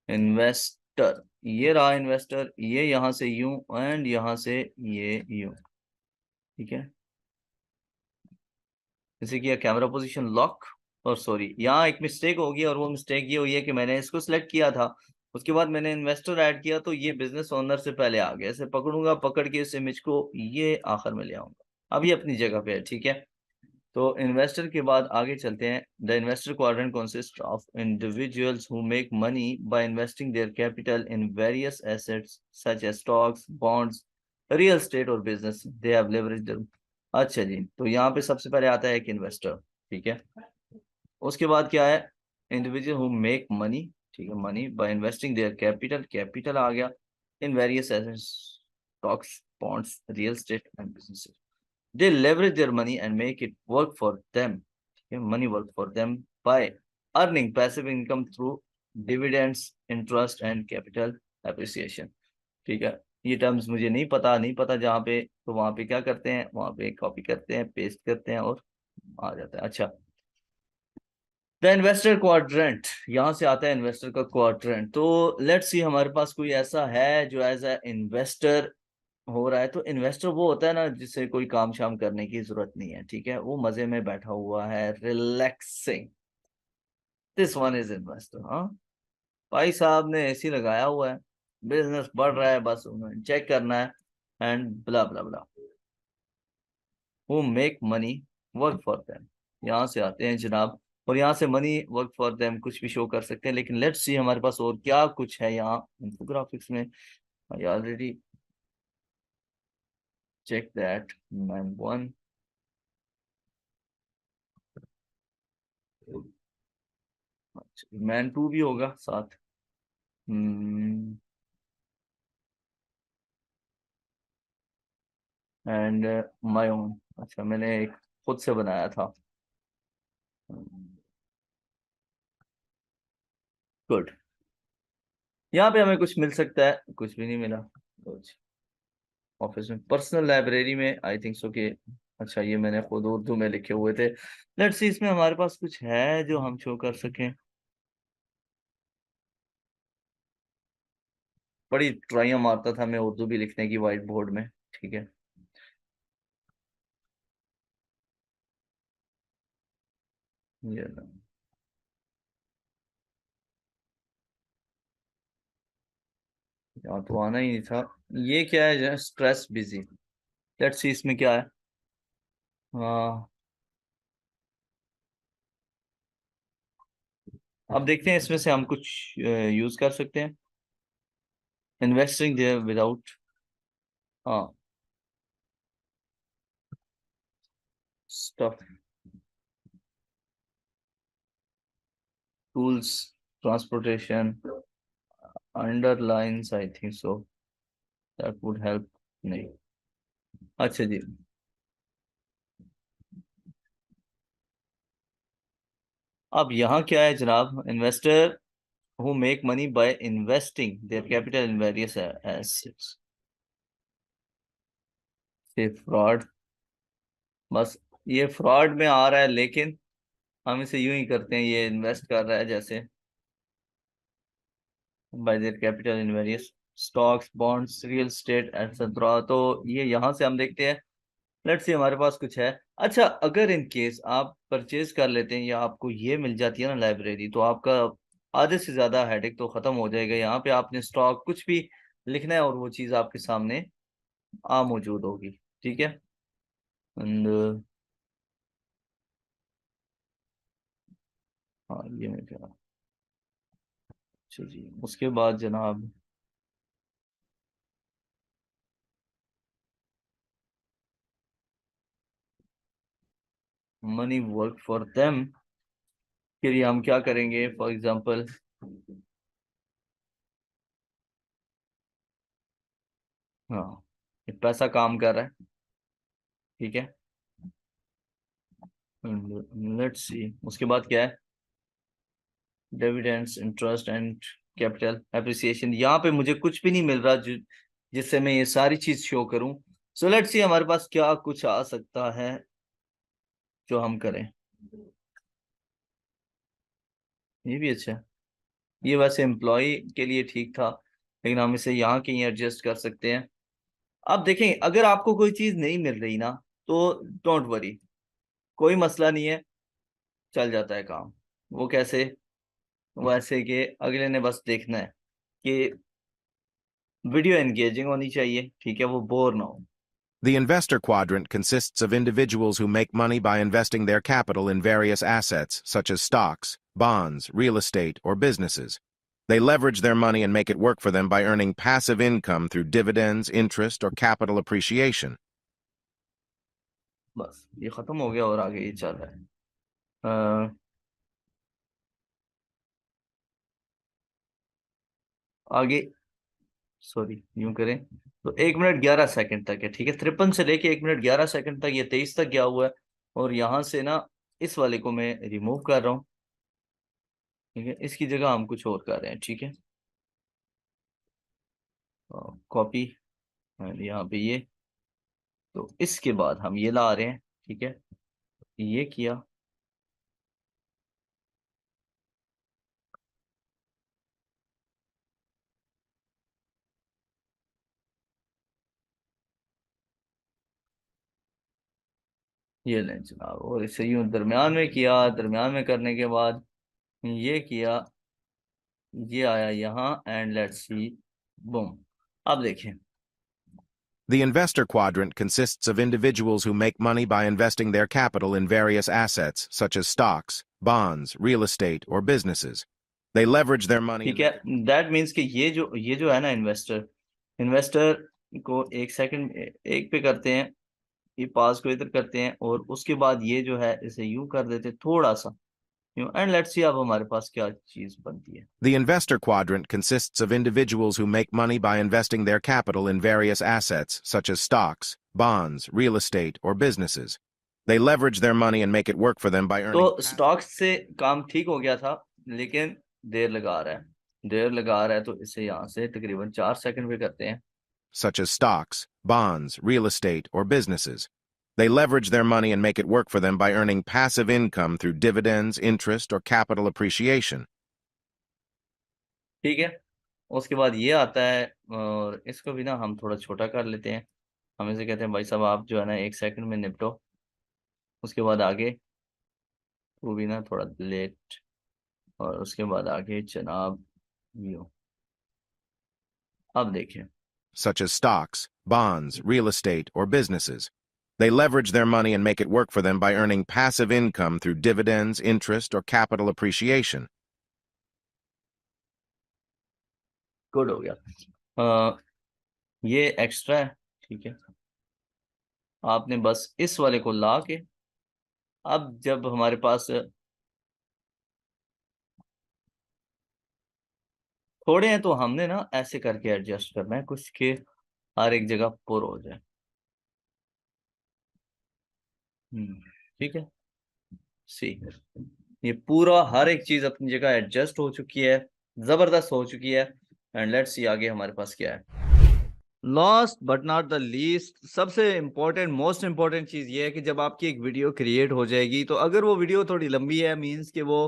इन्वेस्टर। ये रहा इन्वेस्टर, ये यहां से यूं, एंड यहां से ये यूं, ठीक है। जैसे किया, कैमरा पोजीशन लॉक, और सॉरी यहाँ एक मिस्टेक होगी, और वो मिस्टेक ये हुई है कि मैंने इसको सिलेक्ट किया था, उसके बाद मैंने इन्वेस्टर ऐड किया, तो ये बिजनेस ओनर से पहले आ गया। इसे पकड़ूंगा, पकड़ के इस इमेज को ये आखिर में ले आऊंगा। अभी अपनी जगह पे है, ठीक है। तो इन्वेस्टर के बाद आगे चलते हैं। The investor quadrant consist of individuals who make money by investing their capital in various assets such as stocks, bonds, real estate और बिजनेस दे हैव लेवरेज्ड। अच्छा जी, तो यहाँ पे सबसे पहले आता है एक इन्वेस्टर, ठीक है। उसके बाद क्या है, इंडिविजुअल हु मेक मनी, ठीक है, money by investing their capital, capital आ गया in various assets, stocks, bonds, real estate and business. They leverage their money and make it work for them. Okay, money work for them by earning passive income through dividends, interest and capital appreciation. ठीक है, ये terms मुझे नहीं पता जहाँ पे, तो वहां पे क्या करते हैं, वहां पे कॉपी करते हैं, पेस्ट करते हैं और आ जाता है। अच्छा, द इन्वेस्टर क्वाड्रेंट, यहाँ से आता है इन्वेस्टर का क्वाड्रेंट। तो लेट्स सी हमारे पास कोई ऐसा है जो एज ए इन्वेस्टर हो रहा है। तो इन्वेस्टर वो होता है ना जिससे कोई काम शाम करने की जरूरत नहीं है, ठीक है, वो मजे में बैठा हुआ है, relaxing. This one is investor. हाँ, भाई साहब ने एसी लगाया हुआ है, बिजनेस बढ़ रहा है, बस उन्हें चेक करना है and blah blah blah. Who make money work for them, यहाँ से आते हैं जनाब। और यहाँ से मनी वर्क फॉर देम कुछ भी शो कर सकते हैं, लेकिन लेट्स सी हमारे पास और क्या कुछ है यहाँ इंफोग्राफिक्स में। I already check that man one, man two भी होगा साथ। एंड माय ओन, अच्छा मैंने एक खुद से बनाया था। गुड, यहाँ पे हमें कुछ मिल सकता है, कुछ भी नहीं मिला। कुछ ऑफिस में, पर्सनल लाइब्रेरी में, आई थिंक सो कि, अच्छा ये मैंने खुद उर्दू में लिखे हुए थे। लेट्स सी इसमें हमारे पास कुछ है जो हम शो कर सकें। बड़ी ट्राइयां मारता था मैं उर्दू भी लिखने की व्हाइट बोर्ड में, ठीक है। ये ना, यहाँ तो आना ही नहीं था। ये क्या है, स्ट्रेस बिजी। लेट्स सी इसमें क्या है। हाँ, अब देखते हैं इसमें से हम कुछ यूज कर सकते हैं। इन्वेस्टिंग देयर विदाउट, हाँ, stuff, tools, transportation, underlines, I think so that would help. नहीं, अच्छा जी, अब यहाँ क्या है जनाब, investor who make money by investing their capital in various assets, से फ्रॉड। बस ये फ्रॉड में आ रहा है, लेकिन हम इसे यूं ही करते हैं, ये इन्वेस्ट कर रहा है जैसे bye there capital in various stocks, bonds, real estate etcetera. तो ये यहाँ से हम देखते हैं। लेट्स से हमारे पास कुछ है। अच्छा, अगर इन केस आप परचेज कर लेते हैं या आपको ये मिल जाती है ना लाइब्रेरी, तो आपका आधे से ज्यादा हेडेक तो खत्म हो जाएगा। यहाँ पे आपने स्टॉक कुछ भी लिखना है और वो चीज आपके सामने आ मौजूद होगी, ठीक है। एंड हाँ, ये मैं कह रहा हूँ। अच्छा जी, उसके बाद जनाब, मनी वर्क फॉर देम के लिए हम क्या करेंगे, फॉर एग्जाम्पल, हाँ, ये पैसा काम कर रहा है, ठीक है। लेट्स सी उसके बाद क्या है, dividends, interest and capital appreciation. यहाँ पे मुझे कुछ भी नहीं मिल रहा जो जिससे मैं ये सारी चीज शो करूं। सो लेट्स सी हमारे पास क्या कुछ आ सकता है जो हम करें। ये भी अच्छा है, ये वैसे एम्प्लॉय के लिए ठीक था, लेकिन हम इसे यहाँ कहीं एडजस्ट कर सकते हैं। अब देखें, अगर आपको कोई चीज नहीं मिल रही ना, तो डोंट वरी, कोई मसला नहीं है, चल जाता है काम। वो कैसे, वैसे कि अगले ने बस देखना है कि वीडियो एंगेजिंग होनी चाहिए, ठीक है, वो बोर ना हो। The investor quadrant consists of individuals who make money by investing their capital in various assets, such as stocks, bonds, real estate, or businesses. They leverage their money and make it work for them by earning passive income through dividends, interest, or capital appreciation. बस ये खत्म हो गया और आगे ये चल रहा है। आगे सॉरी यूं करें तो 1 मिनट 11 सेकंड तक है, ठीक है। 53 से लेके 1 मिनट 11 सेकंड तक, ये 23 तक गया हुआ है। और यहाँ से ना इस वाले को मैं रिमूव कर रहा हूँ, ठीक है। इसकी जगह हम कुछ और कर रहे हैं, ठीक है। कॉपी यहाँ पे ये, तो इसके बाद हम ये ला रहे हैं, ठीक है। ये किया, ये लें जनाब, और इसे यूं दरमियान में किया, दरमियान में करने के बाद ये किया, ये आया यहाँ, एंड लेट्स सी, बूम। अब देखें, The investor quadrant consists of individuals who make money by investing their capital in various assets, such as stocks, bonds, real estate, or businesses. They leverage their money. ठीक है। That means कि ये जो है ना, investor को एक second एक पे करते हैं, ये पास को इधर करते हैं, और उसके बाद ये जो है इसे यूं कर देते हैं थोड़ा सा यूं, एंड लेट्स सी अब हमारे पास क्या चीज बनती है। The investor quadrant consists of individuals who make money by investing their capital in various assets, such as stocks, bonds, real estate, or businesses. They leverage their money and make it work for them by earning. तो stocks से काम ठीक हो गया था, लेकिन देर लगा रहा है, तो इसे यहाँ से तकरीबन 4 सेकंड पे करते हैं। Such as stocks, bonds, real estate, or businesses. They leverage their money and make it work for them by earning passive income through dividends, interest, or capital appreciation. ठीक है। उसके बाद ये आता है, और इसको भी ना हम थोड़ा छोटा कर लेते हैं। हम इसे कहते हैं भाई साहब आप जो है ना 1 सेकंड में निपटो। उसके बाद आगे वो भी ना थोड़ा लेट, और उसके बाद आगे जनाब यो। अब देखें, Such as stocks, bonds, real estate, or businesses. They leverage their money and make it work for them by earning passive income through dividends, interest, or capital appreciation. Good हो गया। ये एक्स्ट्रा है, ठीक है। आपने बस इस वाले को ला के, अब जब हमारे पास थोड़े हैं तो हमने ना ऐसे करके एडजस्ट करना है कुछ के हर एक जगह पुर हो जाए। ठीक है। सी, ये पूरा हर एक चीज अपनी जगह एडजस्ट हो चुकी है, जबरदस्त हो चुकी है। एंड लेट्स सी आगे हमारे पास क्या है। Last but not the least, सबसे इम्पोर्टेंट मोस्ट इम्पोर्टेंट चीज ये है कि जब आपकी एक वीडियो क्रिएट हो जाएगी, तो अगर वो वीडियो थोड़ी लंबी है, मींस कि वो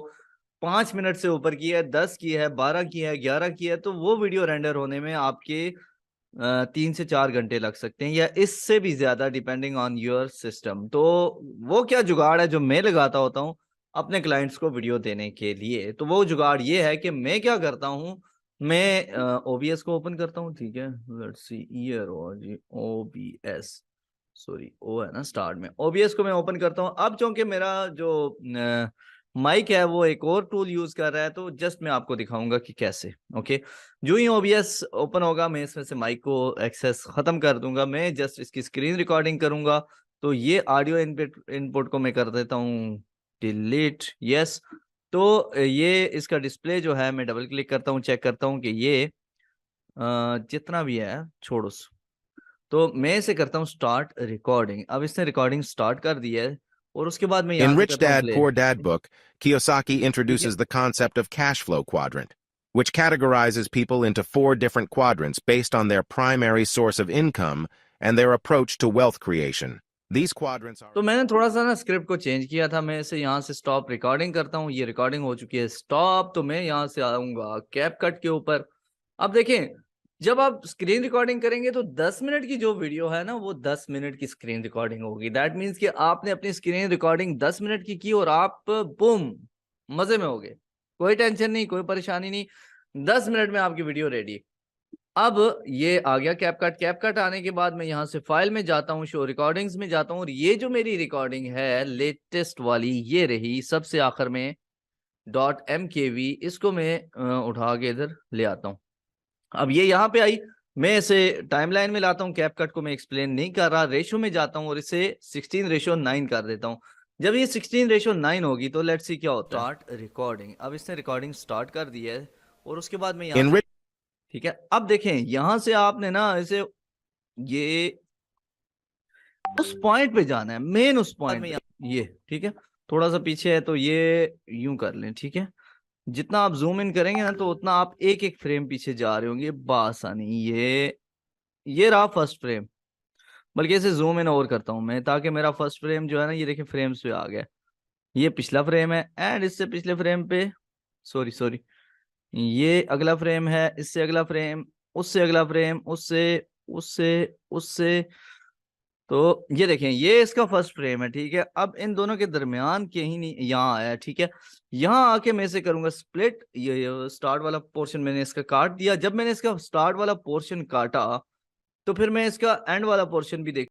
5 मिनट से ऊपर की है, 10 की है, 12 की है, 11 की है, तो वो वीडियो रेंडर होने में आपके 3 से 4 घंटे लग सकते हैं, या इससे भी ज्यादा, डिपेंडिंग ऑन योर सिस्टम। तो वो क्या जुगाड़ है जो मैं लगाता होता हूँ अपने क्लाइंट्स को वीडियो देने के लिए, तो वो जुगाड़ ये है कि मैं क्या करता हूँ, मैं OBS को ओपन करता हूँ, ठीक है। लेट्स सी, ईयर हो जी, OBS, सॉरी ओ है ना स्टार्ट में, OBS को मैं ओपन करता हूँ। अब चूंकि मेरा जो माइक है वो एक और टूल यूज कर रहा है, तो जस्ट मैं आपको दिखाऊंगा कि कैसे। ओके, जो ही OBS ओपन होगा, मैं इसमें से माइक को एक्सेस खत्म कर दूंगा, मैं जस्ट इसकी स्क्रीन रिकॉर्डिंग करूंगा। तो ये ऑडियो इनपुट को मैं कर देता हूँ डिलीट, यस। तो ये इसका डिस्प्ले जो है, मैं डबल क्लिक करता हूँ, चेक करता हूँ कि ये जितना भी है छोड़ो, तो मैं इसे करता हूँ स्टार्ट रिकॉर्डिंग। अब इसने रिकॉर्डिंग स्टार्ट कर दी है, और उसके बाद मैं In यहाँ से Rich करता हूँ Dad, play। Poor Dad book, Kiyosaki introduces the concept of cash flow quadrant, which categorizes people into 4 different quadrants based on their primary source of income and their approach to wealth creation. These quadrants are... तो मैंने थोड़ा सा ना script को change किया था, मैं इसे यहाँ से स्टॉप रिकॉर्डिंग करता हूँ, ये रिकॉर्डिंग हो चुकी है स्टॉप। तो मैं यहाँ से आऊंगा कैप कट के ऊपर। अब देखें, जब आप स्क्रीन रिकॉर्डिंग करेंगे तो 10 मिनट की जो वीडियो है ना, वो 10 मिनट की स्क्रीन रिकॉर्डिंग होगी। दैट मीन्स कि आपने अपनी स्क्रीन रिकॉर्डिंग 10 मिनट की और आप बूम मजे में हो गए, कोई टेंशन नहीं, कोई परेशानी नहीं, 10 मिनट में आपकी वीडियो रेडी। अब ये आ गया कैपकट। कैपकट आने के बाद मैं यहाँ से फाइल में जाता हूँ, शो रिकॉर्डिंग्स में जाता हूँ, और ये जो मेरी रिकॉर्डिंग है लेटेस्ट वाली ये रही सबसे आखिर में .mkv, इसको मैं उठा के इधर ले आता हूँ। अब ये यहाँ पे आई, मैं इसे टाइमलाइन में लाता हूँ, कैपकट को मैं एक्सप्लेन नहीं कर रहा, रेशो में जाता हूँ और इसे 16:9 कर देता हूँ। जब ये 16:9 होगी तो लेट्स सी क्या होता है। Start recording. अब इसने रिकॉर्डिंग स्टार्ट कर दी है और उसके बाद मैं यहाँ In से, ठीक है, अब देखें यहाँ से आपने ना इसे ये उस पॉइंट पे जाना है, मेन उस पॉइंट में, ये ठीक है, थोड़ा सा पीछे है तो ये यूं कर लें, ठीक है। जितना आप जूम इन करेंगे ना तो उतना आप एक एक फ्रेम पीछे जा रहे होंगे बासानी। ये रहा फर्स्ट फ्रेम, बल्कि इसे जूम इन और करता हूं मैं ताकि मेरा फर्स्ट फ्रेम जो है ना, ये देखिए फ्रेम्स पे आ गया। ये पिछला फ्रेम है एंड इससे पिछले फ्रेम पे, सॉरी सॉरी, ये अगला फ्रेम है, इससे अगला फ्रेम, उससे अगला फ्रेम, उससे उससे उससे। तो ये देखें ये इसका फर्स्ट फ्रेम है, ठीक है। अब इन दोनों के दरमियान के ही नहीं यहाँ आया, ठीक है। यहाँ आके मैं इसे करूंगा स्प्लिट। ये स्टार्ट वाला पोर्शन मैंने इसका काट दिया। जब मैंने इसका स्टार्ट वाला पोर्शन काटा तो फिर मैं इसका एंड वाला पोर्शन भी देख